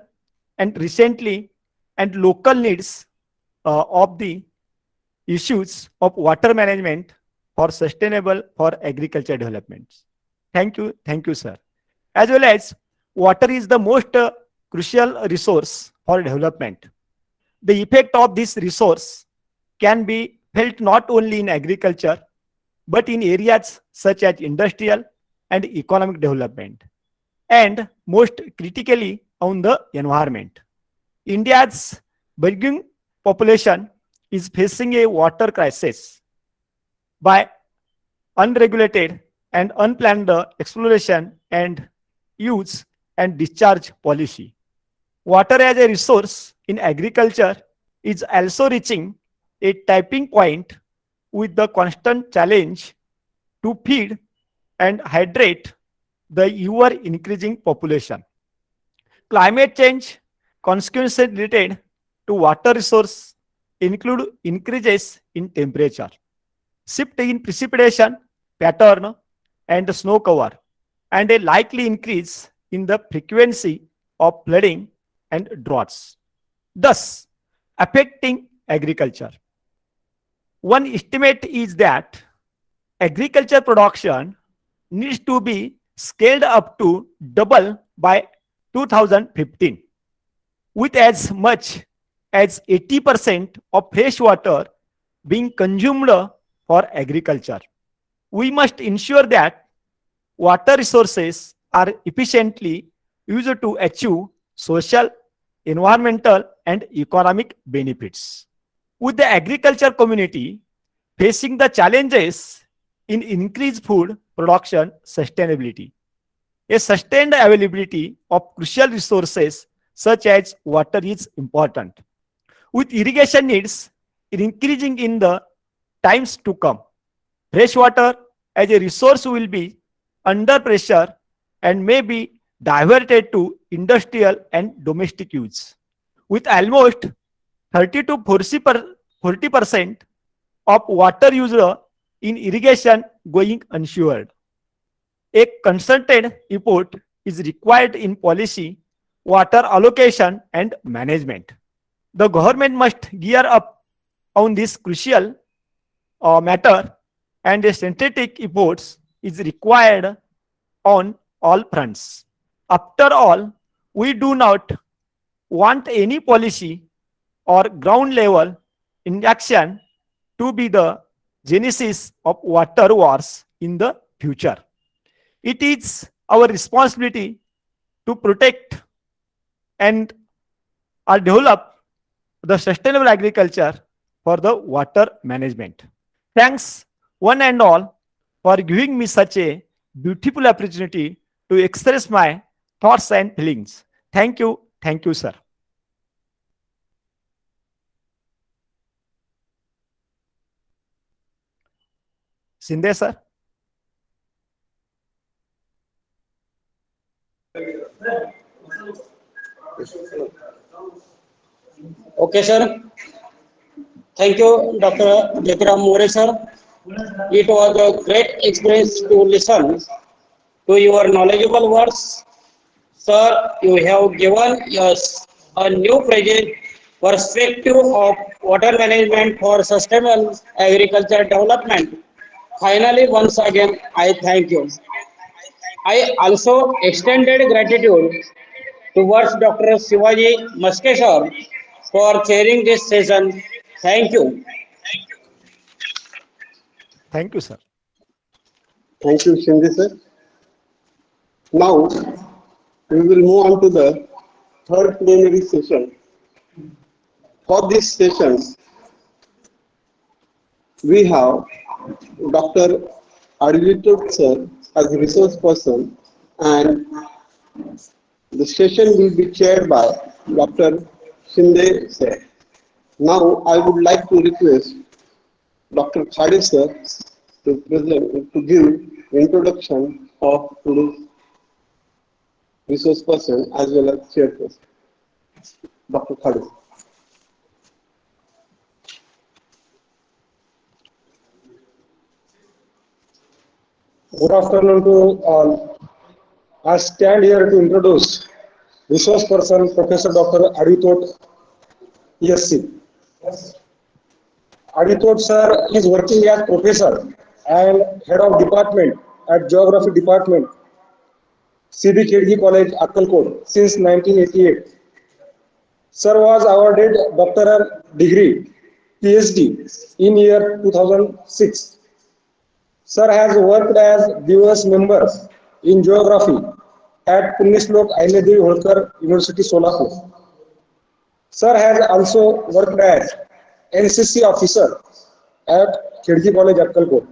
and recently and local needs of the issues of water management for sustainable for agriculture development. Thank you, sir. As well as water is the most crucial resource for development. The effect of this resource can be felt not only in agriculture, but in areas such as industrial and economic development, and most critically on the environment. India's burgeoning population is facing a water crisis by unregulated and unplanned exploration and use and discharge policy. Water as a resource in agriculture is also reaching a tipping point with the constant challenge to feed and hydrate the ever increasing population. Climate change consequences related to water resource include increases in temperature, shift in precipitation pattern and snow cover, and a likely increase in the frequency of flooding and droughts, thus affecting agriculture. One estimate is that agriculture production needs to be scaled up to double by 2015, with as much as 80% of fresh water being consumed for agriculture. We must ensure that water resources are efficiently used to achieve social, environmental, and economic benefits. With the agriculture community facing the challenges in increased food production sustainability, a sustained availability of crucial resources such as water is important. With irrigation needs increasing in the times to come, fresh water as a resource will be under pressure and may be diverted to industrial and domestic use. With almost 30 to 40% of water used in irrigation going unsured, a concerted effort is required in policy water allocation and management. The government must gear up on this crucial matter, and a synthetic efforts is required on all fronts. After all, we do not want any policy or ground level inaction to be the genesis of water wars in the future. It is our responsibility to protect and develop the sustainable agriculture for the water management. Thanks one and all for giving me such a beautiful opportunity to express my thoughts and feelings. Thank you, sir. Shinde sir. Okay, sir. Thank you, Dr. Jyotiram More, sir. It was a great experience to listen to your knowledgeable words. Sir, you have given us a new perspective of water management for sustainable agriculture development. Finally, once again, I thank you. I also extended gratitude towards Dr. Shivaji Maskeshwar for chairing this session. Thank you. Thank you, sir. Thank you, Shinde sir. Now, we will move on to the third plenary session. For this session, we have Dr. Aditya sir as resource person, and the session will be chaired by Dr. Shinde sir. Now, I would like to request Dr. Khade sir to give introduction of today's resource person as well as chairperson. Dr. Khade. Good afternoon to all. I stand here to introduce resource person Professor Dr. Aditot ESC. Aditot sir is working as professor and head of department at Geography Department, CB Khedgi College, Akkalkot since 1988. Sir was awarded doctoral degree PhD in year 2006. Sir has worked as diverse member in geography at Punyashlok Ahilyadevi Holkar University, Solapur. Sir has also worked as NCC officer at Khedgi College, Akkalkot.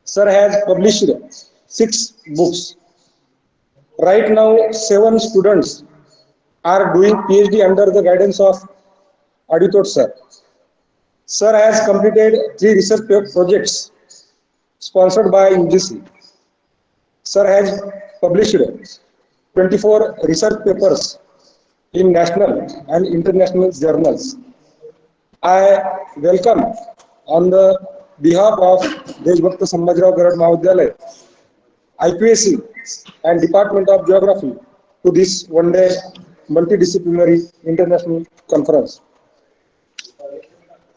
Sir has published 6 books. Right now, 7 students are doing PhD under the guidance of Aditot sir. Sir has completed 3 research projects sponsored by UGC. Sir has published 24 research papers in national and international journals. I welcome on the behalf of Deshbhakta Sambhajirao Garad Mahavidyalaya, IPSC and Department of Geography to this one-day multidisciplinary international conference.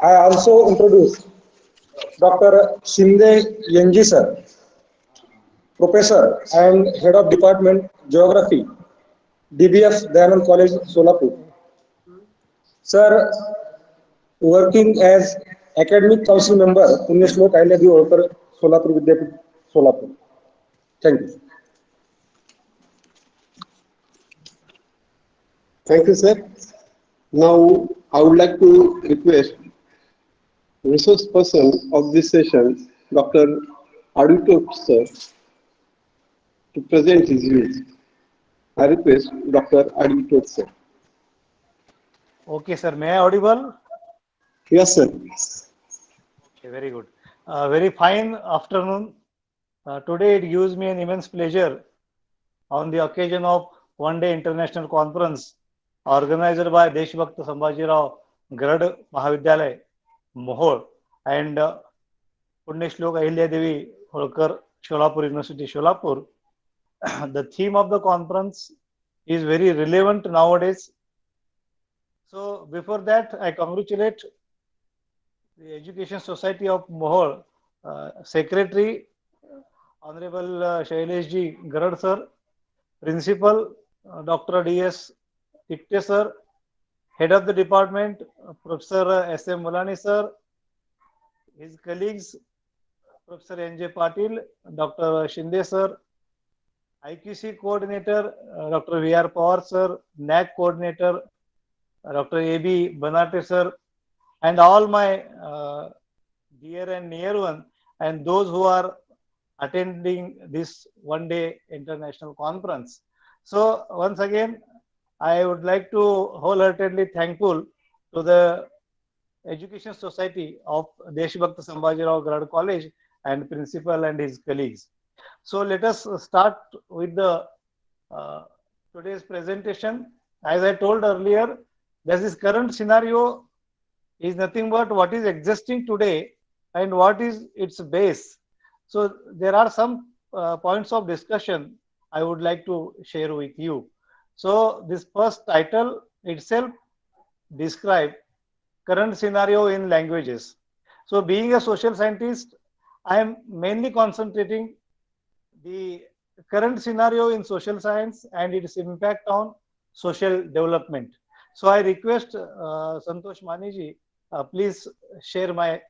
I also introduce Dr. Shinde Yenji sir, Professor and Head of Department Geography, DBF Dayanand College, Solapur. Sir, working as Academic Council Member, Punyashlok Ahilyadevi Holkar, Solapur Vidyapith, Solapur. Thank you. Thank you, sir. Now, I would like to request resource person of this session, Dr. Aditya sir, to present his views. I request Dr. Aditya sir. Okay, sir. May I audible? Yes, sir. Okay, very good. Very fine afternoon. Today it gives me an immense pleasure on the occasion of one-day international conference organized by Deshbhakta Sambhajirao Garad Mahavidyalaya, Mohol, and Punyashlok Ahilyadevi Holkar, Solapur University, Solapur. The theme of the conference is very relevant nowadays. So before that, I congratulate the Education Society of Mohol, Secretary Honorable Shailesh Ji Garad sir, Principal Dr. D.S. Tikte sir, Head of the Department Professor S.M. Mulani sir, his colleagues Professor N.J. Patil, Dr. Shinde sir, IQC Coordinator Dr. V.R. Pawar sir, NAC Coordinator Dr. A.B. Banate sir, and all my dear and near one, and those who are attending this one-day international conference. So once again, I would like to wholeheartedly thankful to the Education Society of Deshbhakta Sambhajirao Garad College and principal and his colleagues. So let us start with the today's presentation. As I told earlier, this current scenario is nothing but what is existing today and what is its base. So there are some points of discussion I would like to share with you. So this first title itself describe current scenario in languages. So being a social scientist, I am mainly concentrating the current scenario in social science and its impact on social development. So I request Santosh Maniji, please share my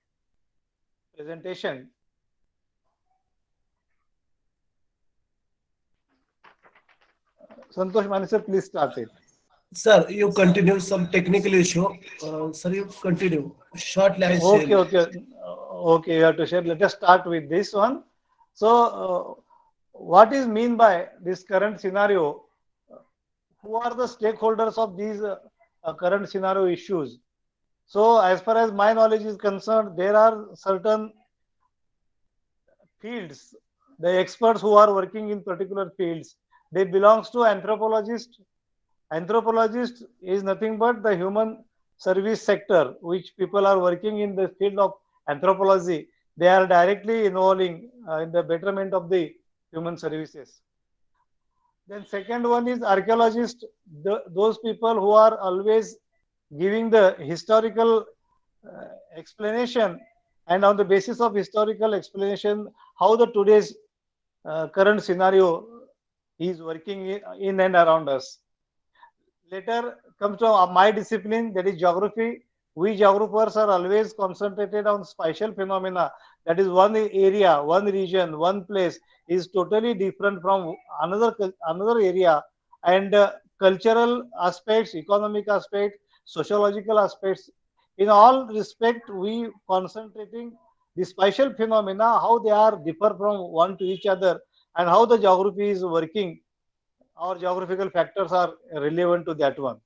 presentation. Santosh Mani sir, please start it. Sir, you continue some technical issue. Sir, you continue. Shortly, I share. Okay, you have to share. Let us start with this one. So, what is mean by this current scenario? Who are the stakeholders of these current scenario issues? So, as far as my knowledge is concerned, there are certain fields, the experts who are working in particular fields, they belongs to anthropologist. Anthropologist is nothing but the human service sector, which people are working in the field of anthropology. They are directly involving in the betterment of the human services. Then second one is archaeologist, those people who are always giving the historical explanation, and on the basis of historical explanation, how the today's current scenario is working in and around us. Later comes to my discipline, that is geography. We geographers are always concentrated on spatial phenomena. That is one area, one region, one place is totally different from another area, and cultural aspects, economic aspects, sociological aspects. In all respect, we concentrating the spatial phenomena, how they are differ from one to each other, and how the geography is working. Our geographical factors are relevant to that one.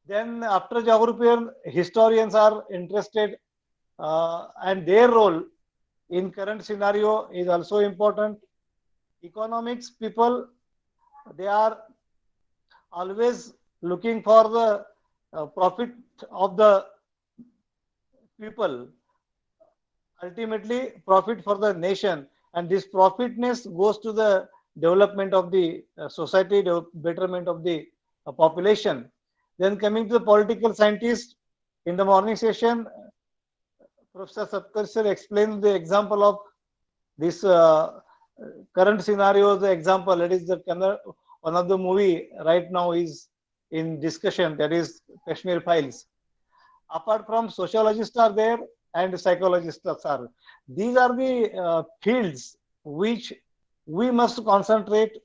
Then after geography, historians are interested, and their role in current scenario is also important. Economics people, they are always looking for the profit of the people, ultimately profit for the nation, and this profitness goes to the development of the society, the betterment of the population. Then coming to the political scientists, in the morning session, Professor Sattar sir explained the example of this current scenario. The example, it is the one of the movie right now is in discussion, that is Kashmir Files. Apart from sociologists are there and psychologists are. These are the fields which we must concentrate.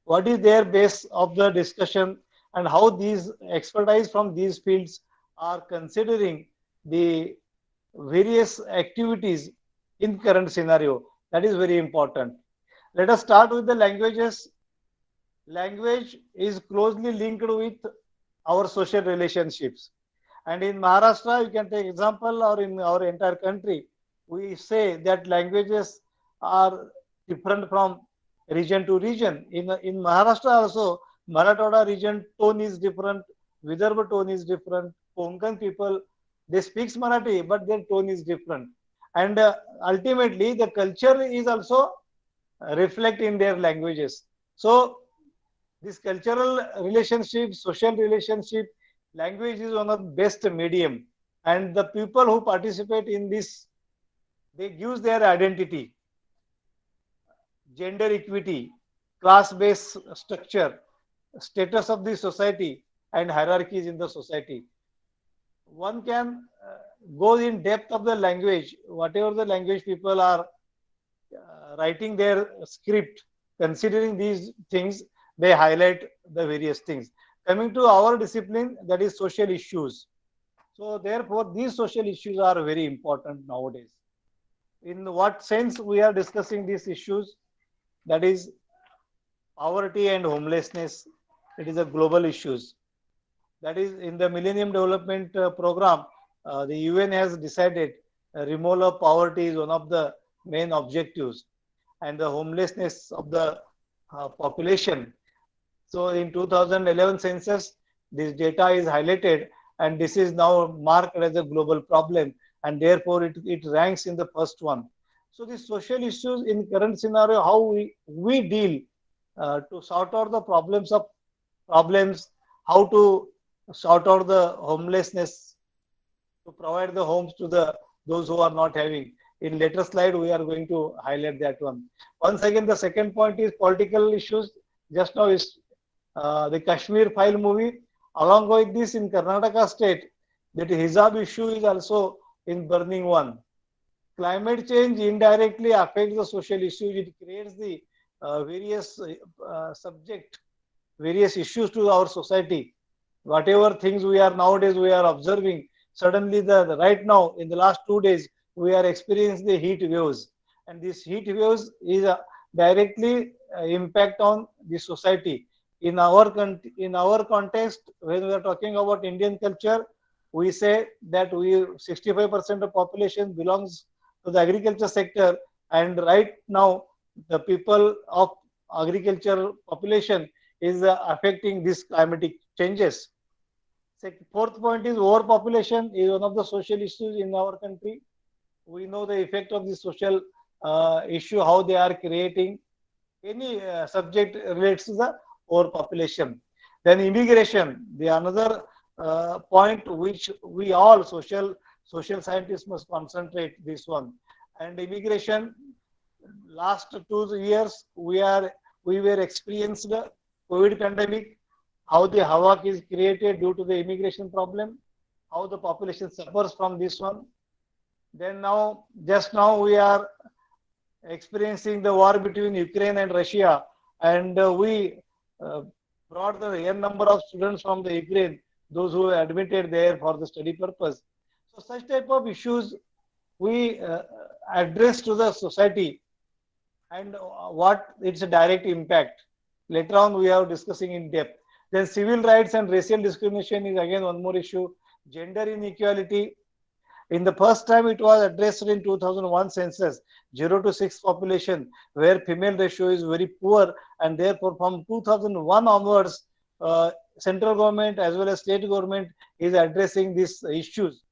What is their base of the discussion, and how these expertise from these fields are considering the various activities in current scenario. That is very important. Let us start with the languages. Language is closely linked with our social relationships. And in Maharashtra, you can take example, or in our entire country, we say that languages are different from region to region. In Maharashtra also, Marathwada region tone is different, Vidarbha tone is different, Konkan people, they speak Marathi, but their tone is different. And ultimately, the culture is also reflect in their languages. So, This cultural relationship, social relationship, language is one of the best medium. And the people who participate in this, they use their identity, gender equity, class-based structure, status of the society, and hierarchies in the society. One can go in depth of the language, whatever the language people are writing their script, considering these things, they highlight the various things. Coming to our discipline, that is social issues. So therefore, these social issues are very important nowadays. In what sense we are discussing these issues? That is poverty and homelessness. It is a global issues. That is in the Millennium Development Program, the UN has decided removal of poverty is one of the main objectives, and the homelessness of the population. So in 2011 census, this data is highlighted, and this is now marked as a global problem, and therefore it ranks in the first one. So the social issues in current scenario, how we deal to sort out the problems, how to sort out the homelessness, to provide the homes to the those who are not having. In later slide, we are going to highlight that one. Once again, the second point is political issues. Just now is the Kashmir file movie. Along with this, in Karnataka state, that hijab issue is also in burning one. Climate change indirectly affects the social issues. It creates the various subject, various issues to our society. Whatever things we are nowadays we are observing, suddenly the right now in the last 2 days we are experiencing the heat waves, and this heat waves is directly impact on the society. In our context, when we are talking about Indian culture, we say that we 65% of population belongs to the agriculture sector, and right now the people of agriculture population is affecting these climatic changes. Fourth point is overpopulation is one of the social issues in our country. We know the effect of the social issue, how they are creating. Any subject relates to the overpopulation. Then immigration, the another point which we all social scientists must concentrate this one. And immigration, last 2 years we were experienced the COVID pandemic, how the havoc is created due to the immigration problem, how the population suffers from this one. Then now, just now we are experiencing the war between Ukraine and Russia, and we brought the n number of students from the Ukraine, those who were admitted there for the study purpose. So such type of issues we address to the society, and what its a direct impact. Later on, we are discussing in depth. Then civil rights and racial discrimination is again one more issue. Gender inequality. In the first time, it was addressed in 2001 census, 0 to 6 population, where female ratio is very poor, and therefore from 2001 onwards, central government as well as state government is addressing these issues.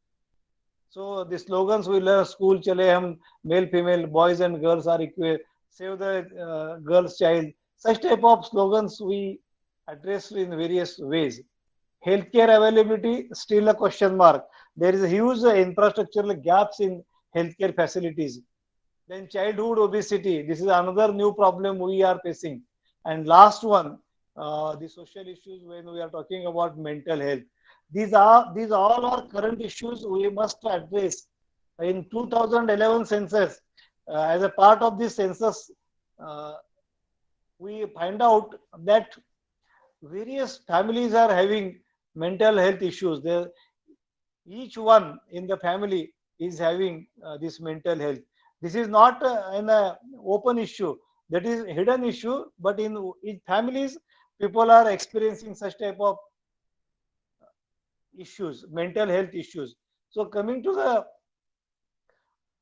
So the slogans we learn, school chale hum, male, female, boys and girls are equal, save the girl's child. Such type of slogans we address in various ways. Healthcare availability, still a question mark. There is a huge infrastructural gaps in healthcare facilities. Then childhood obesity, this is another new problem we are facing. And last one, the social issues when we are talking about mental health. These all are current issues we must address. In 2011 census, as a part of this census, we find out that various families are having mental health issues. Each one in the family is having this mental health. This is not an open issue, that is hidden issue, but in families, people are experiencing such type of issues, mental health issues. So coming to the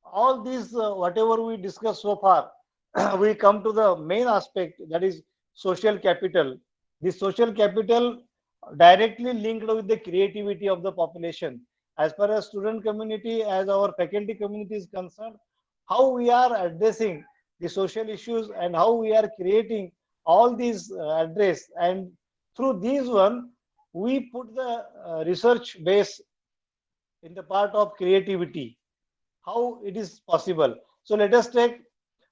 all these, whatever we discussed so far, we come to the main aspect, that is social capital. This social capital directly linked with the creativity of the population. As far as student community, as our faculty community is concerned, how we are addressing the social issues and how we are creating all these address, and through these one we put the research base in the part of creativity, how it is possible. So let us take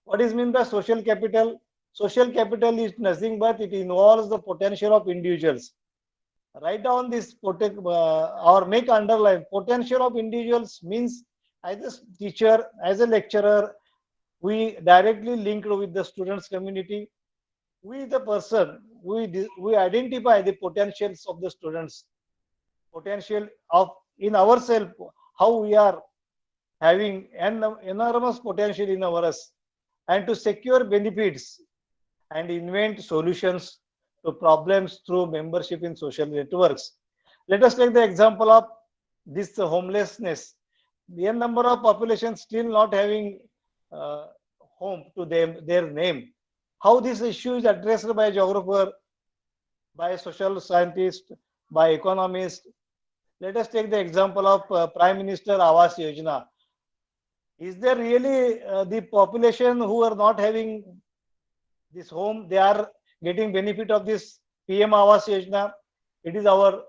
what is meant by social capital. Social capital is nothing but it involves the potential of individuals. Write down this or make underline. Potential of individuals means as a teacher, as a lecturer, we directly linked with the students community. We the person, we identify the potentials of the students, potential of in ourselves, how we are having an enormous potential in us, and to secure benefits and invent solutions to problems through membership in social networks. Let us take the example of this homelessness. The number of population still not having uh, home to them, their name. How this issue is addressed by a geographer, by a social scientist, by economist. Let us take the example of Prime Minister Awas Yojana. Is there really the population who are not having this home, they are getting benefit of this PM Awas Yojana? It is our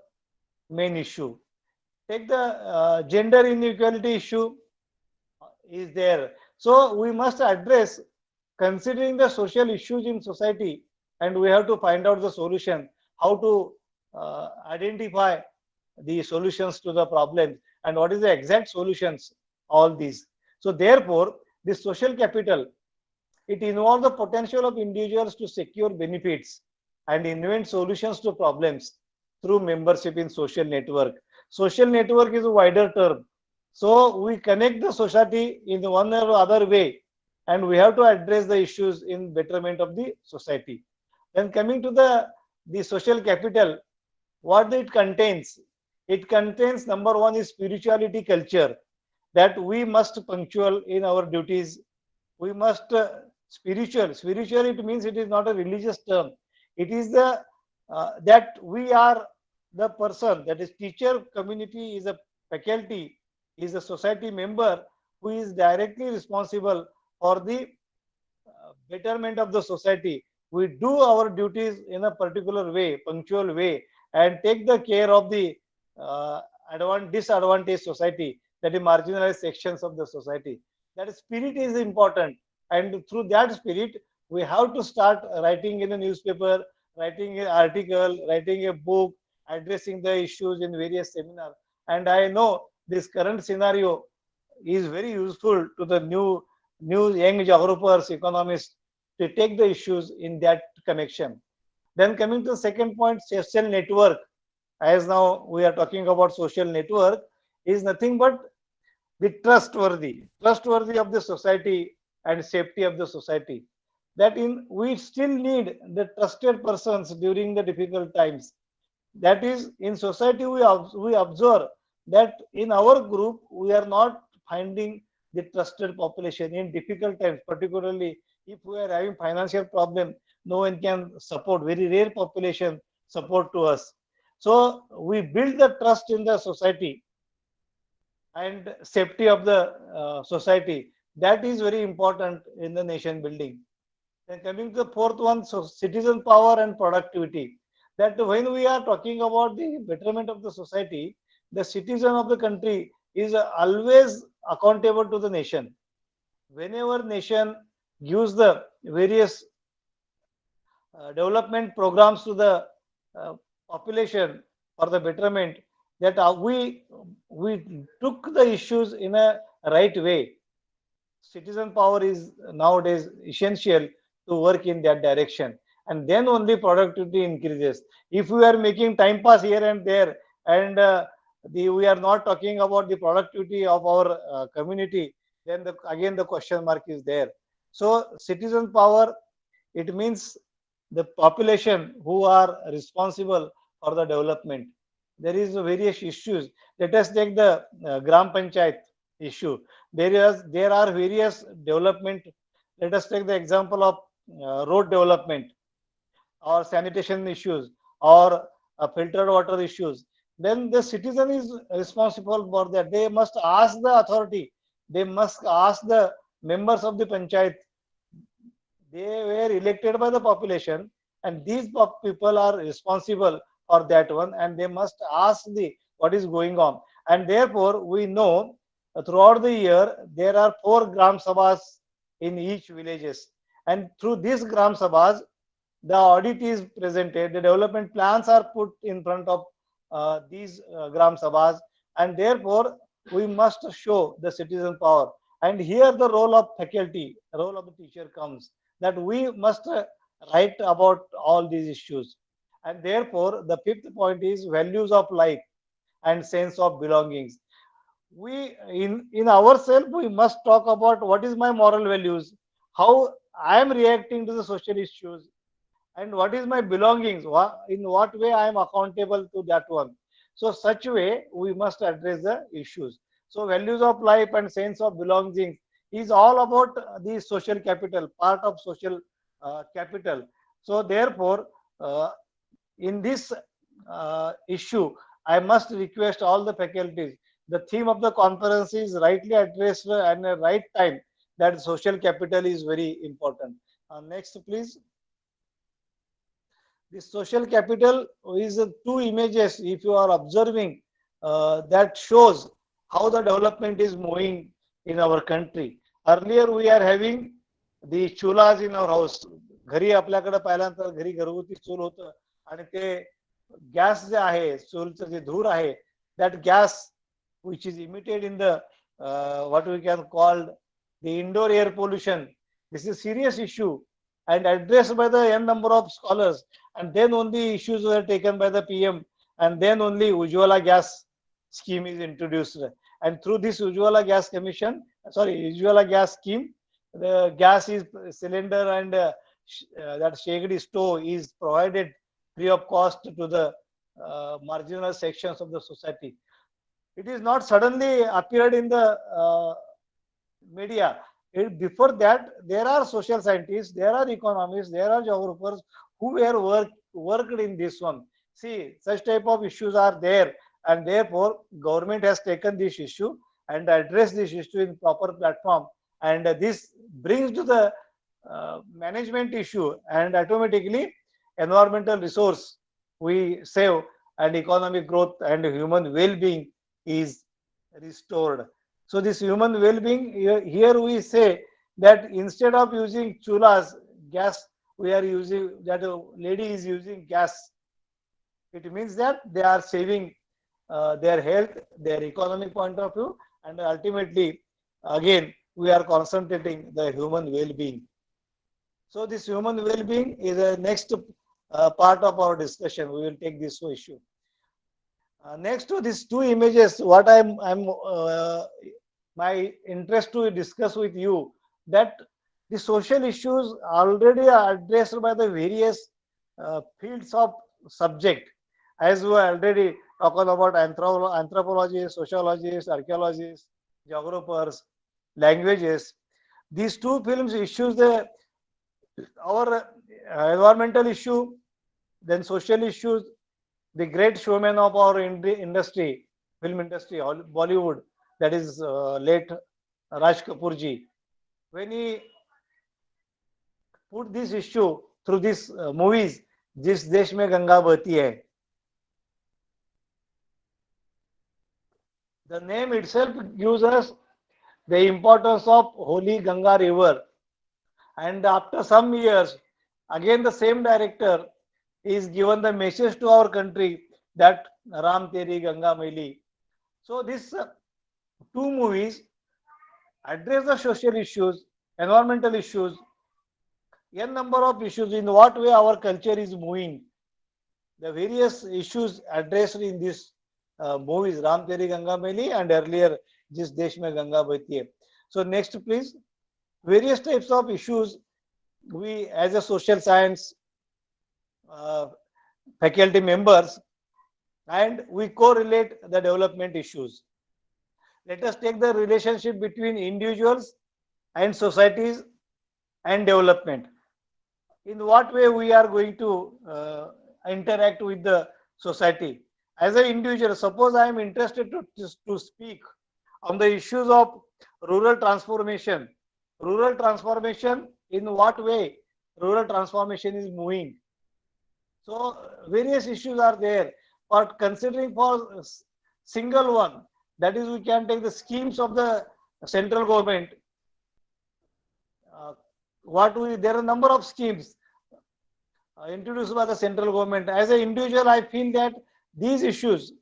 main issue. Take the gender inequality issue is there. So we must address considering the social issues in society, and we have to find out the solution, how to identify the solutions to the problem and what is the exact solutions, all these. So therefore, this social capital, it involves the potential of individuals to secure benefits and invent solutions to problems through membership in social network. Social network is a wider term. So we connect the society in one or other way, and we have to address the issues in betterment of the society. Then coming to the social capital, what it contains? It contains number one is spirituality culture, that we must punctual in our duties. We must spiritual it means it is not a religious term. It is the that we are the person, that is teacher community, is a faculty, is a society member who is directly responsible for the betterment of the society. We do our duties in a particular way, punctual way, and take the care of the disadvantaged society, that is marginalized sections of the society. That spirit is important, and through that spirit, we have to start writing in a newspaper, writing an article, writing a book, addressing the issues in various seminars. And I know this current scenario is very useful to the new young geographers, economists, to take the issues in that connection. Then coming to the second point, social network. As now we are talking about social network, is nothing but the trustworthy of the society and safety of the society. That in we still need the trusted persons during the difficult times. That is, in society we observe that in our group we are not finding the trusted population in difficult times, particularly if we are having financial problem. No one can support, very rare population support to us. So we build the trust in the society and safety of the society. That is very important in the nation building. Then coming to the fourth one, so citizen power and productivity. That when we are talking about the betterment of the society, the citizen of the country is always accountable to the nation. Whenever nation gives the various development programs to the population for the betterment, that we took the issues in a right way. Citizen power is nowadays essential to work in that direction, and then only productivity increases. If we are making time pass here and there, and we are not talking about the productivity of our community, then again the question mark is there. So citizen power, it means the population who are responsible for the development. There is various issues. Let us take the gram panchayat issue. There are various development. Let us take the example of road development or sanitation issues or filtered water issues. Then the citizen is responsible for that. They must ask the authority. They must ask the members of the panchayat They were elected by the population, and these people are responsible for that one, and they must ask the what is going on. And therefore, we know throughout the year there are 4 gram sabhas in each villages, and through these gram sabhas, the audit is presented, the development plans are put in front of these gram sabhas, and therefore we must show the citizen power. And here the role of faculty, role of the teacher comes, that we must write about all these issues. And therefore the fifth point is values of life and sense of belongings. We in ourselves we must talk about what is my moral values, how I am reacting to the social issues, and what is my belongings, in what way I am accountable to that one. So such way we must address the issues. So values of life and sense of belonging is all about the social capital, part of social capital. So therefore uh, in this issue I must request all the faculties, the theme of the conference is rightly addressed and a right time, that social capital is very important. Next please. The social capital is two images, if you are observing, that shows how the development is moving in our country. Earlier we are having the chulas in our house. घरी आपल्याकडे पाहिल्यानंतर घरी घरगुती चूल होतं, आणि ते gas जे आहे, चूलचं जे धूर आहे, that gas which is emitted in the what we can call the indoor air pollution. This is a serious issue and addressed by the n number of scholars, and then only issues were taken by the PM, and then only Ujjwala gas scheme is introduced. And through this Ujjwala gas commission, sorry, Ujjwala gas scheme, the gas is cylinder and that shaggy stove is provided free of cost to the marginal sections of the society. It is not suddenly appeared in the media. Before that, there are social scientists, there are economists, there are geographers who were worked in this one. See, such type of issues are there, and therefore government has taken this issue and addressed this issue in proper platform, and this brings to the management issue, and automatically environmental resource we save, and economic growth and human well-being is restored. So this human well-being, here we say that instead of using chulas, gas, we are using, that a lady is using gas. It means that they are saving their health, their economic point of view, and ultimately, again, we are concentrating the human well-being. So this human well-being is a next part of our discussion. We will take this issue. Next to these two images, what I'm my interest to discuss with you, that the social issues already are addressed by the various fields of subject, as we already talked about anthropologists, sociologists, archaeologists, geographers, languages. These two films issues our environmental issue, then social issues. The great showman of our industry, film industry, Bollywood, that is late Raj Kapoor ji, when he put this issue through these movies, Jis Desh Mein Ganga Bahti Hai. The name itself gives us the importance of Holy Ganga River. And after some years, again the same director is given the message to our country that Ram Teri Ganga Maili. So these two movies address the social issues, environmental issues, n number of issues, in what way our culture is moving. The various issues addressed in these movies, Ram Teri Ganga Maili and earlier Jis Desh Mein Ganga Bahti Hai. So next please. Various types of issues, we as a social science faculty members, and we correlate the development issues. Let us take the relationship between individuals and societies and development. In what way we are going to interact with the society. As an individual, suppose I am interested to speak on the issues of rural transformation. Rural transformation, in what way rural transformation is moving. So various issues are there, but considering for single one, that is, we can take the schemes of the central government. There are a number of schemes introduced by the central government. As an individual, I feel that these issues,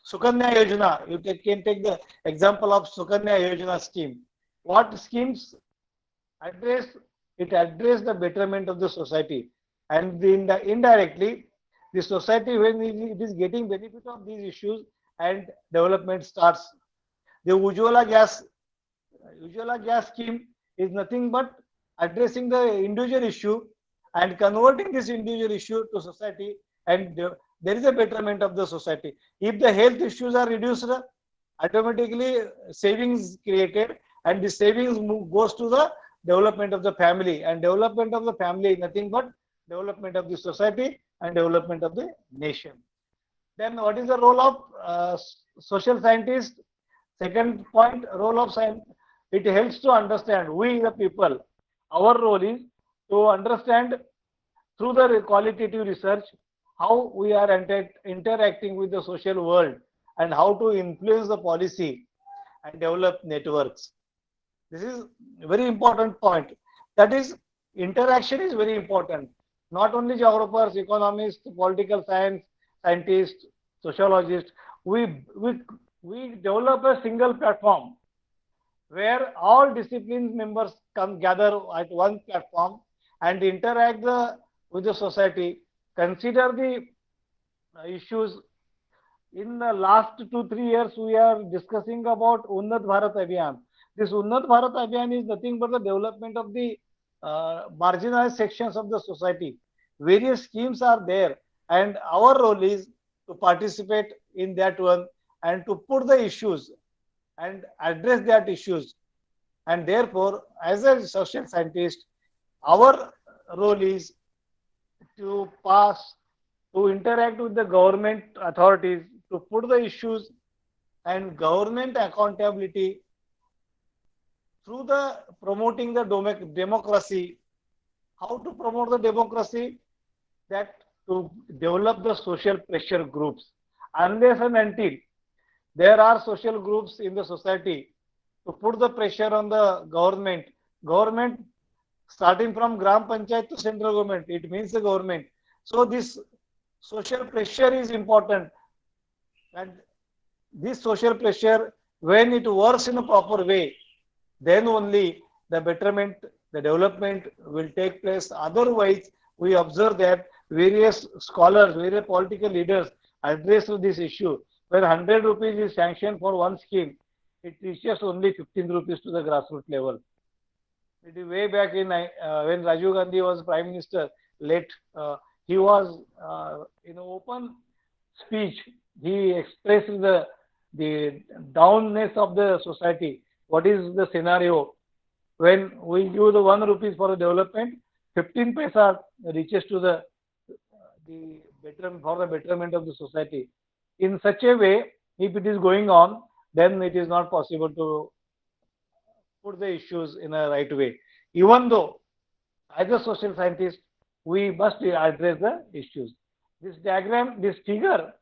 Sukanya Yojana, you can take the example of Sukanya Yojana scheme. What schemes address? It address the betterment of the society, and indirectly, the society, when it is getting benefit of these issues, and development starts. The Ujjwala gas scheme is nothing but addressing the individual issue and converting this individual issue to society, and there is a betterment of the society. If the health issues are reduced, automatically savings created, and the savings goes to the development of the family, and development of the family is nothing but development of the society and development of the nation. Then what is the role of social scientist? Second point, role of science. It helps to understand, we the people, our role is to understand through the qualitative research how we are interacting with the social world and how to influence the policy and develop networks. This is a very important point. That is, interaction is very important. Not only geographers, economists, political scientists, sociologists. We develop a single platform where all disciplines members come gather at one platform and interact with the society, consider the issues. In the last 2-3 years, we are discussing about Unnat Bharat Abhiyan. This Unnat Bharat Abhiyan is nothing but the development of the marginalized sections of the society. Various schemes are there, and our role is to participate in that one and to put the issues and address that issues. And therefore, as a social scientist, our role is to interact with the government authorities, to put the issues and government accountability through the promoting the democracy. How to promote the democracy? That to develop the social pressure groups. Unless and until there are social groups in the society to put the pressure on the government starting from Gram Panchayat to central government, it means the government. So this social pressure is important, and this social pressure, when it works in a proper way, then only the betterment, the development will take place. Otherwise, we observe that various scholars, various political leaders address this issue. When 100 rupees is sanctioned for one scheme, it reaches only 15 rupees to the grassroots level. It is way back in when Rajiv Gandhi was Prime Minister, he was in an open speech, he expressed the downness of the society. What is the scenario? When we give the 1 rupees for the development, 15 paisa reaches to the betterment of the society. In such a way, if it is going on, then it is not possible to put the issues in a right way. Even though, as a social scientist, we must address the issues. This diagram, this figure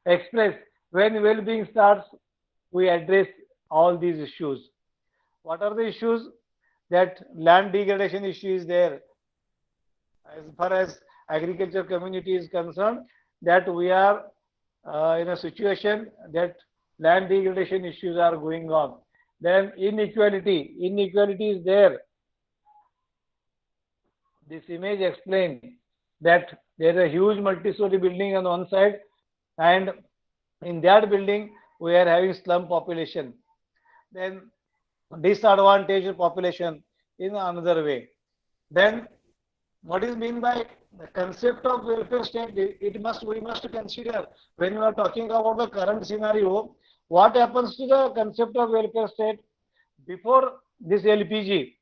express when well-being starts, we address all these issues. What are the issues? That land degradation issue is there. As far as agriculture community is concerned, that we are in a situation that land degradation issues are going on. Then inequality is there. This image explains that there is a huge multi-story building on one side, and in that building we are having slum population. Then disadvantaged population in another way. Then what is meant by the concept of welfare state? We must consider when we are talking about the current scenario, what happens to the concept of welfare state before this LPG?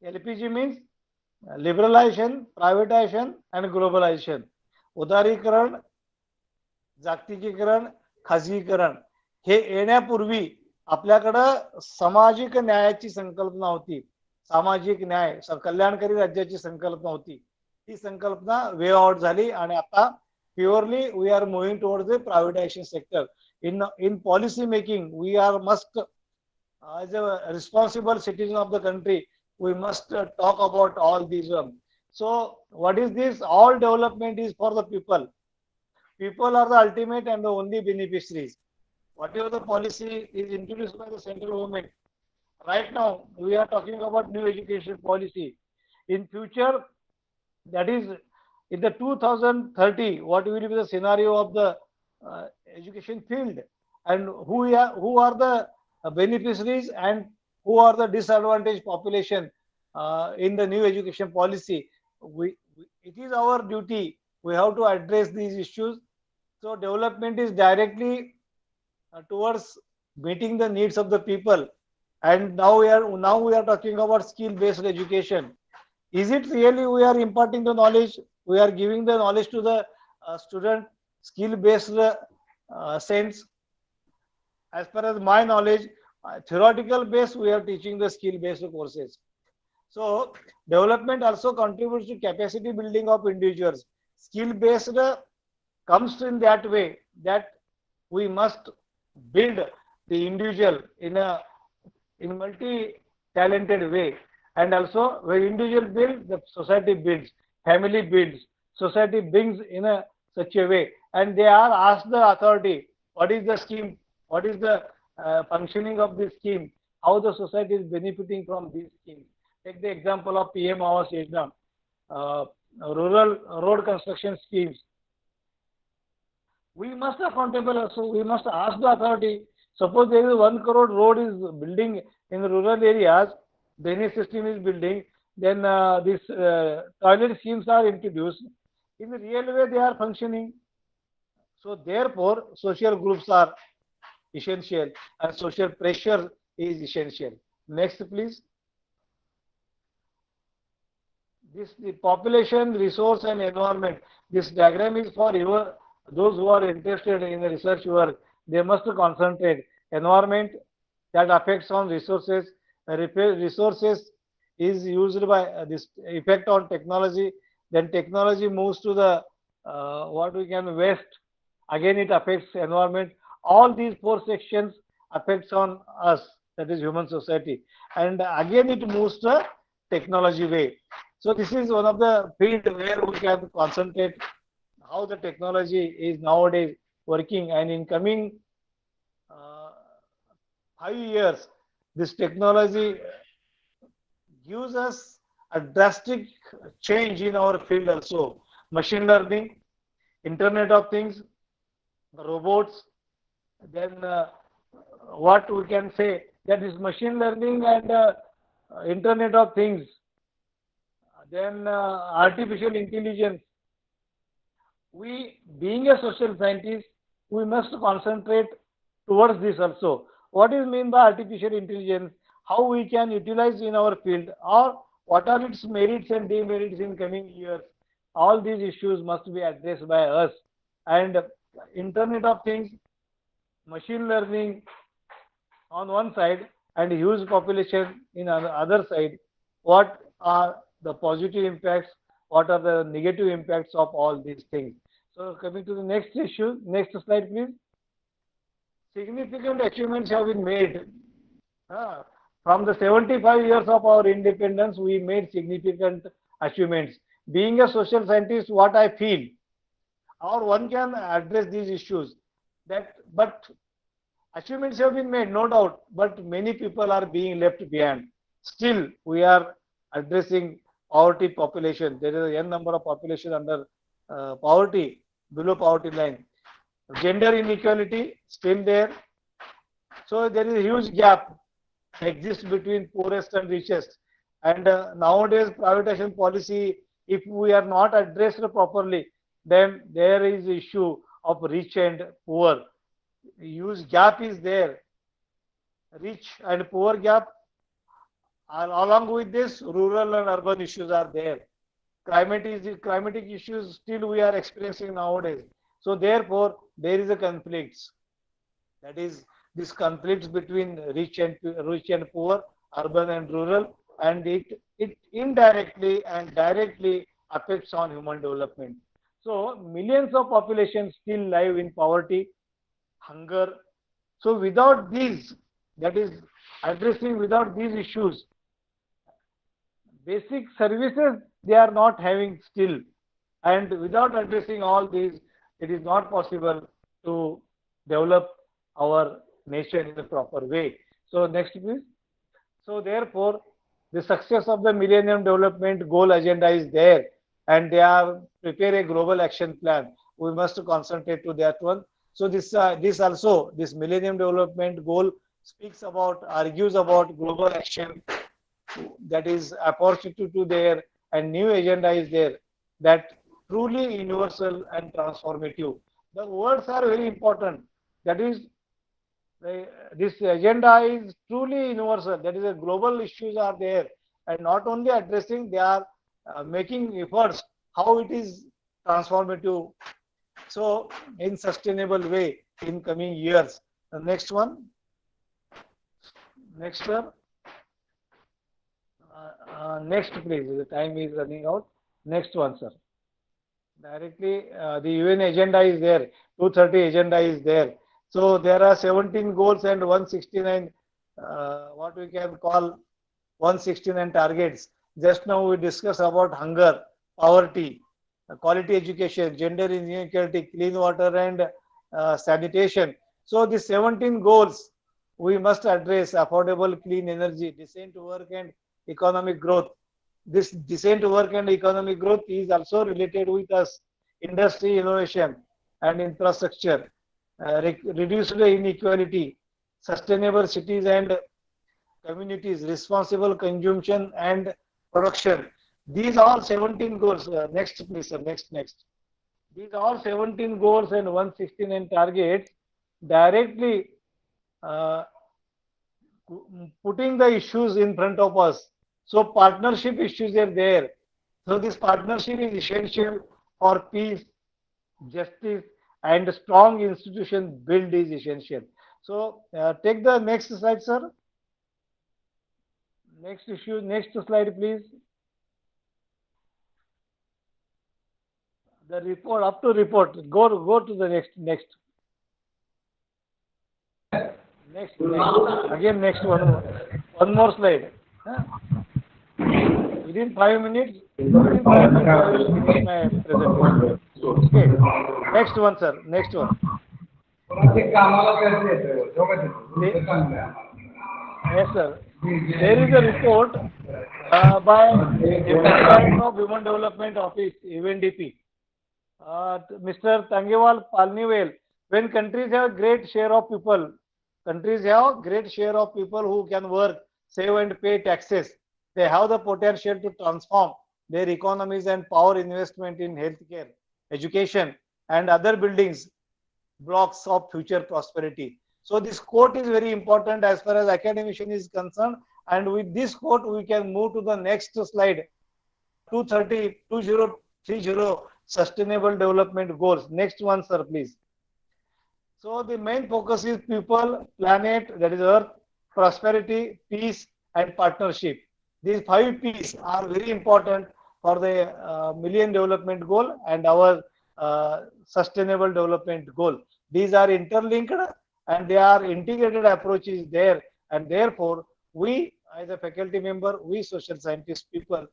LPG means liberalization, privatization and globalization. उदारीकरण, जागतिकीकरण, खाजगीकरण हे येण्यापूर्वी आपल्याकडे सामाजिक न्यायाची संकल्पना होती. सामाजिक न्याय कल्याणकारी राज्याची संकल्पना होती, ती संकल्पना वे आउट झाली आणि आता purely we are moving towards the privatisation sector. In policy making, we are must, as a responsible citizen of the country, we must talk about all these. So what is this? All development is for the people. People are the ultimate and the only beneficiaries. Whatever the policy is introduced by the central government, right now we are talking about new education policy. In future, that is in the 2030, what will be the scenario of the education field, and who are the beneficiaries and who are the disadvantaged population in the new education policy. It is our duty, we have to address these issues. So development is directly towards meeting the needs of the people. And now we are talking about skill based education. Is it really we are imparting the knowledge, we are giving the knowledge to the student skill based sense? As far as my knowledge, theoretical base we are teaching the skill based courses. So development also contributes to capacity building of individuals. Skill based comes in that way that we must build the individual in multi-talented way. And also when individual builds, the society builds, family builds, society brings in such a way. And they are asked the authority, what is the scheme, what is the functioning of this scheme, how the society is benefiting from these schemes. Take the example of PM Awas Yojana, rural road construction schemes. We must accountable also, we must ask the authority. Suppose there is 1 crore road is building in the rural areas, drainage system is building, then these toilet schemes are introduced. In the real way, they are functioning. So therefore, social groups are essential and social pressure is essential. Next, please. This the population, resource, and environment. This diagram is for those who are interested in the research work. They must concentrate. Environment that affects on resources. Resources is used by this effect on technology. Then technology moves to the what we can waste. Again, it affects environment. All these four sections affects on us, that is human society, and again it moves to technology way. So this is one of the field where we can concentrate how the technology is nowadays working, and in coming 5 years, this technology gives us a drastic change in our field also. Machine learning, Internet of Things, robots, then what we can say that is machine learning and Internet of Things, then artificial intelligence. We, being a social scientist, we must concentrate towards this also. What is mean by artificial intelligence? How we can utilize in our field, or what are its merits and demerits in coming years? All these issues must be addressed by us. And Internet of Things, machine learning on one side, and huge population in on the other side. What are the positive impacts? What are the negative impacts of all these things? So coming to the next issue, next slide, please. Significant achievements have been made. From the 75 years of our independence, we made significant achievements. Being a social scientist, what I feel, or one can address these issues, that but achievements have been made, no doubt, but many people are being left behind. Still, we are addressing poverty population. There is a n number of population under poverty, below poverty line. Gender inequality still there. So there is a huge gap exists between poorest and richest. And nowadays privatization policy, if we are not addressed properly, then there is issue of rich and poor. Huge gap is there. Rich and poor gap. And along with this, rural and urban issues are there. Climatic issues still we are experiencing nowadays. So therefore, there is a conflict. That is, this conflicts between rich and poor, urban and rural. and it indirectly and directly affects on human development. So millions of populations still live in poverty, hunger. So without these, that is addressing without these issues, basic services they are not having still, and without addressing all these, it is not possible to develop our nation in a proper way. So next please. So therefore, the success of the Millennium Development Goal agenda is there, and they are prepare a global action plan. We must concentrate to that one. So this Millennium Development Goal speaks about, argues about global action, that is opportunity to there, and new agenda is there, that truly universal and transformative. The words are very important. That is, this agenda is truly universal. That is, a global issues are there, and not only addressing, they are making efforts how it is transformative. So, in sustainable way in coming years. The next one, next sir. Next, please. The time is running out. Next one, sir. Directly, the UN agenda is there. 230 agenda is there. So there are 17 goals and 169, what we can call 169 targets. Just now we discussed about hunger, poverty, quality education, gender inequality, clean water and sanitation. So the 17 goals we must address: affordable clean energy, decent work and economic growth. This decent work and economic growth is also related with us, industry, innovation and infrastructure, reduced inequality, sustainable cities and communities, responsible consumption and production. These are 17 goals. Next, please, sir. Next. These are 17 goals and 169 targets directly putting the issues in front of us. So partnership issues are there. So this partnership is essential for peace, justice, and strong institution build is essential. So take the next slide, sir. Next issue, next slide, please. The report, up to report. Go to the next. Again, next one. One more slide. Within 5 minutes, I will finish my presentation. Okay. Next one, sir. Next one. Yes, sir. There is a report by Department of Human Development Office, UNDP. Mr. Tangewal Palnivel. When countries have great share of people who can work, save and pay taxes, they have the potential to transform their economies and power investment in healthcare, education, and other buildings blocks of future prosperity. So this quote is very important as far as academician is concerned. And with this quote, we can move to the next slide. 2030 Sustainable Development Goals. Next one, sir, please. So the main focus is people, planet, that is Earth, prosperity, peace, and partnership. These 5 P's are very important for the Millennium Development Goal and our Sustainable Development Goal. These are interlinked and they are integrated approaches there, and therefore we as a faculty member, we social scientist people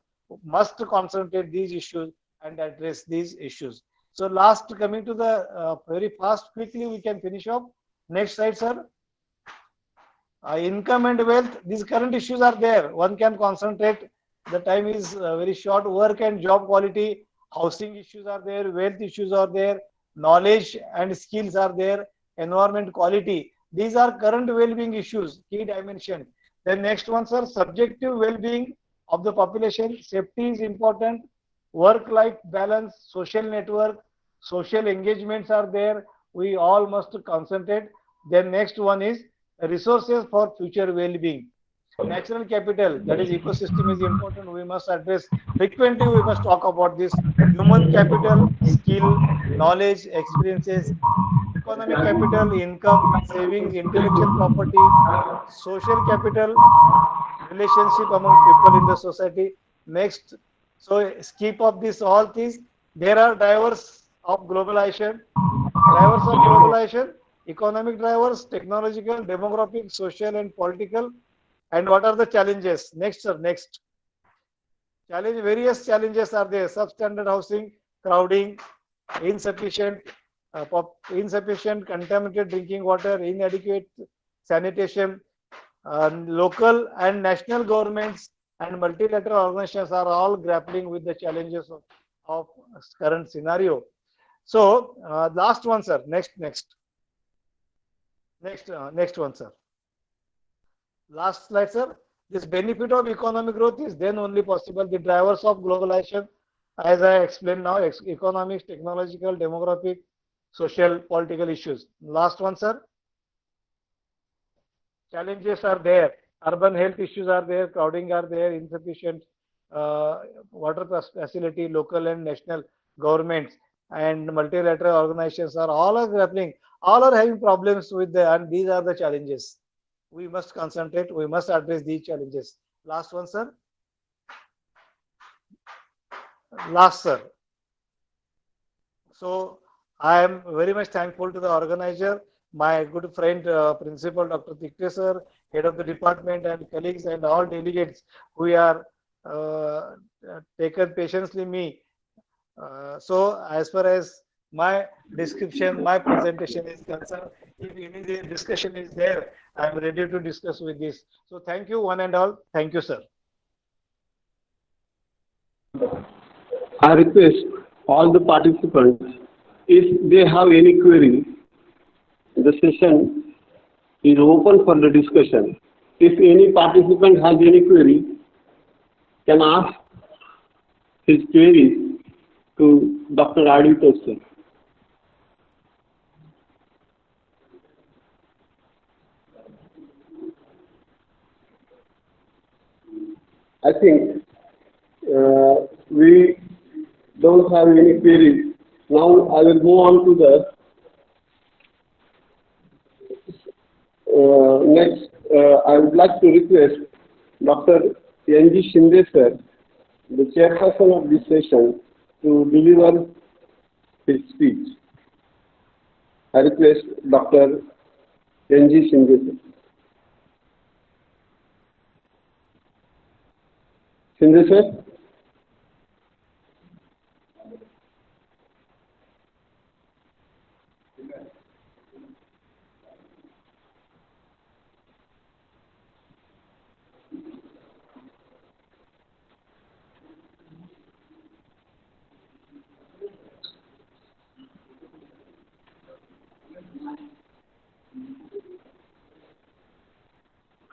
must concentrate these issues and address these issues. So last, coming to the very fast, quickly we can finish up. Next slide, sir. Income and wealth, these current issues are there. One can concentrate. The time is very short. Work and job quality, housing issues are there, wealth issues are there, knowledge and skills are there, environment quality. These are current well-being issues, key dimension. Then next one, sir, subjective well-being of the population. Safety is important. Work-life balance, social network, social engagements are there. We all must concentrate. Then next one is resources for future well-being. Natural capital, that is ecosystem, is important. We must address frequently. We must talk about this. Human capital, skill, knowledge, experiences. Economic capital, income, savings, intellectual property. Social capital, relationship among people in the society. Next, so skip of this all things. There are drivers of globalization, economic drivers, technological, demographic, social, and political. And what are the challenges? Next, sir. Next. Various challenges are there: substandard housing, crowding, insufficient, insufficient contaminated drinking water, inadequate sanitation. Local and national governments and multilateral organizations are all grappling with the challenges of current scenario. So, last one, sir. Next one, sir. Last slide, sir. This benefit of economic growth is then only possible. The drivers of globalization, as I explained now, economics, technological, demographic, social, political issues. Last one, sir. Challenges are there. Urban health issues are there. Crowding are there. Insufficient water facility, local and national governments and multilateral organizations are grappling. All are having problems with and these are the challenges. We must concentrate. We must address these challenges. Last one, sir. Last, sir. So I am very much thankful to the organizer, my good friend, Principal Dr. Tikte sir, head of the department and colleagues and all delegates who are taken patiently me. So as far as my description, my presentation is concerned, if any discussion is there, I am ready to discuss with this. So thank you one and all. Thank you, sir. I request all the participants, if they have any query, the session is open for the discussion. If any participant has any query, can ask his queries to Dr. Aditos sir. I think we don't have any queries. Now I will move on to the next. I would like to request Dr. N.G. Shinde sir, the chairperson of this session, to deliver his speech. I request Dr. N.G. Shinde sir. Shinde sir.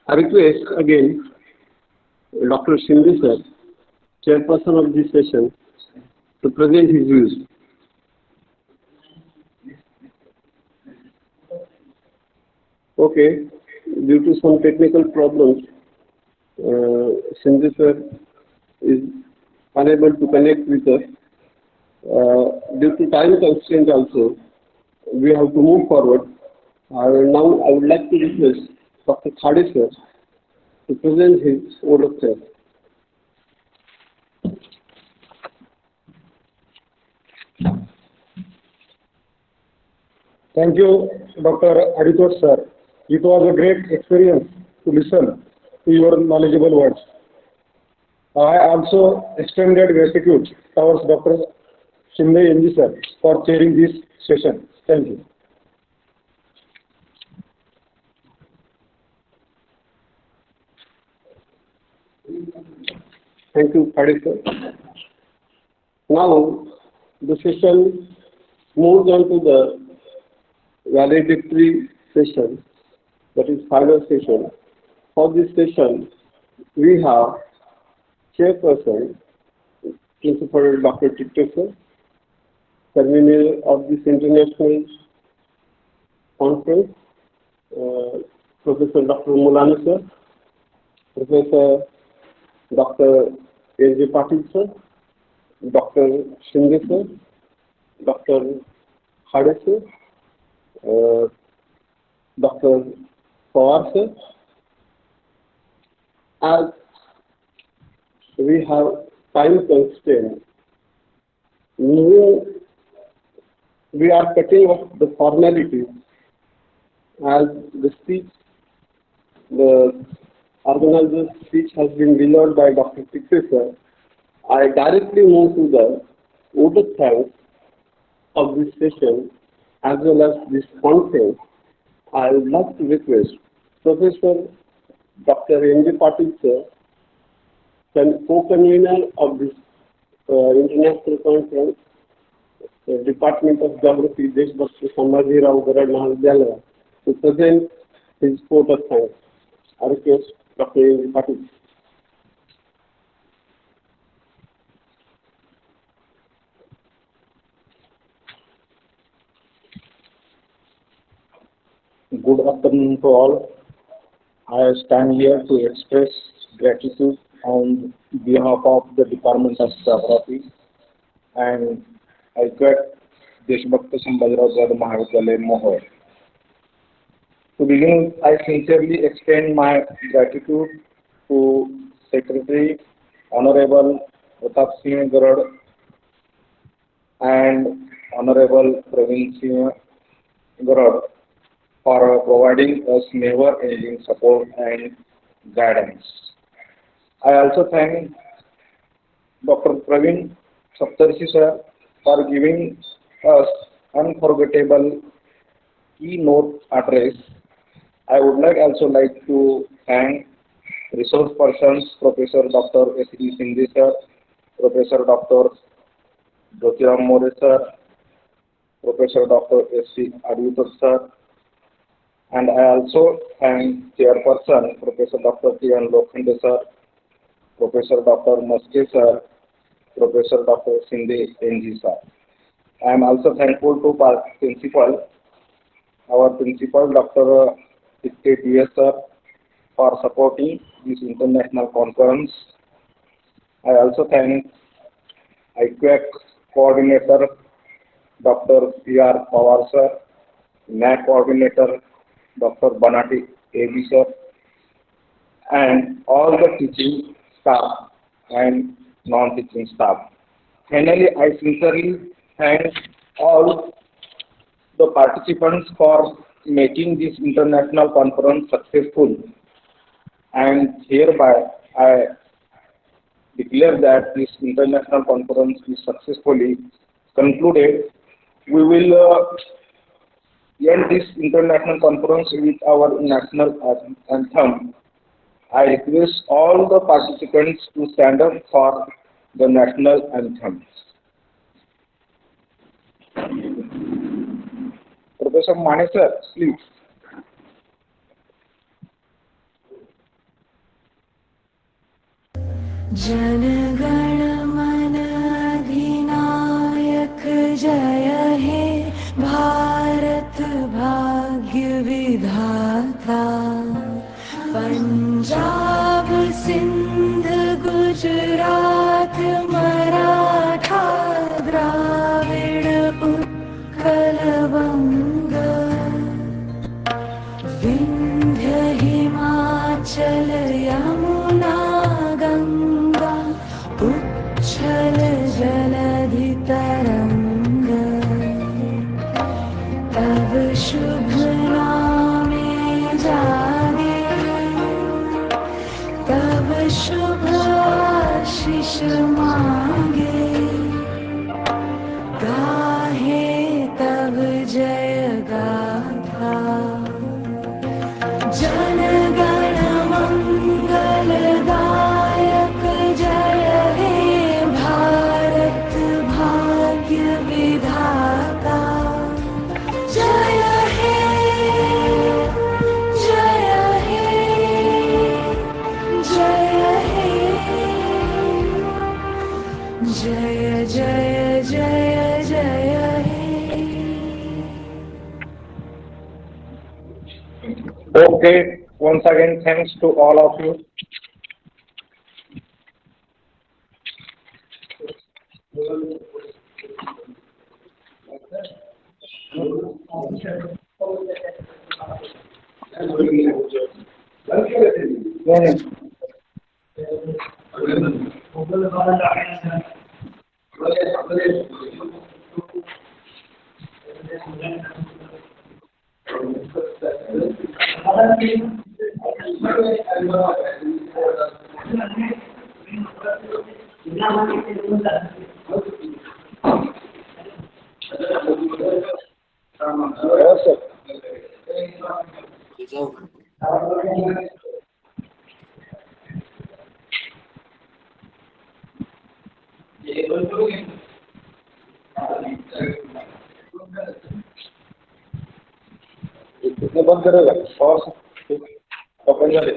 I request again Dr. Shinde sir, chairperson of this session, to present his views. Okay, due to some technical problems, Shinde sir is unable to connect with us. Due to time constraint also, we have to move forward. Now I would like to request Dr. Khade sir to present his word of prayer. Thank you, Dr. Aditos sir. It was a great experience to listen to your knowledgeable words. I also extended gratitude towards Dr. Shinde NG sir for chairing this session. Thank you. Thank you, Khade sir. Now the session moves on to the valedictory session, that is final session. For this session, we have chairperson, Principal Dr. Tikte sir, convener of this international conference, Professor Dr. Mulani sir, Professor Dr. A.J. Patil sir, Dr. Shinde sir, Dr. Khade sir, Dr. Pawar sir, as we have time constraint, we are cutting off the formalities as the organizer's speech has been delivered by Dr. Tikse sir. I directly move to the vote of thanks of this session as well as this conference. I would like to request Professor Dr. N. J. Patil sir, co-convener of this international conference, Department of Geography, Deshbhakta, Sambhajirao, Garad, Mahavidyalaya, to present his vote of thanks. I request Dr. N. J. Patil. Good afternoon to all. I stand here to express gratitude on behalf of the Department of Geography and I get Deshbhakta Sambhajirao Garad Mahavidyalaya Mohol. To begin, I sincerely extend my gratitude to Secretary Honorable Pratap Singh Garad and Honorable Praveen Singh Garad for providing us never-ending support and guidance. I also thank Dr. Praveen Saptarshi sir for giving us unforgettable keynote address. I would also like to thank resource persons Professor Dr. S.D. Sindhi sir, Professor Dr. Jyotiram More sir, Professor Dr. S.C. Advitar sir, and I also thank Chairperson Professor Dr. T.N. Lokhande sir, Professor Dr. Maske sir, Professor Dr. Sindhi N.G. sir. I am also thankful to our principal Dr. Tikse D.S. sir for supporting this international conference. I also thank IQAC coordinator Dr. C.R. Pawar sir, NAC coordinator Dr. Banati A.B. sir, and all the teaching staff and non-teaching staff. Finally, I sincerely thank all the participants for making this international conference successful. And hereby, I declare that this international conference is successfully concluded. We will end this international conference with our national anthem. I request all the participants to stand up for the national anthem. Professor Mane sir, please. Jana Gana मन अधिनायक जय हे भारत भाग्य विधाता पंजाब सिंध गुजरात मराठा द्राविड़ उत्कल बंग विंध्य हिमाचल यमुना गंगा उच्छल जलधि तरंग तब शुभ नामे जागे तब शुभ आशीष मांगे गाहे तब जय गाथा जन गण मंगल दायक जय हे भारत भाग्य विधाता जय हे जय हे जय हे जय जय जय जय हे. Okay, once again, thanks to all of you. कितने बंद करेगा और ओपन झाले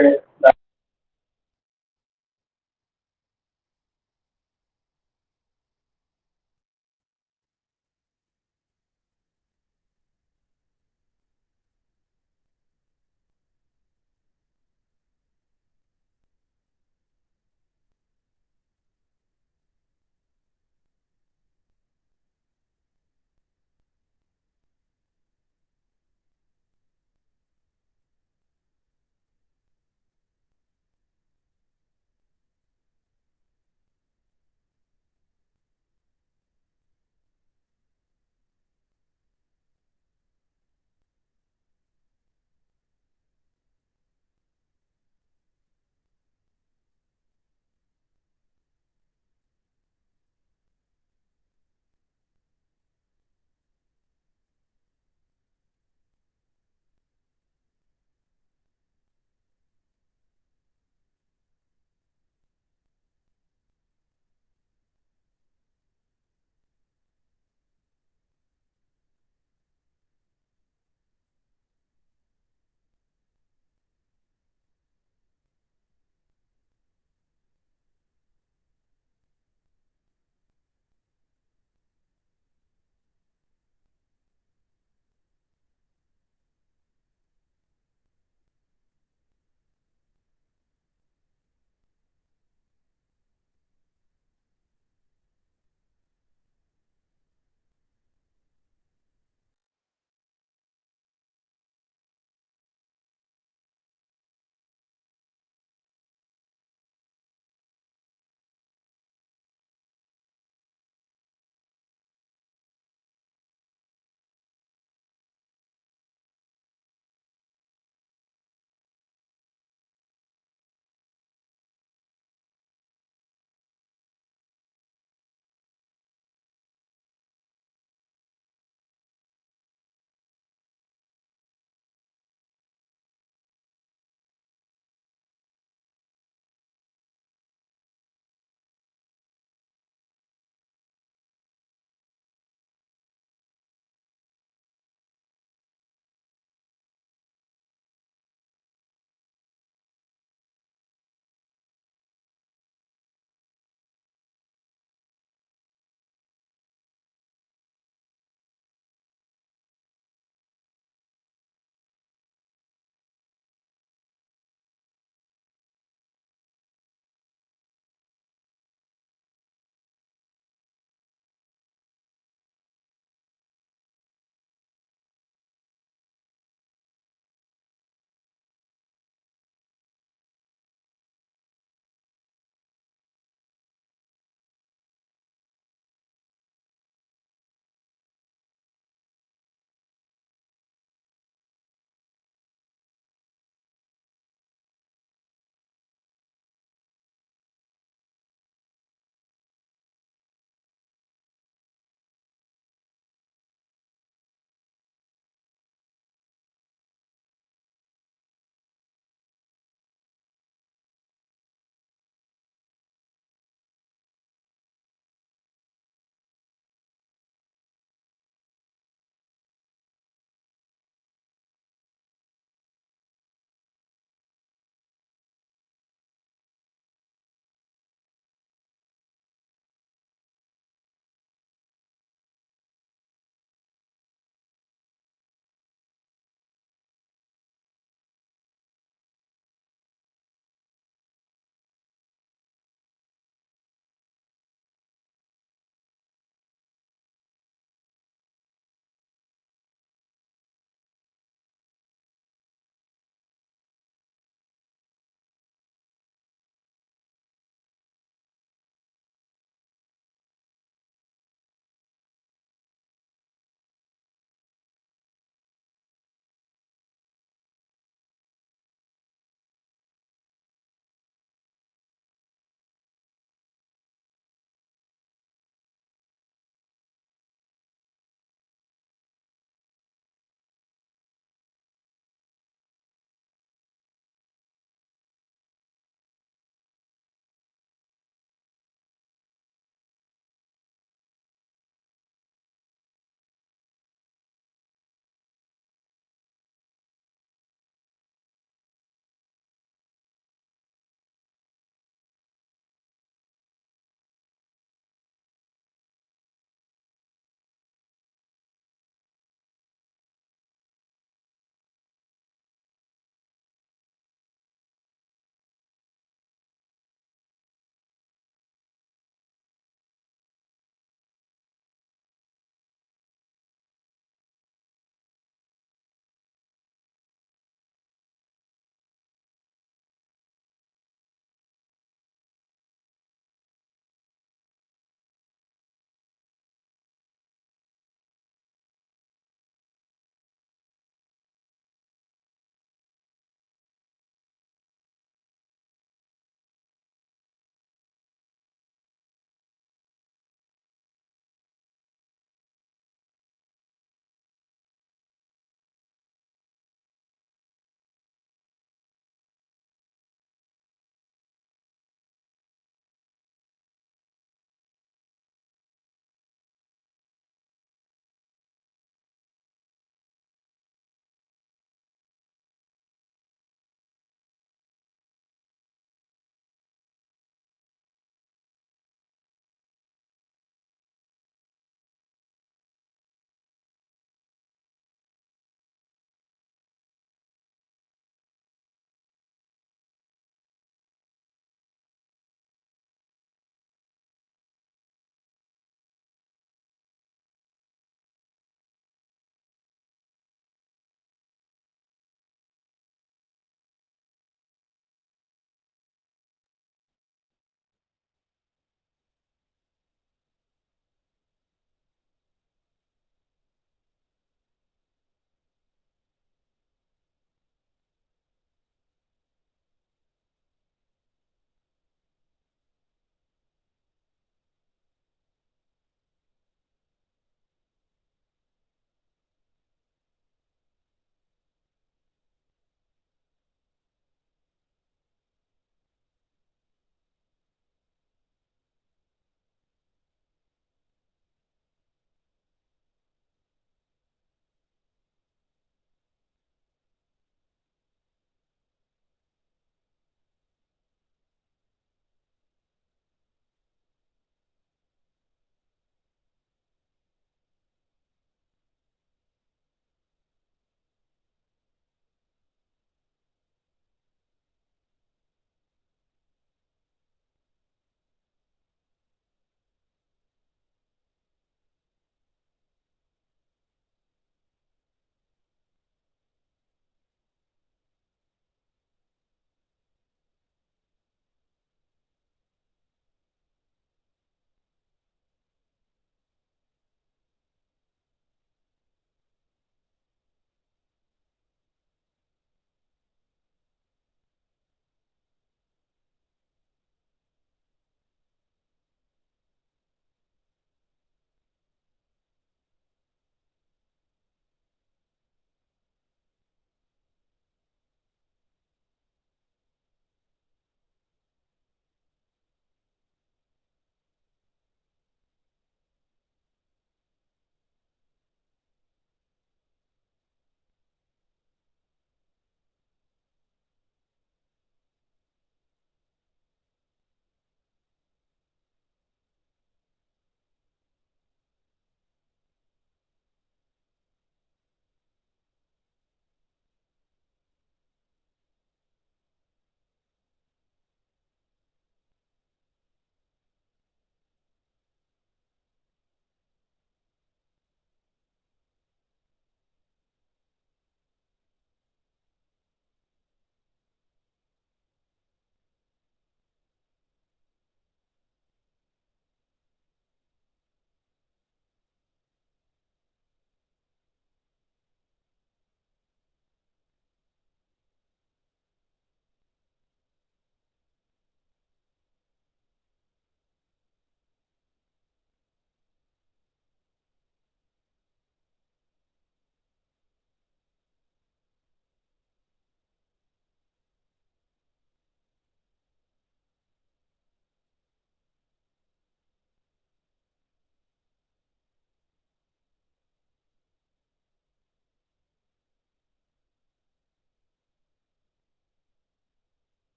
Okay.